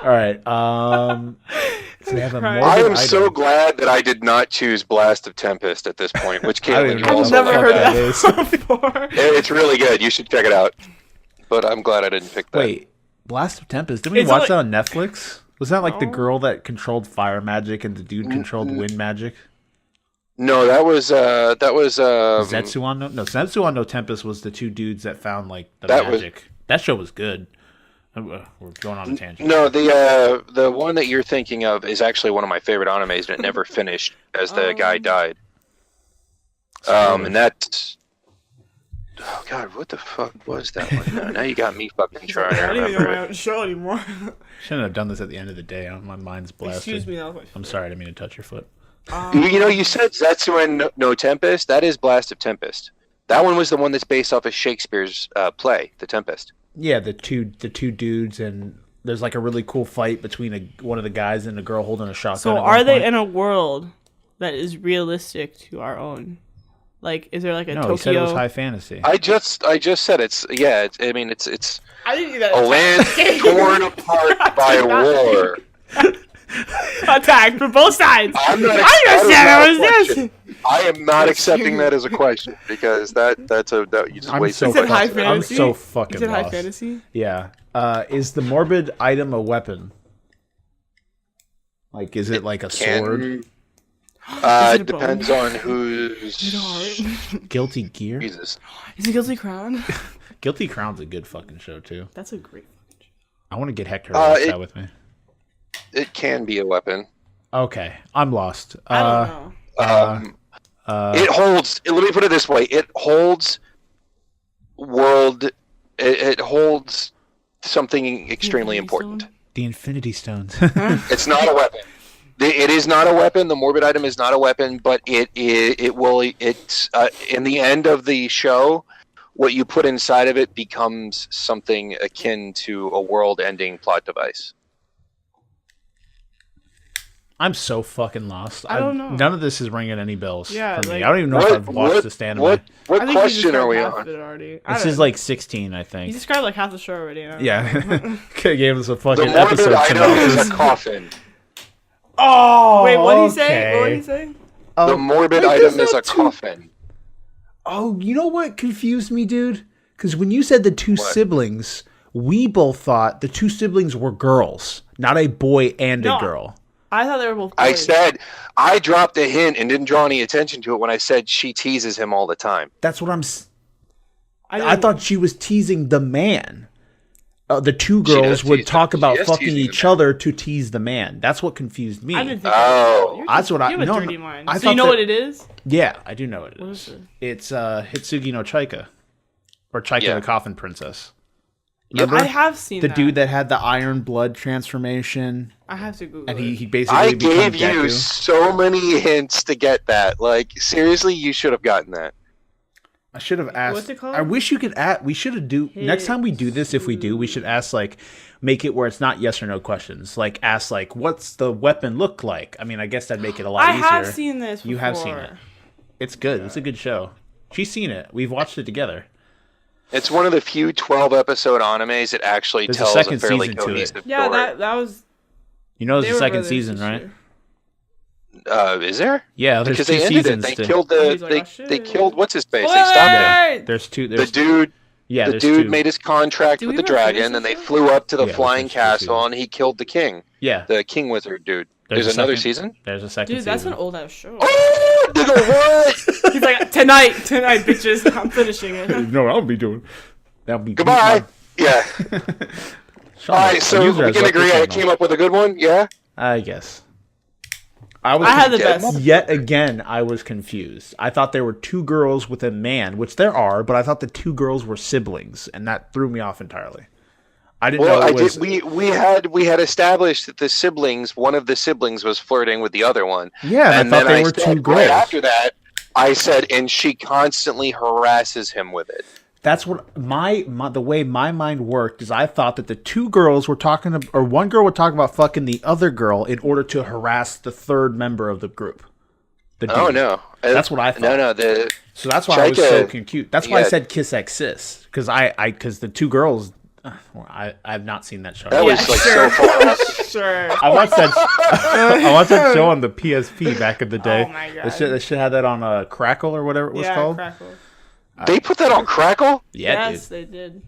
All right. So we have a I am morbid so item. glad that I did not choose Blast of Tempest at this point, which Caitlyn, you I've also never like heard that. that before. It's really good. You should check it out. But I'm glad I didn't pick that. Wait, Blast of Tempest. Didn't we It's watch only- that on Netflix? Was that like the girl that controlled fire magic and the dude controlled wind magic? No, that was Zetsuan no Zetsuan no Tempest was the two dudes that found like the That was- magic. That show was good. We're going on a tangent. No, the one that you're thinking of is actually one of my favorite animes, and it never finished as the guy died. And that's oh god, what the fuck was that one? Now you got me fucking trying to I don't even know remember my it. own show anymore. Shouldn't have done this at the end of the day. My mind's blasted. Excuse me, that was my I'm sorry, I didn't mean to touch your foot. You know, you said Zetsuan no Tempest. That is Blast of Tempest. That one was the one that's based off of Shakespeare's play, The Tempest. Yeah, the two dudes, and there's like a really cool fight between one of the guys and a girl holding a shotgun. So at are one they point. in a world that is realistic to our own? Like, is there like a No, Tokyo? he said it was high fantasy. I just said it's I didn't do that. a land torn apart by war. Attack from both sides. I'm not I understand. What is this? I am not accepting that as a question because that you just I'm wasted. so Is it high fucking- I'm fantasy? so fucking Is it high lost. fantasy? Yeah. Is the morbid item a weapon? Like, is it like a sword? Is it a Depends bone? on who's. Guilty Gear? Jesus. Is it Guilty Crown? Guilty Crown's a good fucking show, too. That's a great. I want to get Hector to watch that with me. It can be a weapon. Okay. I'm lost. I don't know. It holds. Let me put it this way: it holds world. It holds something extremely important. The Infinity Stones. It's not a weapon. It is not a weapon. The morbid item is not a weapon, but it will. It's in the end of the show. What you put inside of it becomes something akin to a world-ending plot device. I'm so fucking lost. I don't know. None of this is ringing any bells Yeah, for me. like- I don't even know if I've watched this anime. What I think question are we half on? of it already. This is like 16, I You think. described like half the show already. Yeah. Okay, gave us a fucking The morbid episode item is synopsis. a coffin. Oh, Wait, what did he say? What did he say? The morbid wait, item there's is no a two- coffin. Oh, you know what confused me, dude? Because when you said the two siblings, we both thought the two siblings were girls, not a boy and No. a girl. I thought they were both. I boys. said I dropped a hint and didn't draw any attention to it when I said she teases him all the time. That's what I didn't- thought she was teasing the man. The two She girls does would tease talk him. about She is fucking teasing the each man. other to tease the man. That's what confused me. I didn't think. Oh. You're That's what I- You have a no, dirty no, mind. I So thought you know that- what it is? Yeah, I do know what it What is. is it? It's Hitsugi no Chaika. Or Chaika Yeah. the Coffin Princess. Yep. Remember? I have seen The that. dude that had the iron blood transformation, I have to Google and it. he basically I became gave you Deku. so many hints to get that. Like, seriously, you should have gotten that. I should have asked. What's it called? I wish you could ask. We should have next time we do this. If we do, we should ask like, make it where it's not yes or no questions. Like ask like, what's the weapon look like? I mean, I guess that'd make it a lot I easier. have seen this. Before. You have seen it. It's good. It's a good show. She's seen it. We've watched it together. It's one of the few 12-episode animes that actually There's a tells second a fairly season to it. cohesive Yeah, story. that was. You know, They it's the were second brothers season, this right? year. Is there? Yeah, there's Because two they ended it. seasons. They to- killed He's like, they "Oh, shit." they killed what's his face. They Spoiler! stopped him. Alert! There's two. The There's dude yeah. the There's dude two. made his contract Do with we the ever finish dragon, and they this flew up to the Yeah, we flying finished the castle, season. and he killed the king, Yeah. the king wizard dude. There's There's a another second- season? There's a second Dude, that's season. an old ass show. Oh, nigga, what? He's like, tonight, bitches. I'm finishing it. No, I'll be doing. That'll be Goodbye. Yeah. Shawn, All right, the so user we has can left agree this I one, came up with a good one, yeah? I guess. I had the dead best. Yet again, I was confused. I thought there were two girls with a man, which there are, but I thought the two girls were siblings, and that threw me off entirely. I didn't Well, know I it was. did. We had established that the siblings, one of the siblings, was flirting with the other one. Yeah, and I thought they were said, two girls. Right after that, I said, and she constantly harasses him with it. That's what my the way my mind worked is I thought that the two girls were talking or one girl would talk about fucking the other girl in order to harass the third member of the group. The dude. Oh no, That's what I thought. No. So that's why I was so confused. That's why I said Kiss X Sis because because the two girls. I've not seen that show. That was like so far. Sure. I watched that show on the PSP back in the day. Oh my god. They should have that on Crackle or whatever it was called. Crackle. They put that on Crackle? Yeah, Yes, they did.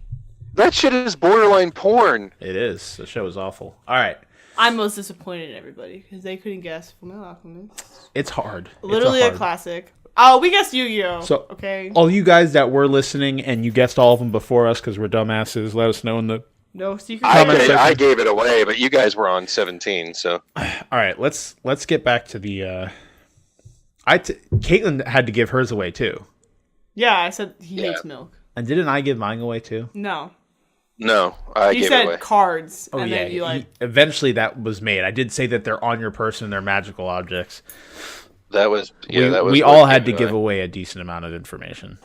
That shit is borderline porn. it is. The show is awful. All right, I'm most disappointed in everybody because they couldn't guess Fullmetal Alchemist. it's hard. Literally It's a classic. Oh, we guessed Yu-Gi-Oh. So, okay. all you guys that were listening and you guessed all of them before us because we're dumbasses, let us know in the. No secret. I gave it away, but you guys were on 17, so. All right, let's get back to the. Caitlyn had to give hers away too. Yeah, I said he hates milk. And didn't I give mine away too? No. No, I You gave it away. said cards. Oh and yeah. Then you eventually, that was made. I did say that they're on your person. They're magical objects. That was we all had to give away a decent amount of information.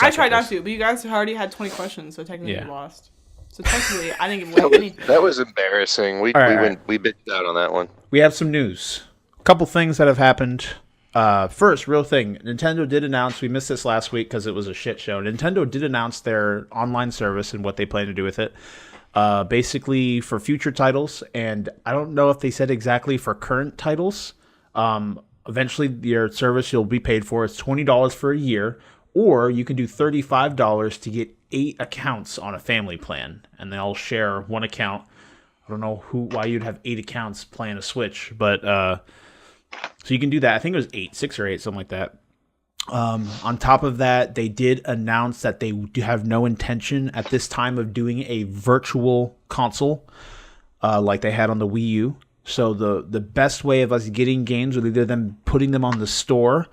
I tried not to, but you guys already had 20 questions, so technically you lost. So technically, I didn't give away anything. That was embarrassing. We bitched out on that one. We have some news. A couple things that have happened. First, real thing. Nintendo did announce, we missed this last week because it was a shit show. Nintendo did announce their online service and what they plan to do with it. Basically for future titles, and I don't know if they said exactly for current titles. Eventually, your service you'll be paid for is $20 for a year, or you can do $35 to get 8 accounts on a family plan, and they all share one account. I don't know why you'd have 8 accounts playing a Switch, but so you can do that. I think it was 6 or 8, something like that. On top of that, they did announce that they do have no intention at this time of doing a virtual console like they had on the Wii U. So the best way of us getting games was either them putting them on the store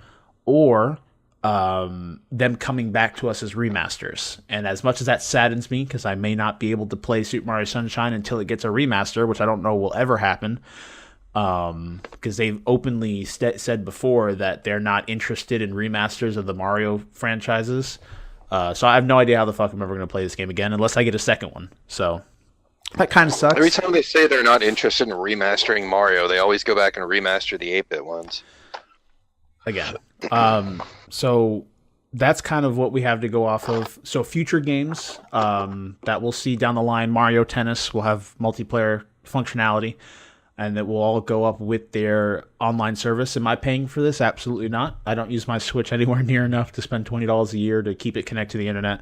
or them coming back to us as remasters. And as much as that saddens me, because I may not be able to play Super Mario Sunshine until it gets a remaster, which I don't know will ever happen, because they've openly said before that they're not interested in remasters of the Mario franchises. So I have no idea how the fuck I'm ever going to play this game again unless I get a second one. So that kind of sucks. Every time they say they're not interested in remastering Mario, they always go back and remaster the 8-bit ones. Again. So that's kind of what we have to go off of. So future games that we'll see down the line, Mario Tennis will have multiplayer functionality, and that will all go up with their online service. Am I paying for this? Absolutely not. I don't use my Switch anywhere near enough to spend $20 a year to keep it connected to the internet.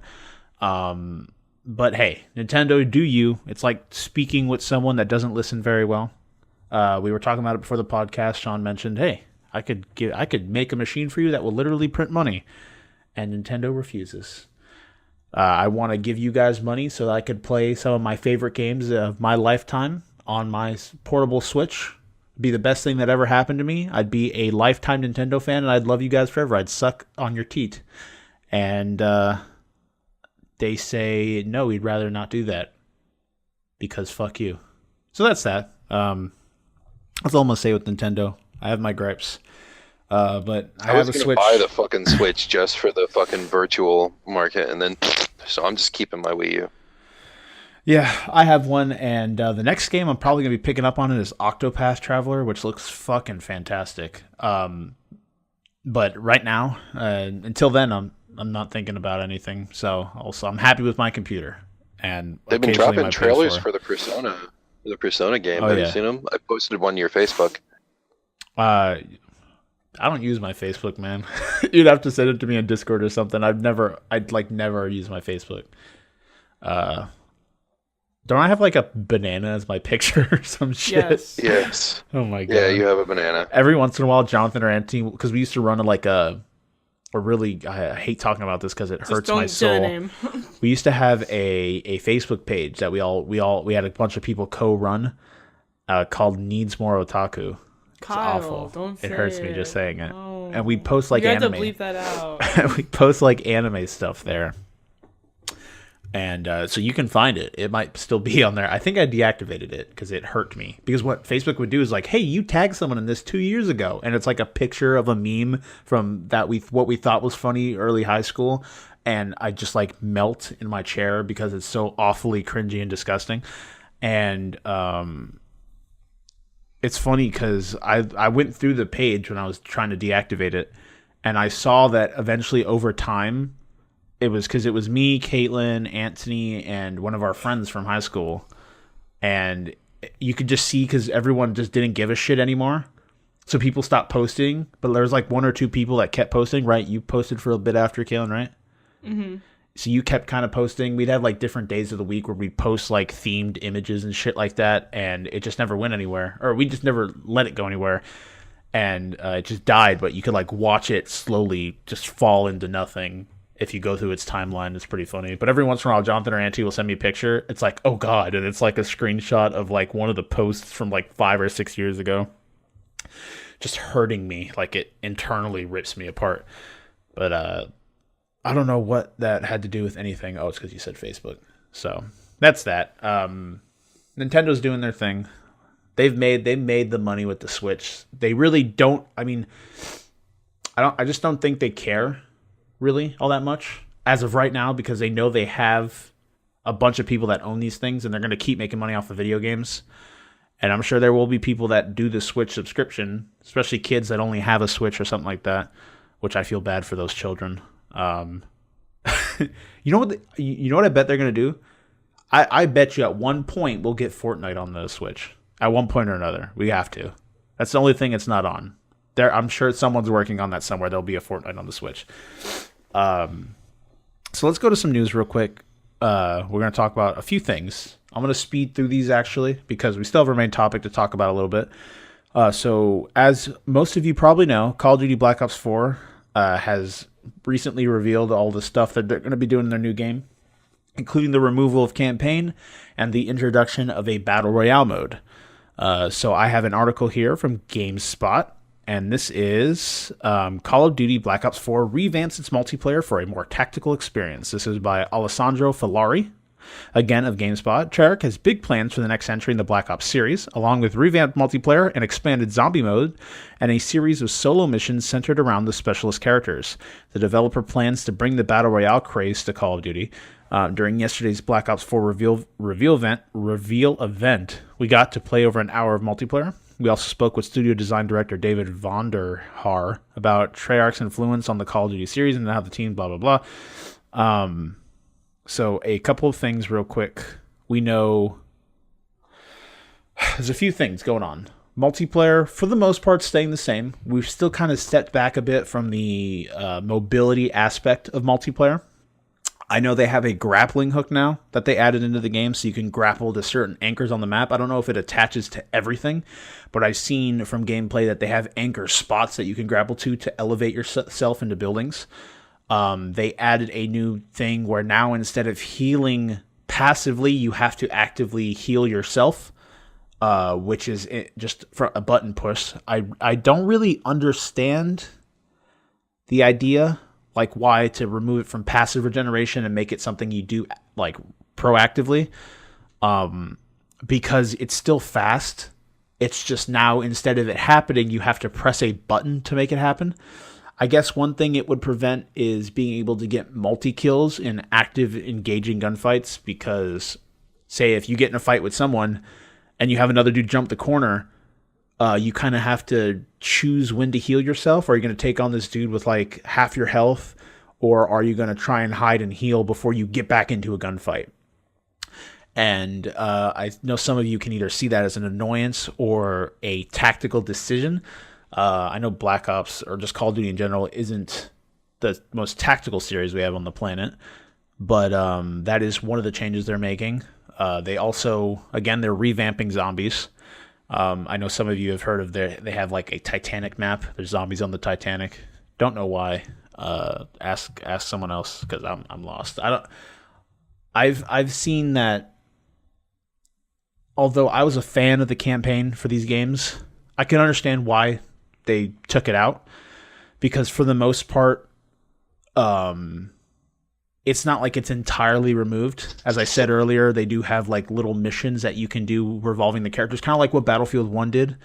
But hey, Nintendo, do you. It's like speaking with someone that doesn't listen very well. We were talking about it before the podcast. Shawn mentioned, hey, I could make a machine for you that will literally print money. And Nintendo refuses. I want to give you guys money so that I could play some of my favorite games of my lifetime on my portable Switch. It'd be the best thing that ever happened to me. I'd be a lifetime Nintendo fan, and I'd love you guys forever. I'd suck on your teat. And they say, no, we'd rather not do that. Because fuck you. So that's that. That's all I'm going to say with Nintendo. I have my gripes. But I have a Switch. I was going to buy the fucking Switch just for the fucking virtual market, and then, so I'm just keeping my Wii U. Yeah, I have one, and the next game I'm probably going to be picking up on it is Octopath Traveler, which looks fucking fantastic. But right now, until then, I'm not thinking about anything. So also, I'm happy with my computer. And they've been dropping trailers for the Persona game. Have you seen them? I posted one to your Facebook. I don't use my Facebook, man. You'd have to send it to me on Discord or something. I'd never use my Facebook. Don't I have like a banana as my picture or some shit? Yes. Oh my god. Yeah, you have a banana. Every once in a while, Jonathan or Antony, because we used to run I hate talking about this because it hurts my soul. We used to have a Facebook page that we had a bunch of people co-run called Needs More Otaku. It's Kyle, awful. Don't say it hurts me just saying it. No. And we post like you anime. You have to bleep that out. We post like anime stuff there. And so you can find it. It might still be on there. I think I deactivated it because it hurt me. Because what Facebook would do is like, hey, you tagged someone in this 2 years ago. And it's like a picture of a meme from what we thought was funny early high school. And I just like melt in my chair because it's so awfully cringy and disgusting. And it's funny because I went through the page when I was trying to deactivate it. And I saw that eventually over time, it was because it was me, Caitlyn, Antony, and one of our friends from high school. And you could just see because everyone just didn't give a shit anymore. So people stopped posting. But there was like 1 or 2 people that kept posting, right? You posted for a bit after, Caitlyn, right? Mm-hmm. So you kept kind of posting. We'd have like different days of the week where we'd post like themed images and shit like that. And it just never went anywhere. Or we just never let it go anywhere. And it just died. But you could like watch it slowly just fall into nothing. If you go through its timeline, it's pretty funny. But every once in a while, Jonathan or Auntie will send me a picture. It's like, oh God. And it's like a screenshot of like one of the posts from like 5 or 6 years ago. Just hurting me. Like it internally rips me apart. But I don't know what that had to do with anything. Oh, it's because you said Facebook. So that's that. Nintendo's doing their thing. They made the money with the Switch. They really don't. I mean, I just don't think they care. Really all that much as of right now because they know they have a bunch of people that own these things and they're going to keep making money off of video games. And I'm sure there will be people that do the Switch subscription, especially kids that only have a Switch or something like that, which I feel bad for those children. You know what I bet they're going to do? I bet you at one point we'll get Fortnite on the Switch. At one point or another. We have to. That's the only thing it's not on. I'm sure someone's working on that somewhere. There'll be a Fortnite on the Switch. So let's go to some news real quick. We're going to talk about a few things. I'm going to speed through these actually because we still have our main topic to talk about a little bit. So as most of you probably know, Call of Duty Black Ops 4 has recently revealed all the stuff that they're going to be doing in their new game, including the removal of campaign and the introduction of a Battle Royale mode. So I have an article here from GameSpot. And this is Call of Duty Black Ops 4 revamps its multiplayer for a more tactical experience. This is by Alessandro Filari, again of GameSpot. Treyarch has big plans for the next entry in the Black Ops series, along with revamped multiplayer, an expanded zombie mode, and a series of solo missions centered around the specialist characters. The developer plans to bring the Battle Royale craze to Call of Duty. During yesterday's Black Ops 4 reveal event, we got to play over an hour of multiplayer. We also spoke with studio design director David Vonderhaar about Treyarch's influence on the Call of Duty series and how the team, blah, blah, blah. So a couple of things real quick. We know there's a few things going on. Multiplayer, for the most part, staying the same. We've still kind of stepped back a bit from the mobility aspect of multiplayer. I know they have a grappling hook now that they added into the game so you can grapple to certain anchors on the map. I don't know if it attaches to everything, but I've seen from gameplay that they have anchor spots that you can grapple to elevate yourself into buildings. They added a new thing where now instead of healing passively, you have to actively heal yourself, which is just for a button push. I don't really understand the idea. Like why to remove it from passive regeneration and make it something you do like proactively, because it's still fast. It's just now instead of it happening, you have to press a button to make it happen. I guess one thing it would prevent is being able to get multi-kills in active engaging gunfights because, say, if you get in a fight with someone and you have another dude jump the corner, you kind of have to choose when to heal yourself. Are you going to take on this dude with like half your health, or are you going to try and hide and heal before you get back into a gunfight? And I know some of you can either see that as an annoyance or a tactical decision. I know Black Ops, or just Call of Duty in general, isn't the most tactical series we have on the planet, but that is one of the changes they're making. They also, again, they're revamping zombies. I know some of you have heard of they have like a Titanic map. There's zombies on the Titanic. Don't know why. Ask someone else because I'm lost. I've seen that. Although I was a fan of the campaign for these games, I can understand why they took it out because for the most part, it's not like it's entirely removed. As I said earlier, they do have like little missions that you can do revolving the characters, kind of like what Battlefield 1 did.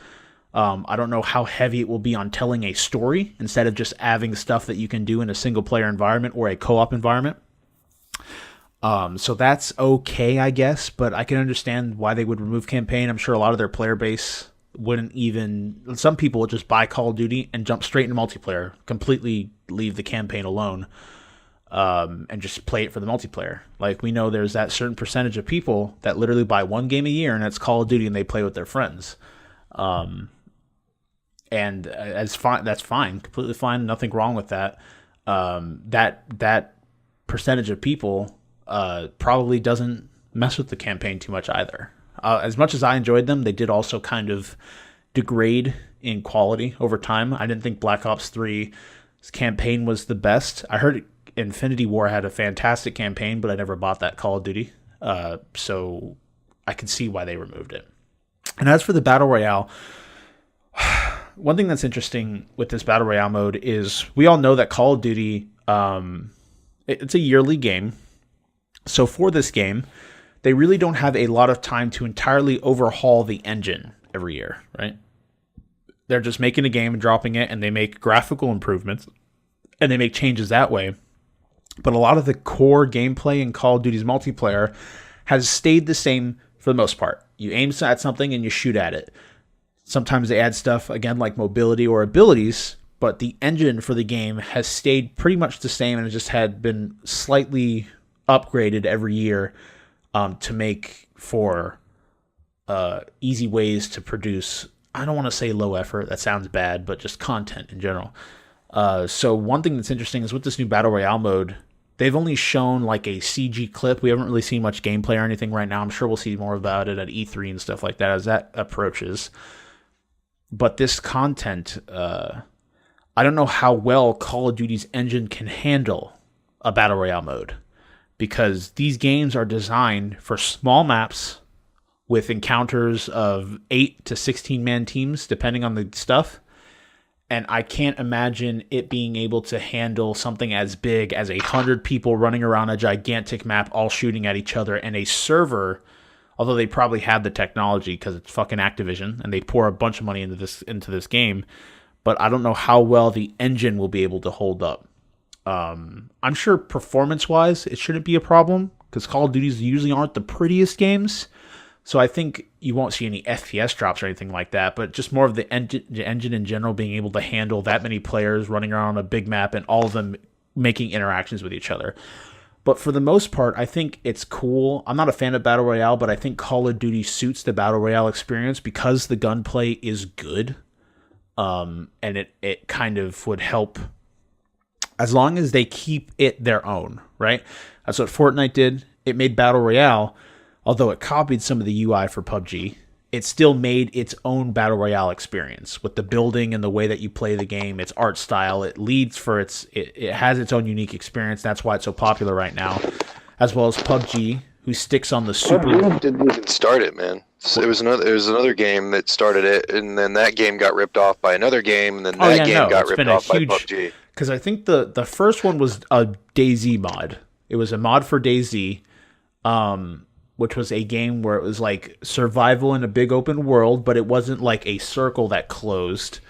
I don't know how heavy it will be on telling a story instead of just having stuff that you can do in a single player environment or a co-op environment. So that's okay, I guess, but I can understand why they would remove campaign. I'm sure a lot of their player base wouldn't even... Some people would just buy Call of Duty and jump straight into multiplayer, completely leave the campaign alone, and just play it for the multiplayer. Like, we know there's that certain percentage of people that literally buy one game a year, and it's Call of Duty, and they play with their friends. And that's fine, completely fine, nothing wrong with that. That percentage of people probably doesn't mess with the campaign too much either. As much as I enjoyed them, they did also kind of degrade in quality over time. I didn't think Black Ops 3's campaign was the best. I heard Infinity War had a fantastic campaign, but I never bought that Call of Duty. So I can see why they removed it. And as for the Battle Royale, one thing that's interesting with this Battle Royale mode is we all know that Call of Duty, it's a yearly game. So for this game, they really don't have a lot of time to entirely overhaul the engine every year, right? They're just making a game and dropping it, and they make graphical improvements, and they make changes that way. But a lot of the core gameplay in Call of Duty's multiplayer has stayed the same for the most part. You aim at something and you shoot at it. Sometimes they add stuff, again, like mobility or abilities, but the engine for the game has stayed pretty much the same, and it just had been slightly upgraded every year to make for easy ways to produce, I don't want to say low effort, that sounds bad, but just content in general. So one thing that's interesting is with this new Battle Royale mode, they've only shown like a CG clip. We haven't really seen much gameplay or anything right now. I'm sure we'll see more about it at E3 and stuff like that as that approaches. But this content, I don't know how well Call of Duty's engine can handle a Battle Royale mode, because these games are designed for small maps with encounters of 8 to 16-man teams, depending on the stuff. And I can't imagine it being able to handle something as big as 100 people running around a gigantic map, all shooting at each other, and a server, although they probably have the technology because it's fucking Activision, and they pour a bunch of money into this game. But I don't know how well the engine will be able to hold up. I'm sure performance-wise, it shouldn't be a problem, because Call of Duties usually aren't the prettiest games. So I think you won't see any FPS drops or anything like that, but just more of the engine in general being able to handle that many players running around a big map and all of them making interactions with each other. But for the most part, I think it's cool. I'm not a fan of Battle Royale, but I think Call of Duty suits the Battle Royale experience because the gunplay is good. And it kind of would help as long as they keep it their own, right? That's what Fortnite did. It made Battle Royale, although it copied some of the UI for PUBG, it still made its own Battle Royale experience with the building and the way that you play the game, its art style. It leads for it has its own unique experience. That's why it's so popular right now, as well as PUBG, who sticks on the super... PUBG didn't even start it, man. So it was another game that started it, and then that game got ripped off by another game, and then that game got ripped off by PUBG. Because I think the first one was a DayZ mod. It was a mod for DayZ, which was a game where it was like survival in a big open world, but it wasn't like a circle that closed.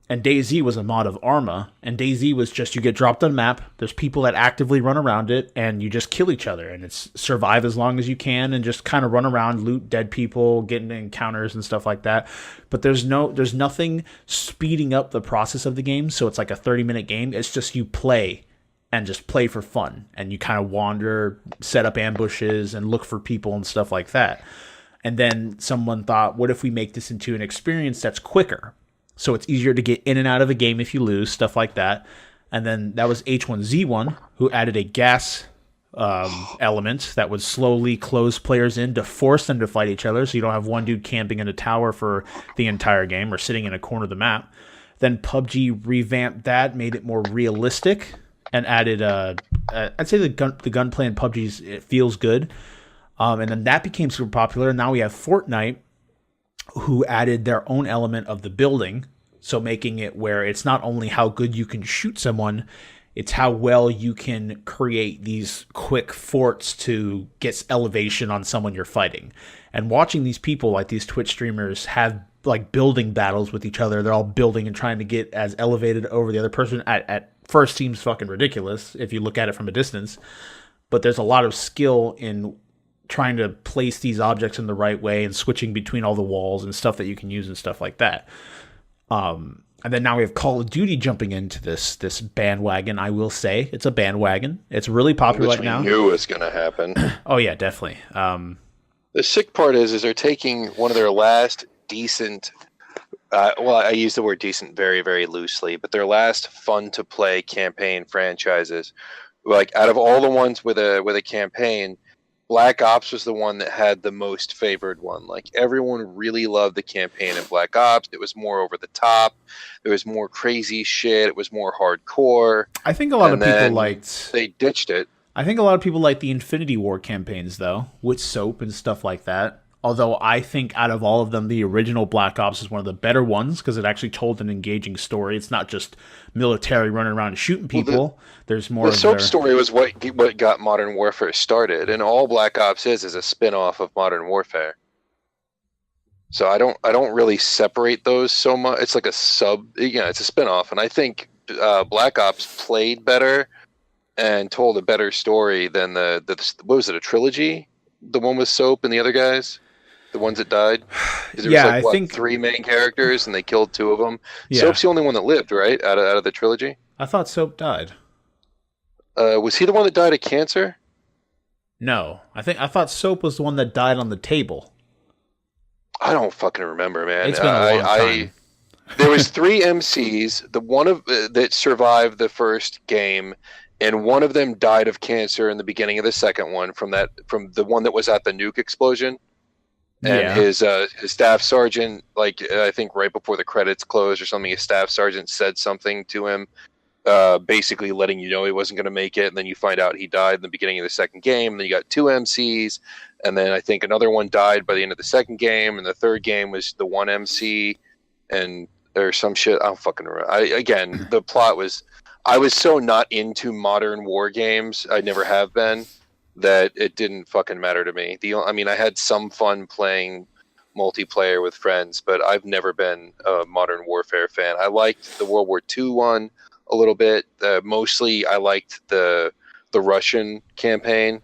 And DayZ was a mod of Arma, and DayZ was just you get dropped on a map, there's people that actively run around it, and you just kill each other, and it's survive as long as you can, and just kind of run around, loot dead people, get into encounters and stuff like that. But there's nothing speeding up the process of the game, so it's like a 30-minute game. It's just you play, and just play for fun, and you kind of wander, set up ambushes, and look for people and stuff like that. And then someone thought, what if we make this into an experience that's quicker? So it's easier to get in and out of a game if you lose, stuff like that. And then that was H1Z1, who added a gas element that would slowly close players in to force them to fight each other, so you don't have one dude camping in a tower for the entire game or sitting in a corner of the map. Then PUBG revamped that, made it more realistic, and added, I'd say the gunplay in PUBG, it feels good. And then that became super popular. Now we have Fortnite, who added their own element of the building, so making it where it's not only how good you can shoot someone, It's how well you can create these quick forts to get elevation on someone you're fighting. And watching these people, like these Twitch streamers, have like building battles with each other. They're all building and trying to get as elevated over the other person. At first seems fucking ridiculous if you look at it from a distance. But there's a lot of skill in trying to place these objects in the right way and switching between all the walls and stuff that you can use and stuff like that. And then now we have Call of Duty jumping into this bandwagon. I will say it's a bandwagon. It's really popular right now. Which we knew was going to happen. Oh yeah, definitely. The sick part is they're taking one of their last decent. Well, I use the word decent very, very loosely, but their last fun to play campaign franchises. Like out of all the ones with a campaign, Black Ops was the one that had the most favored one. Like everyone really loved the campaign in Black Ops. It was more over the top. There was more crazy shit. It was more hardcore. I think a lot of people liked. They ditched it. I think a lot of people like the Infinity War campaigns though, with soap and stuff like that. Although I think out of all of them, the original Black Ops is one of the better ones because it actually told an engaging story. It's not just military running around and shooting people. There's more. The soap story was what got Modern Warfare started, and all Black Ops is a spin-off of Modern Warfare. So I don't really separate those so much. It's like a it's a spin-off, and I think Black Ops played better and told a better story than the what was it, a trilogy? The one with Soap and the other guys? The ones that died? Yeah, I think 3 main characters and they killed 2 of them. Yeah. Soap's the only one that lived, right? Out of the trilogy? I thought Soap died. Was he the one that died of cancer? No. I thought Soap was the one that died on the table. I don't fucking remember, man. It's been a long time. There was 3 MCs, the one of that survived the first game, and one of them died of cancer in the beginning of the second one from the one that was at the nuke explosion. And his staff sergeant, like I think right before the credits closed or something, his staff sergeant said something to him, basically letting you know he wasn't going to make it. And then you find out he died in the beginning of the second game. And then you got 2 MCs, and then I think another one died by the end of the second game, and the third game was the one MC, and or some shit. I don't fucking remember. The plot was. I was so not into modern war games. I never have been. That it didn't fucking matter to me. I had some fun playing multiplayer with friends, but I've never been a Modern Warfare fan. I liked the World War II one a little bit. Mostly, I liked the Russian campaign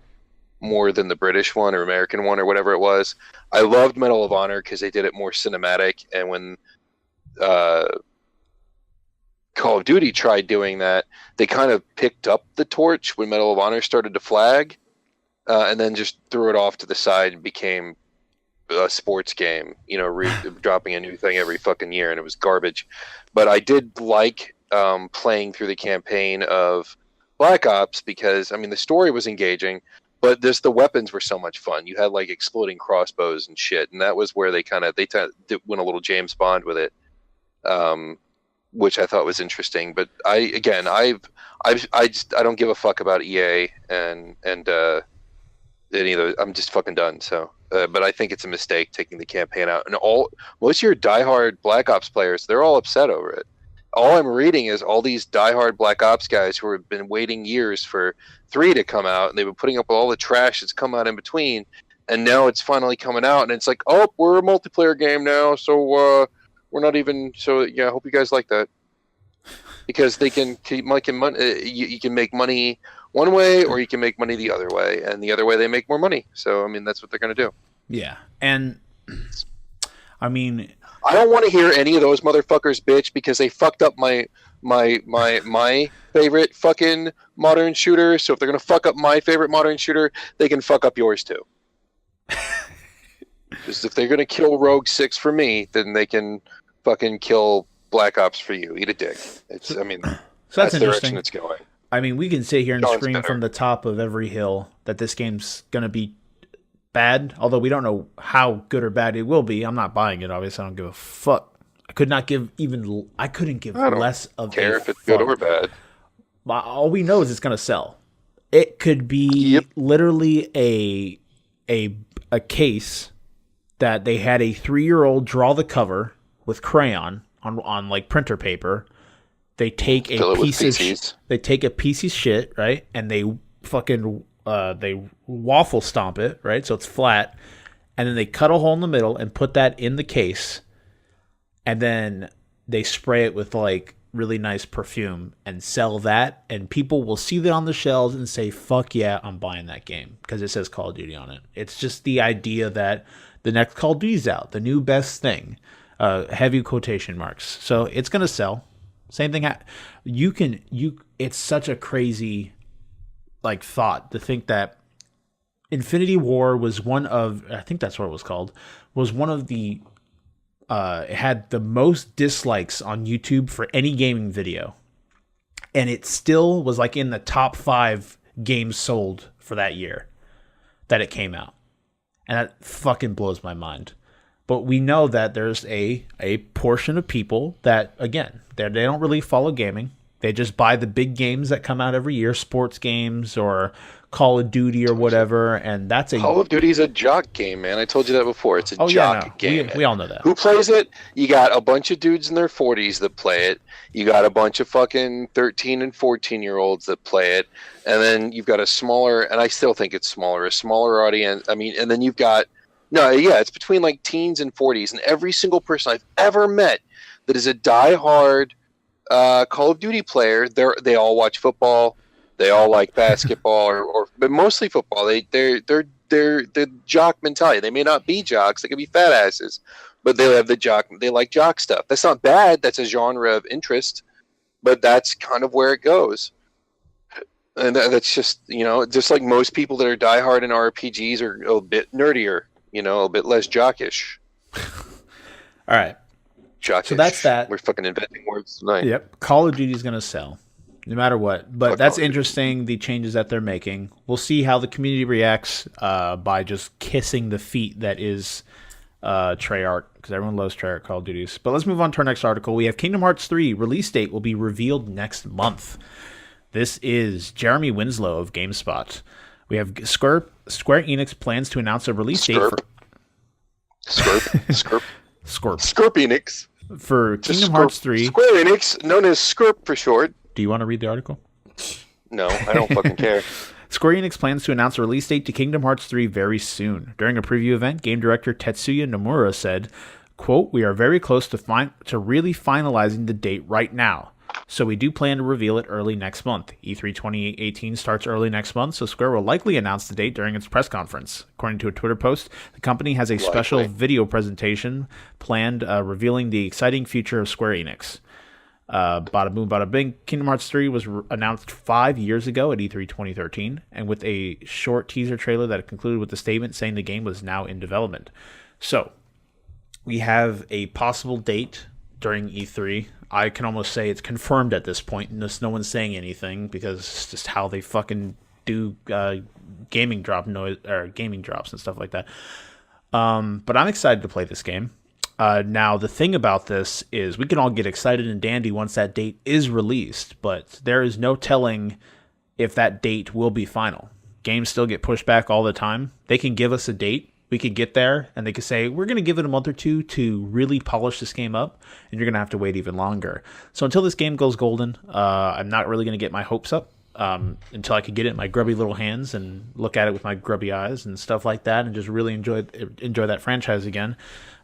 more than the British one or American one or whatever it was. I loved Medal of Honor because they did it more cinematic, and when Call of Duty tried doing that, they kind of picked up the torch when Medal of Honor started to flag. And then just threw it off to the side and became a sports game, dropping a new thing every fucking year, and it was garbage. But I did like playing through the campaign of Black Ops because, the story was engaging, but the weapons were so much fun. You had like exploding crossbows and shit, and that was where they went a little James Bond with it, which I thought was interesting. But I don't give a fuck about EA and any of those. I'm just fucking done. So, but I think it's a mistake taking the campaign out. And most of your diehard Black Ops players, they're all upset over it. All I'm reading is all these diehard Black Ops guys who have been waiting years for 3 to come out, and they've been putting up with all the trash that's come out in between, and now it's finally coming out, and it's like, oh, we're a multiplayer game now, so we're not even. So yeah, I hope you guys like that, because they can keep making money. You can make money one way, or you can make money the other way, and the other way they make more money. So that's what they're going to do. Yeah, and I don't want to hear any of those motherfuckers bitch because they fucked up my favorite fucking modern shooter. So if they're going to fuck up my favorite modern shooter, they can fuck up yours too. Because if they're going to kill Rogue 6 for me, then they can fucking kill Black Ops for you. Eat a dick. So that's the direction it's going. We can sit here and scream from the top of every hill that this game's going to be bad, although we don't know how good or bad it will be. I'm not buying it, obviously. I don't give a fuck. I couldn't give less of a fuck. Care if it's good or bad. All we know is it's going to sell. It could be literally a case that they had a 3-year-old draw the cover with crayon on like printer paper, they take a Fill it with piece of PCs. they take a piece of shit, right, and they fucking they waffle stomp it, right, so it's flat, and then they cut a hole in the middle and put that in the case, and then they spray it with like really nice perfume and sell that, and people will see that on the shelves and say, fuck yeah, I'm buying that game because it says Call of Duty on it. It's just the idea that the next Call of Duty's out, the new best thing, heavy quotation marks. So it's going to sell. Same thing. It's such a crazy like thought to think that Infinity War was one of, I think that's what it was called, was one of the it had the most dislikes on YouTube for any gaming video. And it still was like in the top 5 games sold for that year that it came out. And that fucking blows my mind. But we know that there's a portion of people that, again, they don't really follow gaming. They just buy the big games that come out every year, sports games or Call of Duty or whatever, and that's Call of Duty is a jock game, man. I told you that before. It's a jock game. We all know that. Who plays it? You got a bunch of dudes in their 40s that play it. You got a bunch of fucking 13 and 14-year-olds that play it. And then you've got a smaller, and I still think it's smaller, a smaller audience. I mean, and then you've got, it's between like teens and 40s. And every single person I've ever met that is a diehard Call of Duty player, they all watch football. They all like basketball, but mostly football. They're the jock mentality. They may not be jocks; they can be fat asses, but they have the jock. They like jock stuff. That's not bad. That's a genre of interest, but that's kind of where it goes. And that's just just like most people that are diehard in RPGs are a bit nerdier, a bit less jockish. All right, jockish. So that's that. We're fucking inventing words tonight. Yep, Call of Duty is gonna sell. No matter what. But that's interesting, the changes that they're making. We'll see how the community reacts by just kissing the feet that is Treyarch, because everyone loves Treyarch Call of Duties. But let's move on to our next article. We have Kingdom Hearts 3 release date will be revealed next month. This is Jeremy Winslow of GameSpot. We have Square Enix plans to announce a release date for... Skirp Enix. For Kingdom Hearts 3. Square Enix, known as Skirp for short. Do you want to read the article? No, I don't fucking care. Square Enix plans to announce a release date to Kingdom Hearts 3 very soon. During a preview event, game director Tetsuya Nomura said, quote, "We are very close to really finalizing the date right now. So we do plan to reveal it early next month. E3 2018 starts early next month, so Square will likely announce the date during its press conference." According to a Twitter post, the company has a special video presentation planned revealing the exciting future of Square Enix. Bada boom, bada bing. Kingdom Hearts 3 was announced 5 years ago at E3 2013, and with a short teaser trailer that concluded with the statement saying the game was now in development. So, we have a possible date during E3. I can almost say it's confirmed at this point, and no one's saying anything because it's just how they fucking do gaming drops and stuff like that. But I'm excited to play this game. Now, the thing about this is we can all get excited and dandy once that date is released, but there is no telling if that date will be final. Games still get pushed back all the time. They can give us a date, we could get there, and they could say, we're going to give it a month or two to really polish this game up, and you're going to have to wait even longer. So until this game goes golden, I'm not really going to get my hopes up until I could get it in my grubby little hands and look at it with my grubby eyes and stuff like that and just really enjoy that franchise again.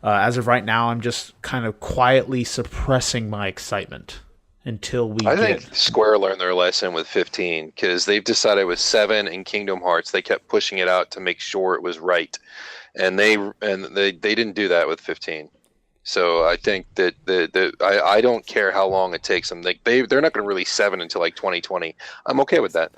As of right now, I'm just kind of quietly suppressing my excitement until I think Square learned their lesson with 15 because they've decided with 7 and Kingdom Hearts they kept pushing it out to make sure it was right, and they didn't do that with 15. So I think that I don't care how long it takes them. They're not going to release 7 until like 2020. I'm okay with that.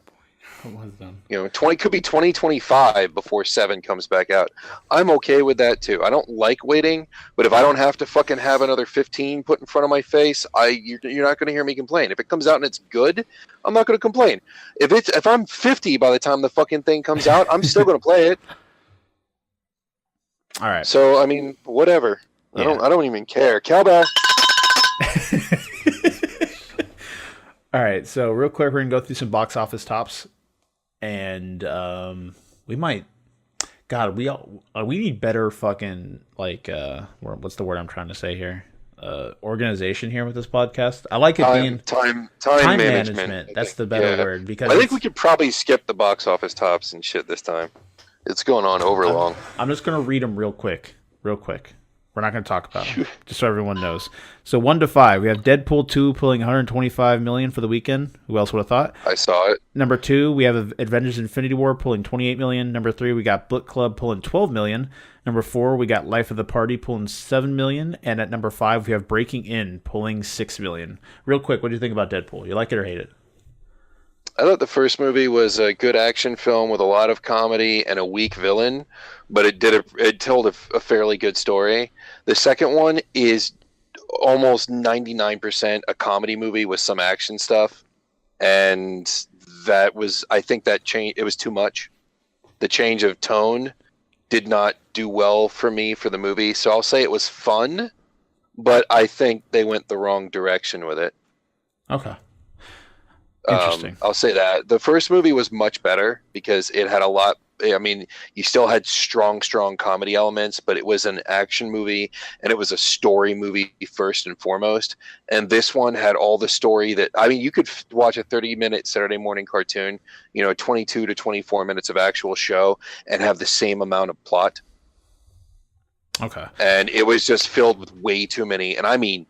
What was done? 20 could be 2025 before 7 comes back out. I'm okay with that too. I don't like waiting, but if I don't have to fucking have another 15 put in front of my face, you're not going to hear me complain. If it comes out and it's good, I'm not going to complain. If I'm 50 by the time the fucking thing comes out, I'm still going to play it. All right. So I mean, whatever. Yeah. I don't even care. Cowbell. All right. So real quick, we're gonna go through some box office tops. And we might, God, we need better fucking like what's the word I'm trying to say here? organization here with this podcast. I like it being time management. That's the better word, because I think we could probably skip the box office tops and shit this time. It's going on over long. I'm just gonna read them real quick. We're not going to talk about them, just so everyone knows. So 1 to 5, we have Deadpool 2 pulling 125 million for the weekend. Who else would have thought? I saw it. Number 2, we have Avengers: Infinity War pulling 28 million. Number 3, we got Book Club pulling 12 million. Number 4, we got Life of the Party pulling 7 million. And at number 5, we have Breaking In pulling 6 million. Real quick, what do you think about Deadpool? You like it or hate it? I thought the first movie was a good action film with a lot of comedy and a weak villain, but it told a fairly good story. The second one is almost 99% a comedy movie with some action stuff, and I think that change, it was too much. The change of tone did not do well for me for the movie, so I'll say it was fun, but I think they went the wrong direction with it. Okay. Interesting. I'll say that the first movie was much better because it had a lot. I mean, you still had strong comedy elements, but it was an action movie and it was a story movie first and foremost. And this one had all the story that, I mean, you could watch a 30-minute Saturday morning cartoon, 22 to 24 minutes of actual show and have the same amount of plot. Okay. And it was just filled with way too many, and I mean,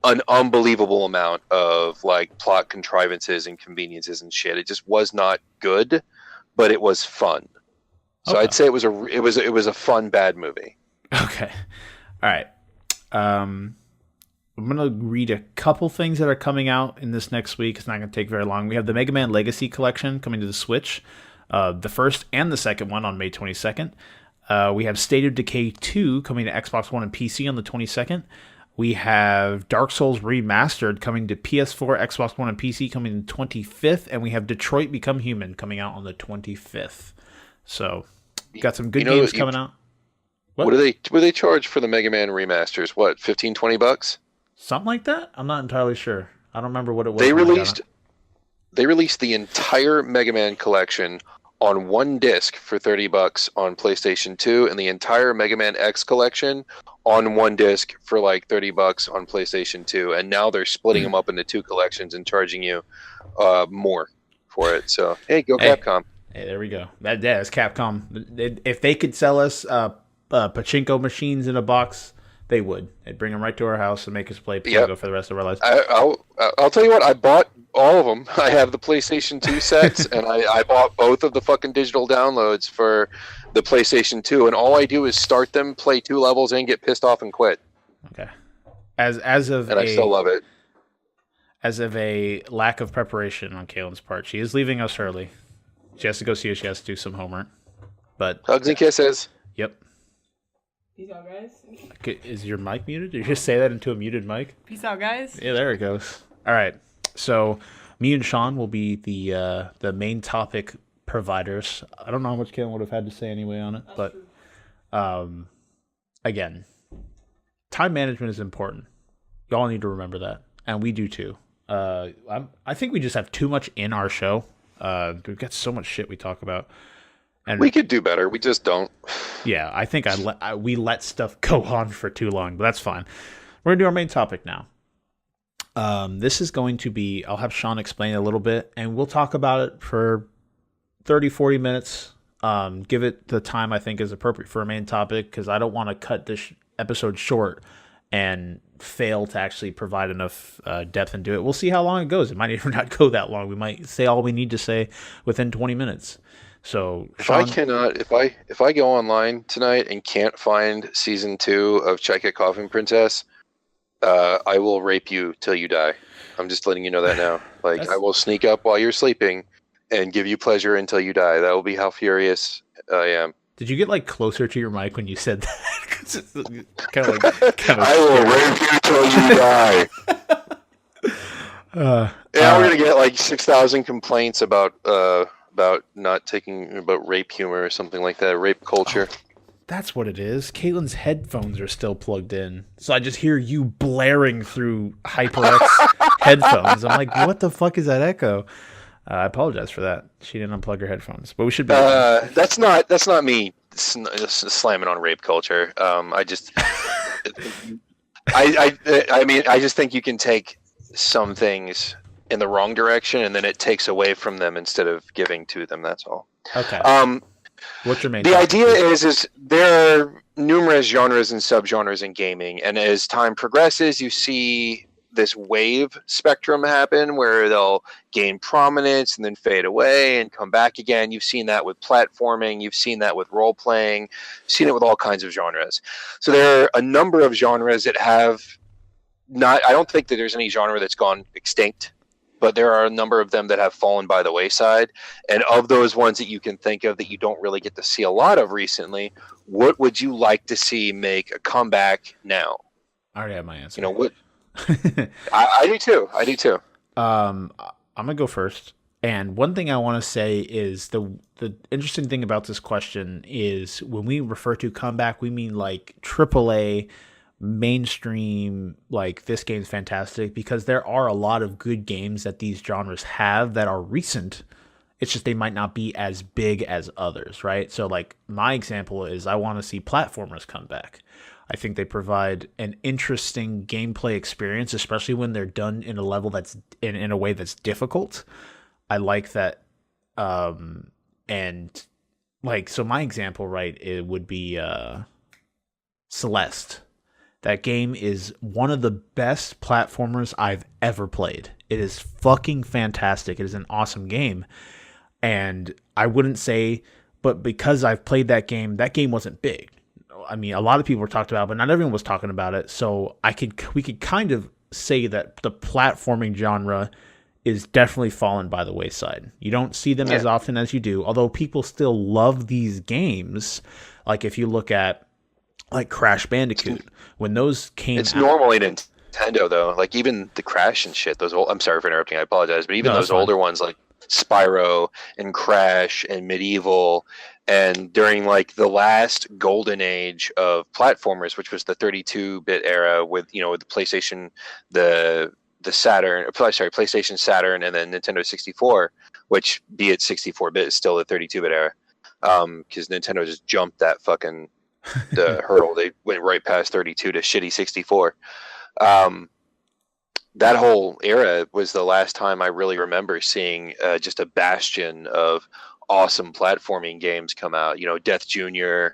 an unbelievable amount of like plot contrivances and conveniences and shit. It just was not good, but it was fun. So Okay. I'd say it was a fun bad movie. Okay. All right. I'm going to read a couple things that are coming out in this next week. It's not going to take very long. We have the Mega Man Legacy Collection coming to the Switch, the first and the second one on May 22nd. We have State of Decay 2 coming to Xbox One and PC on the 22nd. We have Dark Souls Remastered coming to PS4, Xbox One, and PC coming the 25th. And we have Detroit Become Human coming out on the 25th. So, got some good games coming out. What do they charge for the Mega Man remasters? What, $15-20? Something like that? I'm not entirely sure. I don't remember what it was. They released the entire Mega Man collection on one disc for $30 on PlayStation 2, and the entire Mega Man X collection on one disc for like $30 on PlayStation 2. And now they're splitting them up into two collections and charging you more for it. So hey, go Capcom. Hey, there we go. That's Capcom. If they could sell us pachinko machines in a box, they would. They'd bring them right to our house and make us play pachinko for the rest of our lives. I'll tell you what, I bought all of them. I have the PlayStation 2 sets, and I bought both of the fucking digital downloads for the PlayStation 2, and all I do is start them, play 2 levels, and get pissed off and quit. Okay. I still love it. As of a lack of preparation on Caitlyn's part, she is leaving us early. She has to go see if she has to do some homework. But hugs and kisses. Yep. Peace out, guys. Is your mic muted? Did you just say that into a muted mic? Peace out, guys. Yeah, there it goes. All right. So me and Shawn will be the main topic providers. I don't know how much Caitlyn would have had to say anyway on it, but again, time management is important. Y'all need to remember that, and we do too. I think we just have too much in our show. We've got so much shit we talk about. And we could do better. We just don't. Yeah, I think we let stuff go on for too long, but that's fine. We're going to do our main topic now. This is going to be, I'll have Shawn explain it a little bit, and we'll talk about it for 30, 40 minutes. Give it the time I think is appropriate for a main topic, because I don't want to cut this episode short and fail to actually provide enough depth into it. We'll see how long it goes. It might even not go that long. We might say all we need to say within 20 minutes. So Shawn, if I go online tonight and can't find season 2 of Check It Coffin Princess, I will rape you till you die. I'm just letting you know that now. Like, I will sneak up while you're sleeping and give you pleasure until you die. That will be how furious I am. Did you get like closer to your mic when you said that? I will rape you till you die. We're gonna get like 6,000 complaints about rape humor or something like that. Rape culture. That's what it is. Caitlyn's headphones are still plugged in, so I just hear you blaring through HyperX headphones. I'm like, what the fuck is that echo? I apologize for that. She didn't unplug her headphones, but we should be. That's not me slamming on rape culture. I mean, I just think you can take some things in the wrong direction, and then it takes away from them instead of giving to them. That's all. Okay. What's your main The topic, idea please? is there are numerous genres and subgenres in gaming, and as time progresses, you see this wave spectrum happen where they'll gain prominence and then fade away and come back again. You've seen that with platforming, you've seen that with role playing, you've seen it with all kinds of genres. So there are a number of genres that have not, I don't think that there's any genre that's gone extinct, but there are a number of them that have fallen by the wayside. And of those ones that you can think of that you don't really get to see a lot of recently, what would you like to see make a comeback now? I already have my answer. You know what? I do too. I do too. I'm gonna go first. And one thing I want to say is the interesting thing about this question is when we refer to comeback, we mean like AAA, mainstream, like this game's fantastic, because there are a lot of good games that these genres have that are recent. It's just they might not be as big as others, right? So like my example is I want to see platformers come back. I think they provide an interesting gameplay experience, especially when they're done in a level that's in a way that's difficult. I like that. And like, so my example, right, it would be Celeste. That game is one of the best platformers I've ever played. It is fucking fantastic. It is an awesome game. And I wouldn't say, but because I've played that game wasn't big. I mean, a lot of people were talked about, but not everyone was talking about it. So we could kind of say that the platforming genre is definitely fallen by the wayside. You don't see them as often as you do, although people still love these games. Like if you look at like Crash Bandicoot, when those came It's out, normally Nintendo though. Like even the Crash and shit, those old, I'm sorry for interrupting, I apologize, but even those older ones like Spyro and Crash and Medieval, and during like the last golden age of platformers, which was the 32-bit era with, you know, with the PlayStation, the Saturn, sorry, PlayStation Saturn, and then Nintendo 64, which be it 64-bit is still the 32-bit era, because Nintendo just jumped that fucking the hurdle. They went right past 32 to shitty 64. That whole era was the last time I really remember seeing just a bastion of awesome platforming games come out. You know, Death Jr.,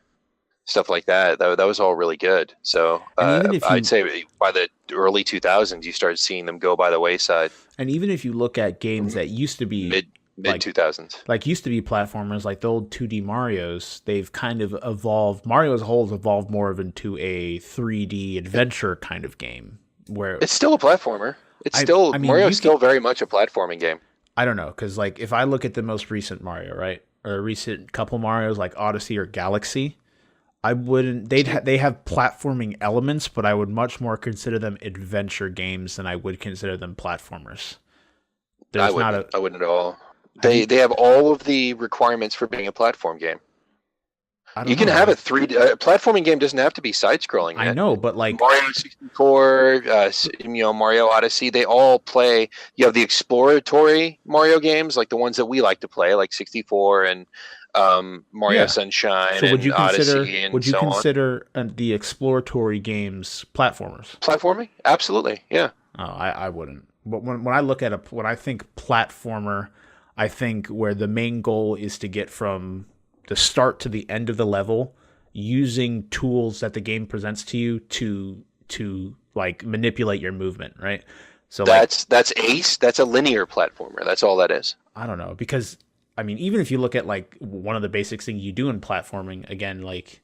stuff like that. That was all really good. So I'd say by the early 2000s, you started seeing them go by the wayside. And even if you look at games that used to be mid 2000s, like used to be platformers, like the old 2D Marios, they've kind of evolved. Mario as a whole has evolved more into a 3D adventure kind of game, where it's still a platformer. It's still, I mean, Mario's still very much a platforming game. I don't know, because like if I look at the most recent Mario, right, or a recent couple Marios like Odyssey or Galaxy, I wouldn't. They have platforming elements, but I would much more consider them adventure games than I would consider them platformers. I wouldn't at all. They have all of the requirements for being a platform game. You can have a 3D platforming game. Doesn't have to be side-scrolling. I know, but like Mario 64, Mario Odyssey, they all play. You have the exploratory Mario games, like the ones that we like to play, like 64 and Mario Sunshine. So would you consider Odyssey and the exploratory games platformers? Platforming, absolutely, yeah. Oh, I wouldn't. But when I look at when I think platformer, I think where the main goal is to get from the start to the end of the level using tools that the game presents to you to like manipulate your movement, right? So that's Ace. That's a linear platformer. That's all that is. I don't know, because I mean, even if you look at like one of the basic things you do in platforming, again, like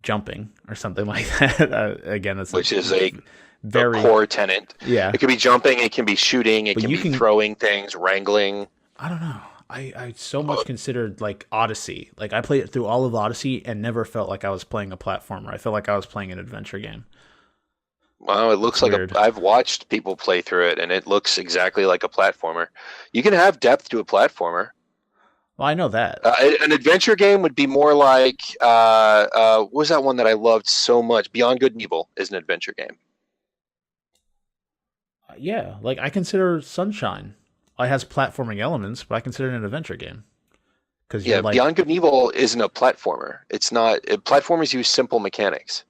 jumping or something like that, again, that's which is a core tenet. Yeah, it could be jumping, it can be shooting, it can be throwing things, wrangling. I don't know. I so much considered like Odyssey. Like I played it through all of Odyssey and never felt like I was playing a platformer. I felt like I was playing an adventure game. Well, it looks like I've watched people play through it, and it looks exactly like a platformer. You can have depth to a platformer. Well, I know that. An adventure game would be more like what was that one that I loved so much? Beyond Good and Evil is an adventure game. Yeah, like I consider Sunshine. It has platforming elements, but I consider it an adventure game. Beyond Good and Evil isn't a platformer. It's not. Platformers use simple mechanics.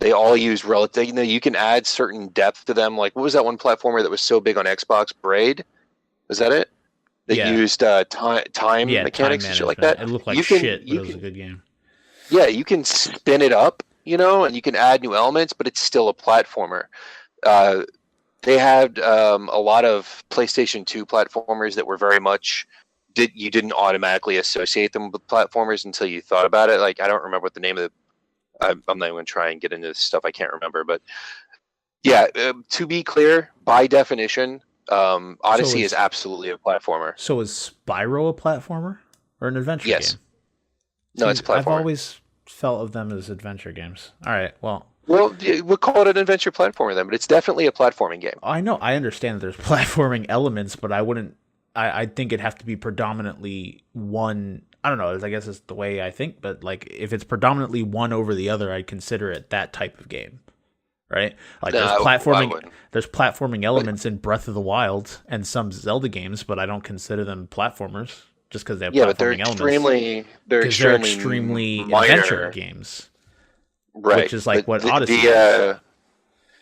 They all use relative. You can add certain depth to them. Like, what was that one platformer that was so big on Xbox? Braid, was that it? That Yeah. used time Yeah, mechanics time and shit like management. that. It looked like You can shit, but you it was a can good game. yeah, you can spin it up, and you can add new elements, but it's still a platformer. Uh, they had a lot of PlayStation 2 platformers that were very much you didn't automatically associate them with platformers until you thought about it. Like, I don't remember what the name of the. I'm not even going to try and get into this stuff I can't remember, but yeah, to be clear, by definition, Odyssey is absolutely a platformer. So is Spyro a platformer or an adventure Yes. game? No, it's a platformer. I've always felt of them as adventure games. All right, well, we'll call it an adventure platformer then, but it's definitely a platforming game. I know, I understand that there's platforming elements, but I wouldn't. I think it'd have to be predominantly one. I don't know. I guess it's the way I think, but like if it's predominantly one over the other, I'd consider it that type of game, right? Like there's platforming elements in Breath of the Wild and some Zelda games, but I don't consider them platformers just because they have platforming elements. They're extremely minor adventure games, right? Which is like what Odyssey is.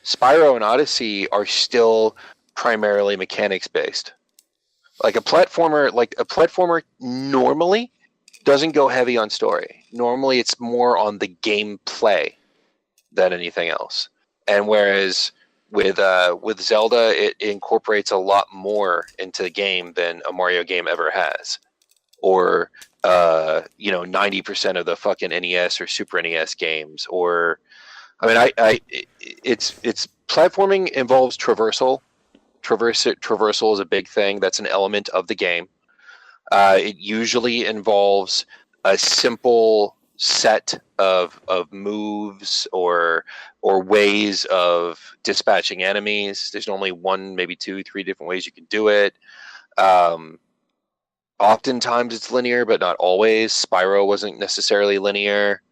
Spyro and Odyssey are still primarily mechanics based. Like a platformer normally doesn't go heavy on story. Normally it's more on the gameplay than anything else. And whereas with Zelda, it incorporates a lot more into the game than a Mario game ever has. Or 90% of the fucking NES or Super NES games. Or it's platforming involves traversal. Traversal is a big thing. That's an element of the game. It usually involves a simple set of moves or ways of dispatching enemies. There's normally one, maybe two, three different ways you can do it. Oftentimes it's linear, but not always. Spyro wasn't necessarily linear.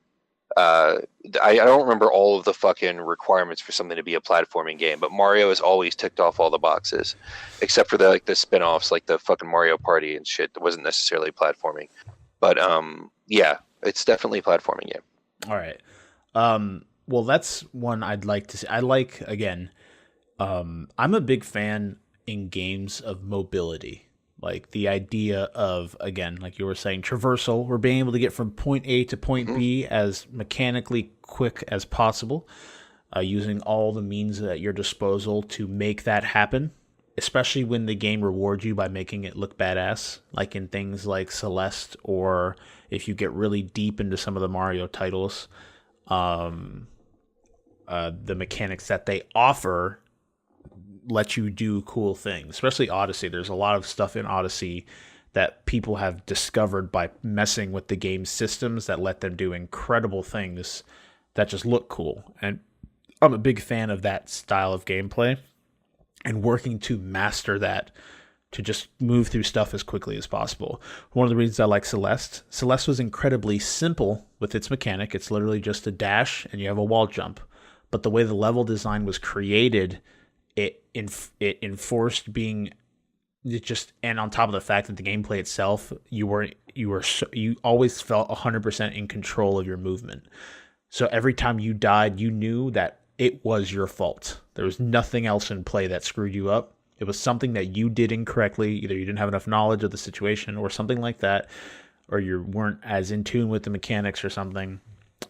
I don't remember all of the fucking requirements for something to be a platforming game, but Mario has always ticked off all the boxes, except for the spin-offs like the fucking Mario Party and shit that wasn't necessarily platforming. But yeah, it's definitely a platforming game. All right. Well, that's one I'd like to see. I'm a big fan in games of mobility. Like the idea of, again, like you were saying, traversal, or being able to get from point A to point B as mechanically quick as possible, using all the means at your disposal to make that happen, especially when the game rewards you by making it look badass, like in things like Celeste, or if you get really deep into some of the Mario titles, the mechanics that they offer let you do cool things, especially Odyssey. There's a lot of stuff in Odyssey that people have discovered by messing with the game's systems that let them do incredible things that just look cool. And I'm a big fan of that style of gameplay and working to master that, to just move through stuff as quickly as possible. One of the reasons I like Celeste was incredibly simple with its mechanic. It's literally just a dash and you have a wall jump. But the way the level design was created, it enforced being just, and on top of the fact that the gameplay itself, you always felt 100% in control of your movement. So every time you died, you knew that it was your fault. There was nothing else in play that screwed you up. It was something that you did incorrectly. Either you didn't have enough knowledge of the situation or something like that, or you weren't as in tune with the mechanics or something.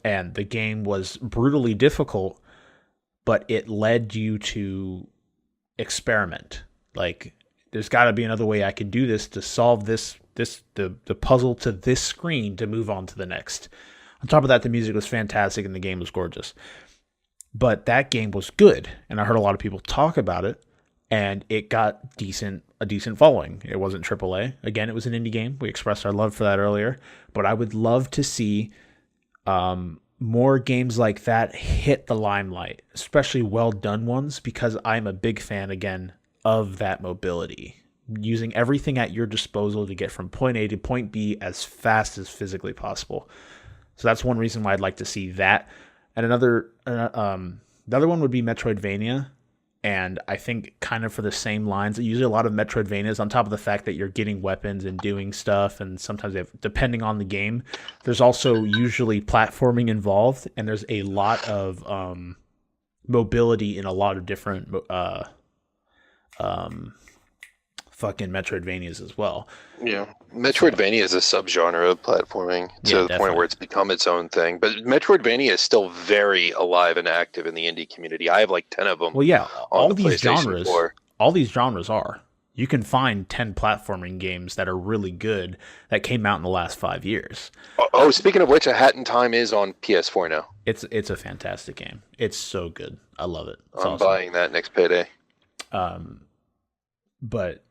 And the game was brutally difficult, but it led you to experiment. Like, there's got to be another way I can do this to solve the puzzle to this screen to move on to the next. On top of that, the music was fantastic and the game was gorgeous. But that game was good, and I heard a lot of people talk about it, and it got a decent following. It wasn't AAA. Again, it was an indie game. We expressed our love for that earlier, but I would love to see more games like that hit the limelight, especially well-done ones, because I'm a big fan, again, of that mobility. Using everything at your disposal to get from point A to point B as fast as physically possible. So that's one reason why I'd like to see that. And the other one would be Metroidvania. And I think kind of for the same lines, usually a lot of Metroidvanias, on top of the fact that you're getting weapons and doing stuff, and sometimes depending on the game, there's also usually platforming involved, and there's a lot of mobility in a lot of different fucking Metroidvanias as well. Yeah, Metroidvania is a subgenre of platforming to the point where it's become its own thing. But Metroidvania is still very alive and active in the indie community. I have like 10 of them. Well, yeah, all these genres are. You can find 10 platforming games that are really good that came out in the last 5 years. Oh, speaking of which, A Hat in Time is on PS4 now. It's a fantastic game. It's so good. I love it. It's I'm awesome. buying that next payday. But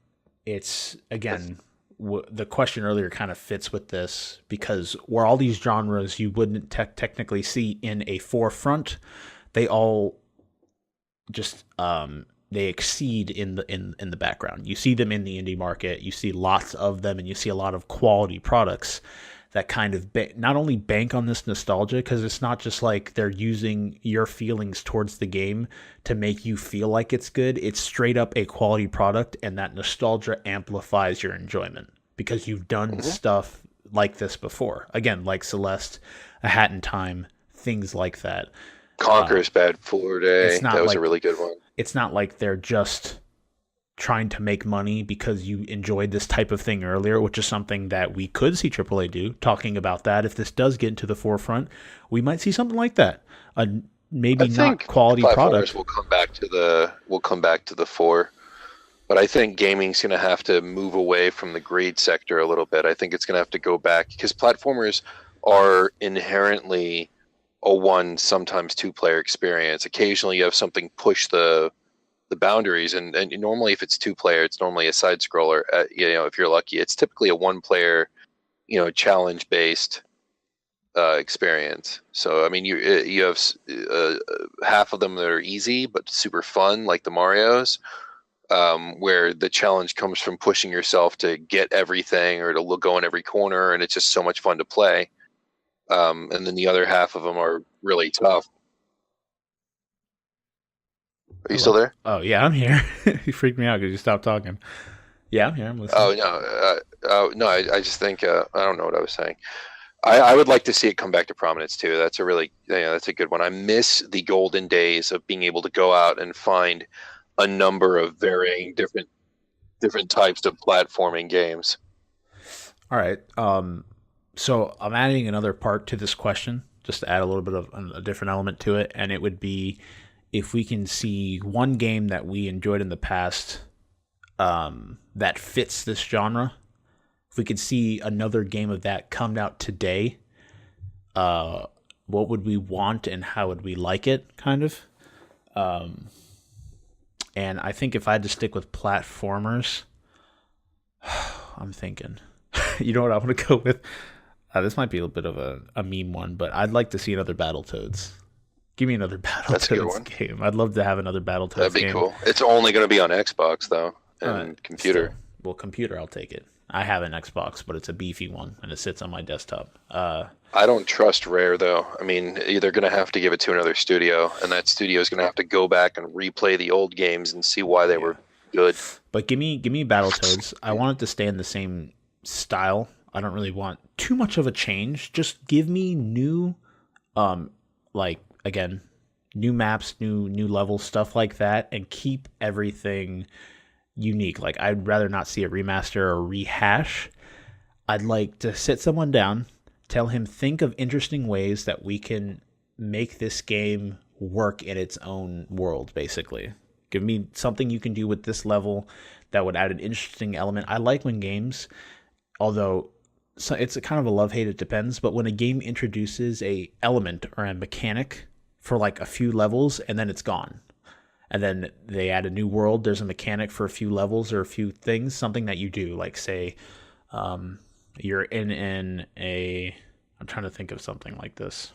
it's, again, the question earlier kind of fits with this, because where all these genres you wouldn't technically see in a forefront, they all just they exceed in the background. You see them in the indie market, you see lots of them, and you see a lot of quality products that kind of not only bank on this nostalgia, because it's not just like they're using your feelings towards the game to make you feel like it's good. It's straight up a quality product, and that nostalgia amplifies your enjoyment because you've done stuff like this before. Again, like Celeste, A Hat in Time, things like that. Conker's Bad Fur Day. That was a really good one. It's not like they're just trying to make money because you enjoyed this type of thing earlier, which is something that we could see AAA do. Talking about that, if this does get into the forefront, we might see something like that. Maybe not quality product. We'll come back to the fore, but I think gaming's going to have to move away from the greed sector a little bit. I think it's going to have to go back, because platformers are inherently a one, sometimes two-player experience. Occasionally, you have something push the boundaries, and normally if it's two-player, it's normally a side scroller. If you're lucky, it's typically a one-player, challenge-based experience. So I mean, you have half of them that are easy but super fun, like the Marios, where the challenge comes from pushing yourself to get everything or to go in every corner, and it's just so much fun to play. And then the other half of them are really tough. Are you still there? Oh, yeah, I'm here. You freaked me out because you stopped talking. Yeah, I'm here. I'm listening. No, I just think, I don't know what I was saying. I would like to see it come back to prominence, too. That's that's a good one. I miss the golden days of being able to go out and find a number of varying different types of platforming games. All right. So I'm adding another part to this question, just to add a little bit of a different element to it, and it would be, if we can see one game that we enjoyed in the past that fits this genre, if we could see another game of that come out today, what would we want and how would we like it, kind of? And I think if I had to stick with platformers, I'm thinking, you know what I want to go with? This might be a bit of a meme one, but I'd like to see another Battletoads. Give me another Battletoads game. I'd love to have another Battletoads game. That'd be cool. It's only going to be on Xbox, though, and computer. Well, computer, I'll take it. I have an Xbox, but it's a beefy one, and it sits on my desktop. I don't trust Rare, though. I mean, they're going to have to give it to another studio, and that studio is going to have to go back and replay the old games and see why they were good. But give me Battletoads. I want it to stay in the same style. I don't really want too much of a change. Just give me new, again, new maps, new levels, stuff like that, and keep everything unique. Like, I'd rather not see a remaster or rehash. I'd like to sit someone down, tell him, think of interesting ways that we can make this game work in its own world, basically. Give me something you can do with this level that would add an interesting element. I like when games, although so it's a kind of a love-hate, it depends, but when a game introduces a element or a mechanic for like a few levels and then it's gone, and then they add a new world, there's a mechanic for a few levels or a few things, something that you do, like say you're in a, I'm trying to think of something like this.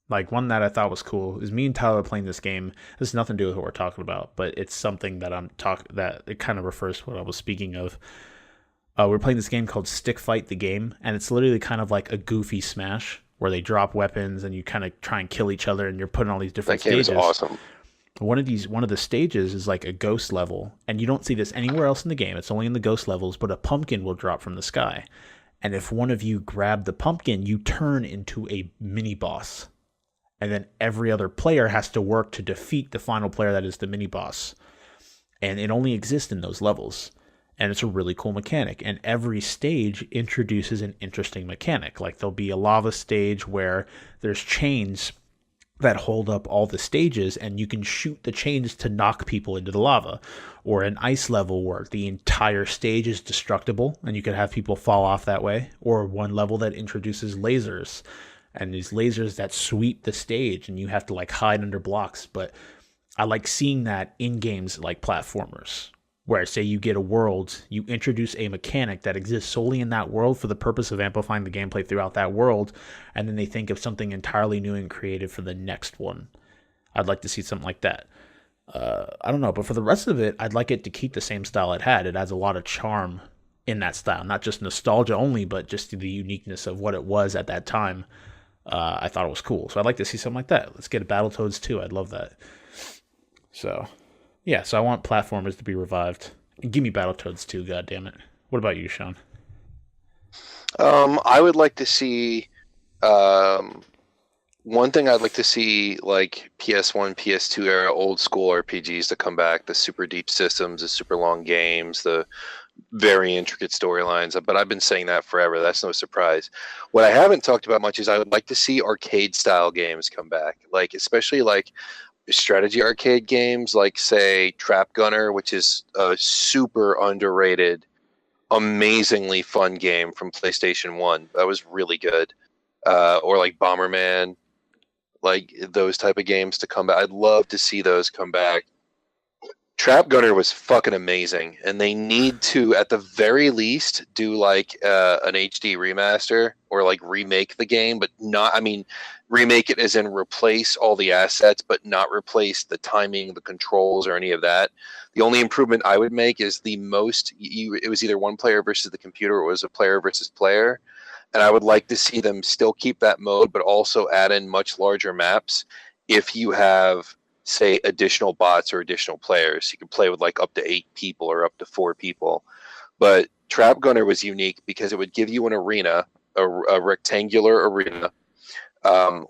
Like one that I thought was cool is me and Tyler playing this game. This has nothing to do with what we're talking about, but it's something that that it kind of refers to what I was speaking of. We're playing this game called Stick Fight the Game, and it's literally kind of like a goofy Smash where they drop weapons and you kind of try and kill each other, and you're putting all these different stages. That game is awesome. one of the stages is like a ghost level, and you don't see this anywhere else in the game. It's only in the ghost levels, but a pumpkin will drop from the sky. And if one of you grab the pumpkin, you turn into a mini boss. And then every other player has to work to defeat the final player that is the mini boss. And it only exists in those levels. And it's a really cool mechanic. And every stage introduces an interesting mechanic. Like there'll be a lava stage where there's chains that hold up all the stages, and you can shoot the chains to knock people into the lava. Or an ice level where the entire stage is destructible, and you can have people fall off that way. Or one level that introduces lasers, and these lasers that sweep the stage, and you have to like hide under blocks. But I like seeing that in games like platformers, where say you get a world, you introduce a mechanic that exists solely in that world for the purpose of amplifying the gameplay throughout that world, and then they think of something entirely new and creative for the next one. I'd like to see something like that. I don't know, but for the rest of it, I'd like it to keep the same style it had. It adds a lot of charm in that style, not just nostalgia only, but just the uniqueness of what it was at that time. I thought it was cool, so I'd like to see something like that. Let's get a Battletoads 2. I'd love that. So yeah, so I want platformers to be revived. And give me Battletoads 2, goddammit. What about you, Shawn? I would like to see one thing I'd like to see, like PS1, PS2 era old school RPGs to come back, the super deep systems, the super long games, the very intricate storylines. But I've been saying that forever. That's no surprise. What I haven't talked about much is I would like to see arcade style games come back, like especially like strategy arcade games, like say Trap Gunner, which is a super underrated, amazingly fun game from PlayStation 1. That was really good. Or like Bomberman, like those type of games to come back. I'd love to see those come back. Trap Gunner was fucking amazing, and they need to, at the very least, do like an HD remaster or like remake the game, but not, I mean, remake it as in replace all the assets, but not replace the timing, the controls, or any of that. The only improvement I would make is it was either one player versus the computer, or it was a player versus player. And I would like to see them still keep that mode, but also add in much larger maps if you have, say, additional bots or additional players. You can play with like up to 8 people or up to 4 people. But Trap Gunner was unique because it would give you an arena, a rectangular arena,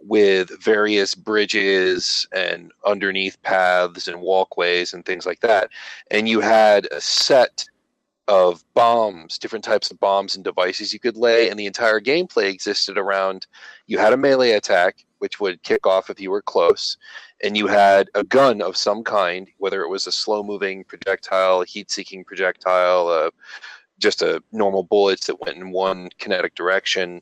with various bridges and underneath paths and walkways and things like that. And you had a set of bombs, different types of bombs and devices you could lay, and the entire gameplay existed around, you had a melee attack, which would kick off if you were close, and you had a gun of some kind, whether it was a slow-moving projectile, a heat-seeking projectile, just a normal bullets that went in one kinetic direction,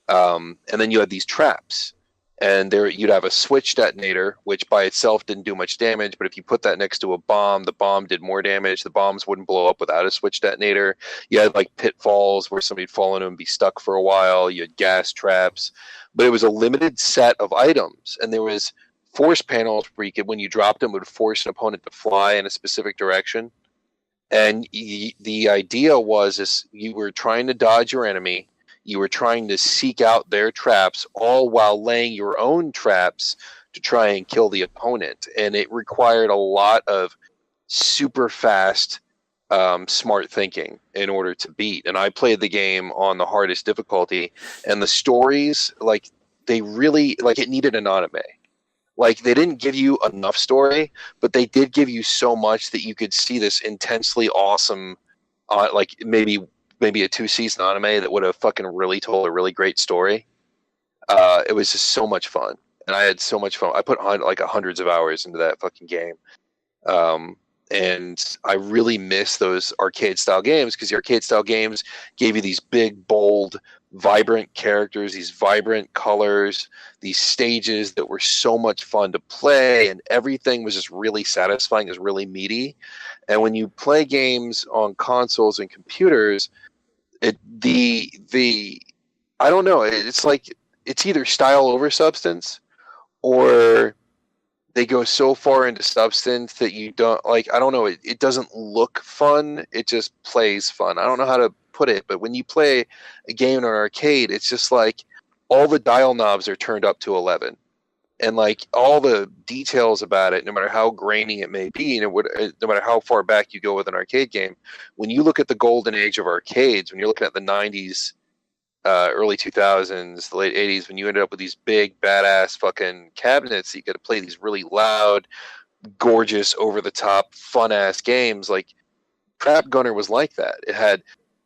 and then you had these traps. And there you'd have a switch detonator, which by itself didn't do much damage, but if you put that next to a bomb, the bomb did more damage. The bombs wouldn't blow up without a switch detonator. You had like pitfalls where somebody'd fall into and be stuck for a while. You had gas traps. But it was a limited set of items, and there was force panels where you could, when you dropped them, it would force an opponent to fly in a specific direction. And the idea was is you were trying to dodge your enemy. You were trying to seek out their traps, all while laying your own traps to try and kill the opponent. And it required a lot of super fast, smart thinking in order to beat. And I played the game on the hardest difficulty. And the stories, like, they really, like, it needed an anime. Like, they didn't give you enough story, but they did give you so much that you could see this intensely awesome, like, maybe a 2-season anime that would have fucking really told a really great story. It was just so much fun, and I had so much fun. I put like hundreds of hours into that fucking game, and I really miss those arcade style games, because the arcade style games gave you these big, bold, vibrant characters, these vibrant colors, these stages that were so much fun to play, and everything was just really satisfying. It was really meaty. And when you play games on consoles and computers, I don't know, it's like it's either style over substance, or they go so far into substance that you don't, like, I don't know, it doesn't look fun, it just plays fun. I don't know how to put it, but when you play a game in an arcade, it's just like all the dial knobs are turned up to 11, and like all the details about it, no matter how grainy it may be, and no matter how far back you go with an arcade game, when you look at the golden age of arcades, when you're looking at the 90s, early 2000s, the late 80s, when you ended up with these big badass fucking cabinets, you got to play these really loud, gorgeous, over the top, fun ass games. Like Trap Gunner was like that. It had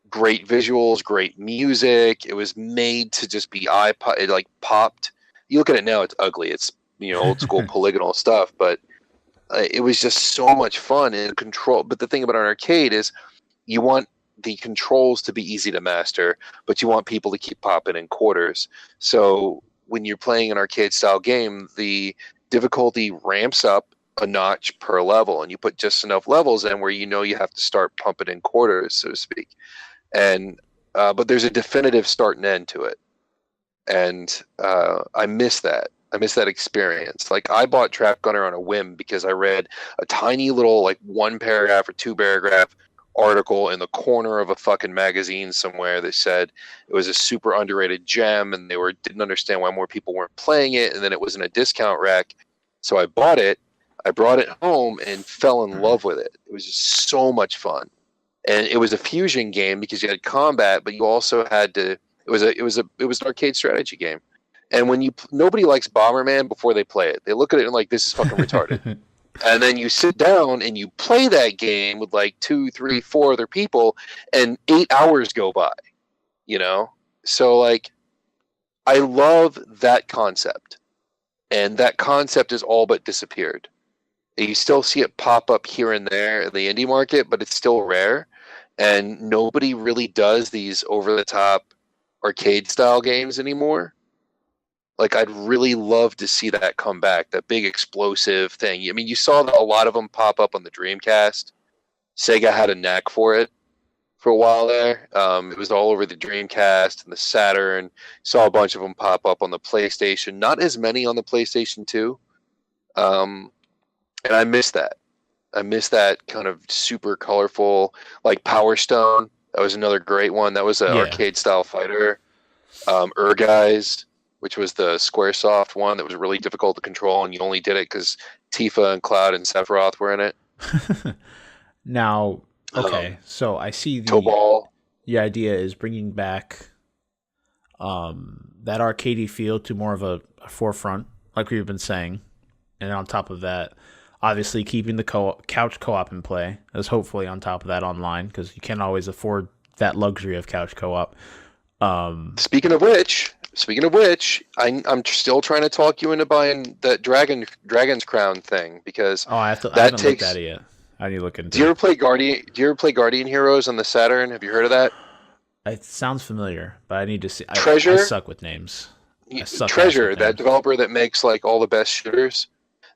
great visuals, great music. It was made to just be iPod. It like popped. You look at it now, it's ugly. It's old school polygonal stuff, but it was just so much fun and control. But the thing about an arcade is, you want the controls to be easy to master, but you want people to keep popping in quarters. So when you're playing an arcade style game, the difficulty ramps up a notch per level, and you put just enough levels in where you have to start pumping in quarters, so to speak. And but there's a definitive start and end to it, and I miss that. I miss that experience. Like, I bought Trap Gunner on a whim because I read a tiny little, like, 1 paragraph or 2 paragraph article in the corner of a fucking magazine somewhere that said it was a super underrated gem, and they didn't understand why more people weren't playing it, and then it was in a discount rack. So I bought it. I brought it home and fell in love with it. It was just so much fun. And it was a fusion game because you had combat, but you also had to. It was an arcade strategy game. And when nobody likes Bomberman before they play it. They look at it and like, this is fucking retarded. And then you sit down and you play that game with like 2, 3, 4 other people, and 8 hours go by. So like, I love that concept, and that concept has all but disappeared. You still see it pop up here and there in the indie market, but it's still rare. And nobody really does these over-the-top arcade-style games anymore. Like, I'd really love to see that come back, that big explosive thing. I mean, you saw a lot of them pop up on the Dreamcast. Sega had a knack for it for a while there. It was all over the Dreamcast and the Saturn. Saw a bunch of them pop up on the PlayStation. Not as many on the PlayStation 2. And I miss that. I miss that kind of super colorful, like Power Stone. That was another great one. That was an arcade-style fighter. Guys, which was the Squaresoft one that was really difficult to control, and you only did it because Tifa and Cloud and Sephiroth were in it. Now, okay, so I see the idea is bringing back that arcadey feel to more of a forefront, like we've been saying. And on top of that, obviously keeping the couch co-op in play is hopefully on top of that online, because you can't always afford that luxury of couch co-op. Speaking of which, I'm still trying to talk you into buying that Dragon's Crown thing, because I haven't looked at it yet. I need to look into it. Do you ever play Guardian Heroes on the Saturn? Have you heard of that? It sounds familiar, but I need to see. Treasure? I suck with names. Treasure, that developer that makes like all the best shooters.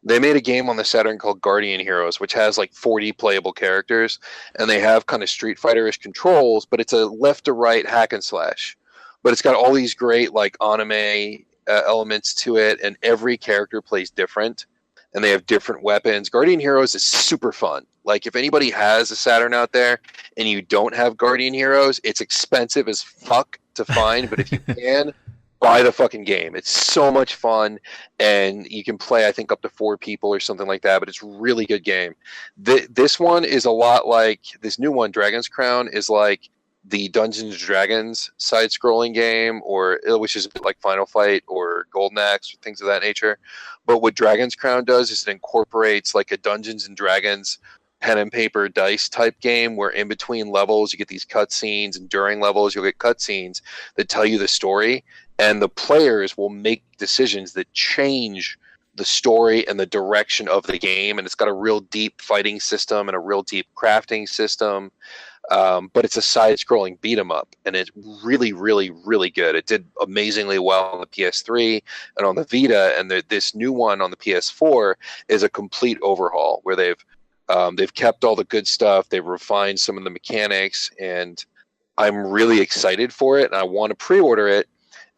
They made a game on the Saturn called Guardian Heroes, which has like 40 playable characters, and they have kind of Street Fighter-ish controls, but it's a left to right hack and slash. But it's got all these great like anime elements to it, and every character plays different, and they have different weapons. Guardian Heroes is super fun. Like, if anybody has a Saturn out there and you don't have Guardian Heroes, it's expensive as fuck to find, but if you can, buy the fucking game. It's so much fun, and you can play, I think, up to 4 people or something like that, but it's a really good game. This one is a lot like, this new one, Dragon's Crown, is like the Dungeons & Dragons side-scrolling game, which is a bit like Final Fight or Golden Axe, or things of that nature. But what Dragon's Crown does is it incorporates like a Dungeons & Dragons pen and paper dice type game, where in between levels you get these cutscenes, and during levels you'll get cutscenes that tell you the story, and the players will make decisions that change the story and the direction of the game. And it's got a real deep fighting system and a real deep crafting system. But it's a side-scrolling beat-em-up, and it's really, really, really good. It did amazingly well on the PS3 and on the Vita, and this new one on the PS4 is a complete overhaul, where they've kept all the good stuff, they've refined some of the mechanics, and I'm really excited for it, and I want to pre-order it.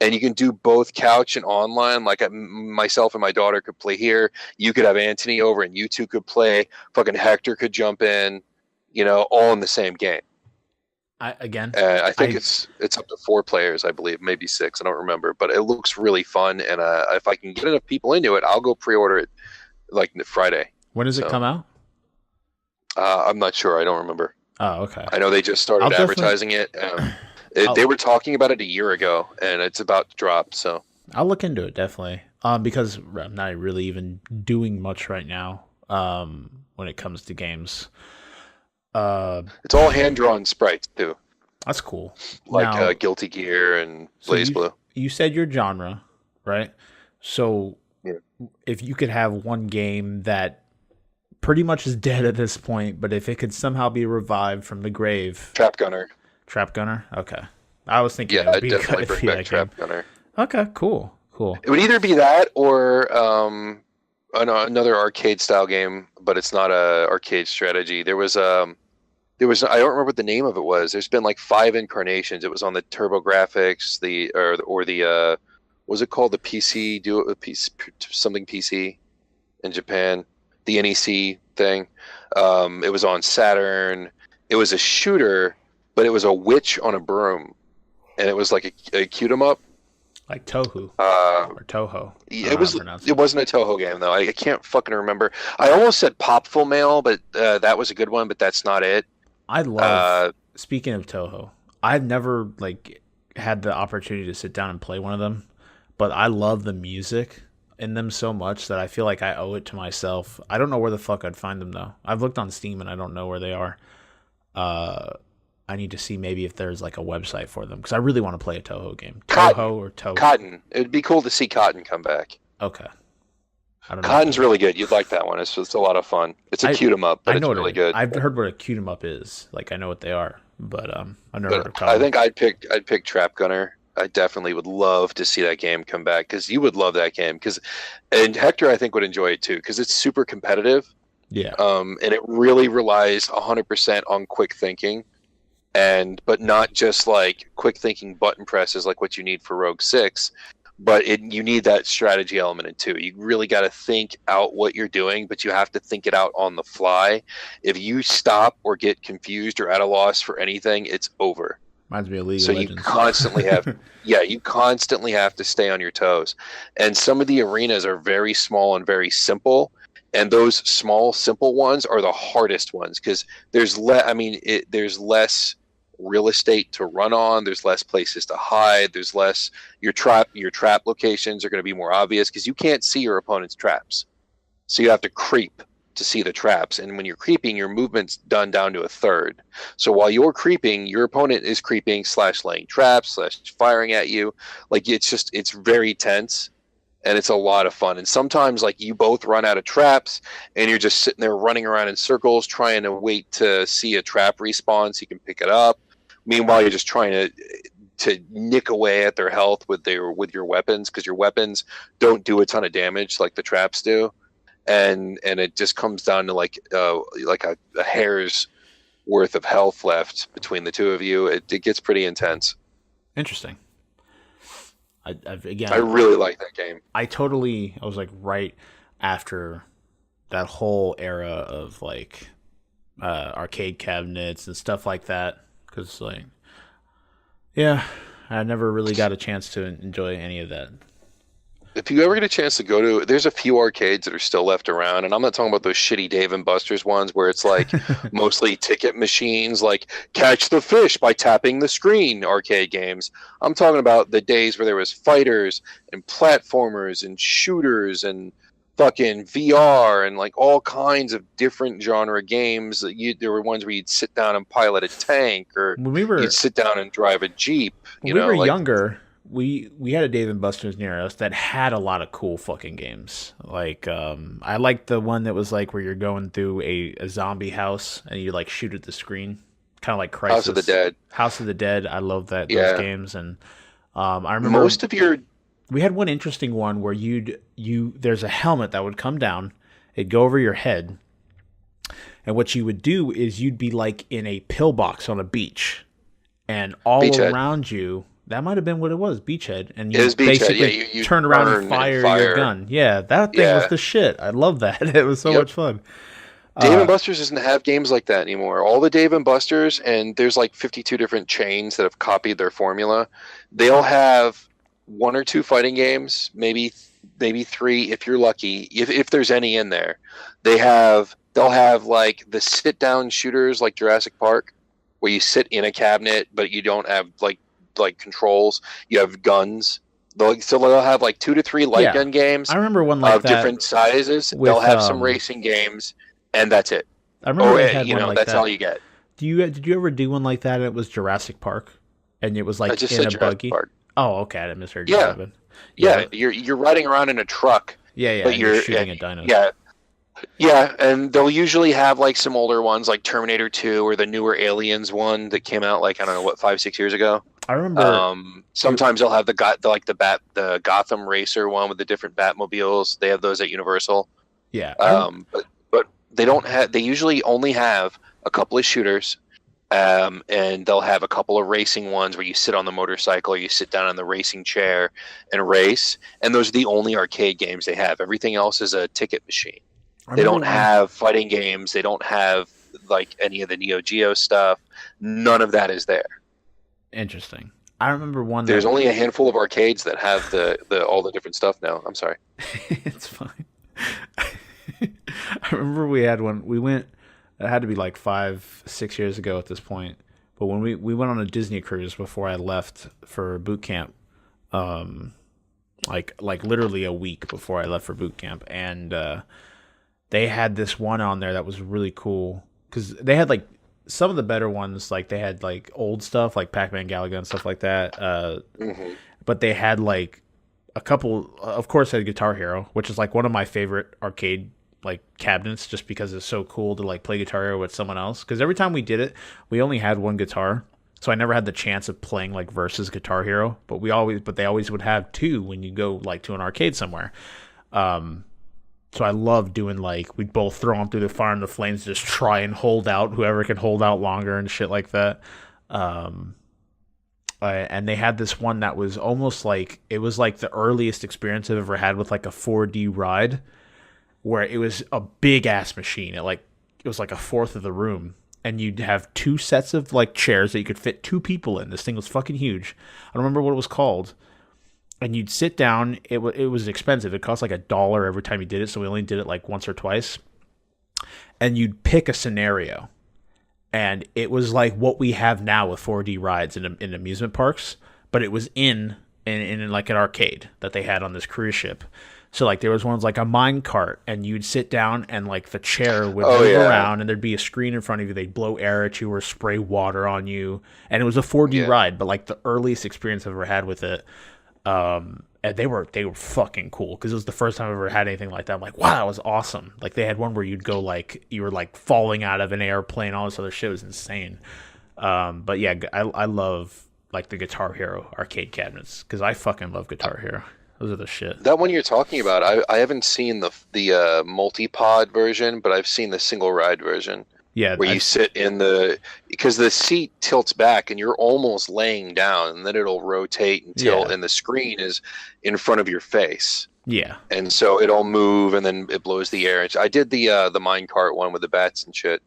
And you can do both couch and online. Like, myself and my daughter could play here. You could have Antony over, and you two could play. Fucking Hector could jump in. All in the same game. I think it's up to 4 players, I believe, maybe 6. I don't remember, but it looks really fun. And if I can get enough people into it, I'll go pre-order it like Friday. When does it come out? I'm not sure. I don't remember. Oh, okay. I know they just started advertising it. They were talking about it a year ago, and it's about to drop. So I'll look into it definitely. Because I'm not really even doing much right now. When it comes to games. It's all hand-drawn sprites too. That's cool. Like now, Guilty Gear and BlazBlue. You said your genre, right? So if you could have one game that pretty much is dead at this point, but if it could somehow be revived from the grave. Trap Gunner. Trap Gunner? Okay. I was thinking I'd definitely bring back Trap Gunner. Okay, cool. It would either be that or another arcade-style game, but it's not a arcade strategy. There was I don't remember what the name of it was. There's been like 5 incarnations. It was on the TurboGrafx, what was it called? The PC something PC in Japan, the NEC thing. It was on Saturn. It was a shooter, but it was a witch on a broom, and it was like a cute 'em up. Like Touhou or Toho. It wasn't a Toho game though. I can't fucking remember. I almost said Popful Mail, but that was a good one, but that's not it. I love. Speaking of Toho, I've never had the opportunity to sit down and play one of them, but I love the music in them so much that I feel like I owe it to myself. I don't know where the fuck I'd find them though. I've looked on Steam and I don't know where they are. I need to see maybe if there's like a website for them because I really want to play a Toho game. Toho or Toho? Cotton. It'd be cool to see Cotton come back. Okay. I don't know. Cotton's really good. You'd like that one. It's a lot of fun. It's a cute 'em up, but it's really good. I've heard what a cute 'em up is. Like I know what they are, but I've never heard of Cotton. I think I'd pick Trap Gunner. I definitely would love to see that game come back because you would love that game. And Hector, I think, would enjoy it too because it's super competitive. Yeah. And it really relies 100% on quick thinking. But not just like quick thinking button presses like what you need for Rogue 6, but you need that strategy element in too. You really got to think out what you're doing, but you have to think it out on the fly. If you stop or get confused or at a loss for anything, it's over. Reminds me of League of Legends. You constantly have, you constantly have to stay on your toes. And some of the arenas are very small and very simple. And those small, simple ones are the hardest ones because there's less real estate to run on. There's less places to hide. There's less your trap locations are going to be more obvious because you can't see your opponent's traps. So you have to creep to see the traps. And when you're creeping, your movement's done down to a third. So while you're creeping, your opponent is creeping / laying traps / firing at you. Like it's very tense. And it's a lot of fun. And sometimes you both run out of traps and you're just sitting there running around in circles trying to wait to see a trap respawn so you can pick it up. Meanwhile, you're just trying to nick away at their health with your weapons because your weapons don't do a ton of damage like the traps do. And it just comes down to a hair's worth of health left between the two of you. It gets pretty intense. Interesting. I really like that game. I was right after that whole era of arcade cabinets and stuff like that. Because I never really got a chance to enjoy any of that. If you ever get a chance to go to, there's a few arcades that are still left around, and I'm not talking about those shitty Dave and Buster's ones where it's mostly ticket machines, like catch the fish by tapping the screen arcade games. I'm talking about the days where there was fighters and platformers and shooters and fucking VR and all kinds of different genre games. There were ones where you'd sit down and pilot a tank, or you'd sit down and drive a Jeep. When we were younger, we had a Dave & Buster's near us that had a lot of cool fucking games. I liked the one that was where you're going through a zombie house and you shoot at the screen, kind of like Crisis. House of the Dead. I love those games. And I remember we had one interesting one where there's a helmet that would come down, it'd go over your head, and what you would do is you'd be in a pillbox on a beach, and all around you. That might have been what it was, Beachhead. And you basically you turn around and fire your gun. Yeah, that thing was the shit. I love that. It was so much fun. Dave and Buster's doesn't have games like that anymore. All the Dave and Buster's, and there's like 52 different chains that have copied their formula. They'll have 1 or 2 fighting games, maybe 3 if you're lucky, if there's any in there. They'll have like the sit down shooters like Jurassic Park, where you sit in a cabinet but you don't have like controls. You have guns. They'll have like 2 to 3 light gun games. I remember one like of that different sizes. They'll have some racing games, and that's it. I remember they had you one know, like that's that. all you get. Did you ever do one like that? And it was Jurassic Park, and it was like just in said a Jurassic buggy. Park. Oh, okay, I misheard you. Yeah. Yeah, you're riding around in a truck. Yeah, but you're shooting at dinos. Yeah, and they'll usually have like some older ones, like Terminator 2 or the newer Aliens one that came out like, I don't know, 5-6 years ago. I remember. Sometimes they'll have the Gotham Racer one with the different Batmobiles. They have those at Universal. Yeah. But they don't have. They usually only have a couple of shooters, and they'll have a couple of racing ones where you sit on the motorcycle or you sit down on the racing chair and race. And those are the only arcade games they have. Everything else is a ticket machine. They don't have fighting games. They don't have like any of the Neo Geo stuff. None of that is there. Interesting. I remember one. There's only a handful of arcades that have the all the different stuff now. I'm sorry. It's fine. I remember we had one. We went. It had to be like 5-6 years ago at this point. But when we went on a Disney cruise before I left for boot camp, like literally a week before I left for boot camp, and they had this one on there that was really cool because they had like some of the better ones. Like they had like old stuff like Pac-Man, Galaga, and stuff like that. But they had like a couple. Of course, they had Guitar Hero, which is like one of my favorite arcade like cabinets, just because it's so cool to like play Guitar Hero with someone else. Because every time we did it, we only had one guitar, so I never had the chance of playing like versus Guitar Hero. But they always would have 2 when you go like to an arcade somewhere. So I love doing like we'd both throw them through the fire and the flames, just try and hold out, whoever can hold out longer and shit like that. And they had this one that was almost like it was like the earliest experience I've ever had with like a 4D ride, where it was a big ass machine. It was like a fourth of the room, and you'd have 2 sets of like chairs that you could fit 2 people in. This thing was fucking huge. I don't remember what it was called. And you'd sit down. It was expensive. It cost like $1 every time you did it, so we only did it like once or twice. And you'd pick a scenario, and it was like what we have now with 4D rides in amusement parks, but it was in like an arcade that they had on this cruise ship. So like there was ones like a mine cart, and you'd sit down and like the chair would move around, and there'd be a screen in front of you. They'd blow air at you or spray water on you, and it was a 4D ride, but like the earliest experience I've ever had with it. And they were fucking cool because it was the first time I've ever had anything like that. I'm like, wow, that was awesome. Like they had one where you'd go like you were like falling out of an airplane, all this other shit. It was insane. But yeah, I love like the Guitar Hero arcade cabinets because I fucking love Guitar Hero. Those are the shit. That one you're talking about, I haven't seen the multi-pod version, but I've seen the single ride version. Yeah, where you sit because the seat tilts back and you're almost laying down, and then it'll rotate and tilt, and the screen is in front of your face. Yeah, and so it'll move, and then it blows the air. I did the minecart one with the bats and shit.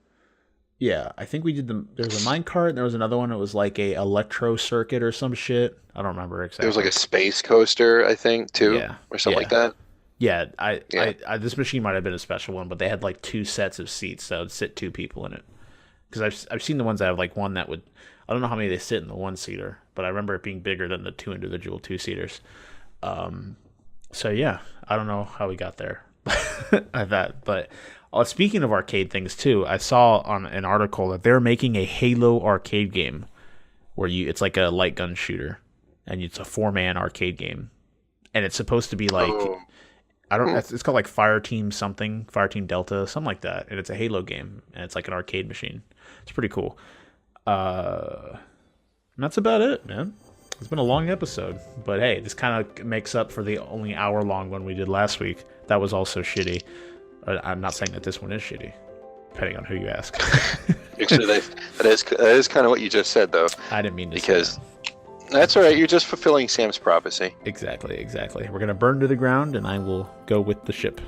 Yeah, I think we did there was a minecart, and there was another one that was like a electro circuit or some shit. I don't remember exactly. There was like a space coaster, I think, too, or something like that. Yeah, I this machine might have been a special one, but they had like 2 sets of seats, so it'd sit 2 people in it. Because I've seen the ones that have like one that would, I don't know how many they sit in the 1-seater, but I remember it being bigger than the 2 individual 2-seaters. So yeah, I don't know how we got there at that. But speaking of arcade things too, I saw on an article that they're making a Halo arcade game where it's like a light gun shooter, and it's a 4-man arcade game, and it's supposed to be like. It's called like Fireteam Delta, something like that. And it's a Halo game, and it's like an arcade machine. It's pretty cool. And that's about it, man. It's been a long episode, but hey, this kind of makes up for the only hour-long one we did last week. That was also shitty. I'm not saying that this one is shitty, depending on who you ask. Actually, that is kind of what you just said, though. I didn't mean to say that. That's all right. You're just fulfilling Sam's prophecy. Exactly. We're going to burn to the ground, and I will go with the ship.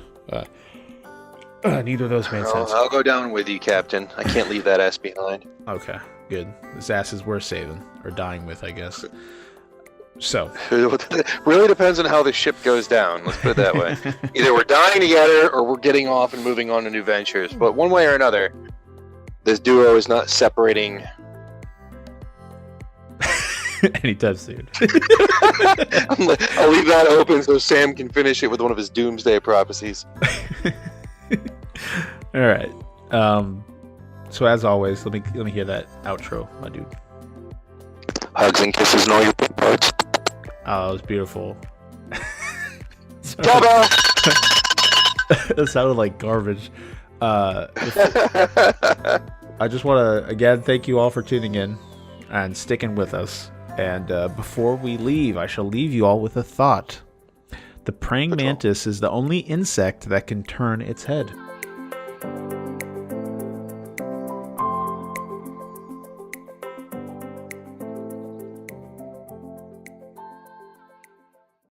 Neither of those made sense. I'll go down with you, Captain. I can't leave that ass behind. Okay, good. This ass is worth saving. Or dying with, I guess. So. It really depends on how the ship goes down. Let's put it that way. Either we're dying together or we're getting off and moving on to new ventures. But one way or another, this duo is not separating anytime soon. I'll leave that open so Sam can finish it with one of his doomsday prophecies. All right. So as always, let me hear that outro, my dude. Hugs and kisses and all your big parts. Oh, it was beautiful. Bye-bye. That sounded like garbage. I just want to again thank you all for tuning in and sticking with us. And before we leave, I shall leave you all with a thought. The praying mantis is the only insect that can turn its head.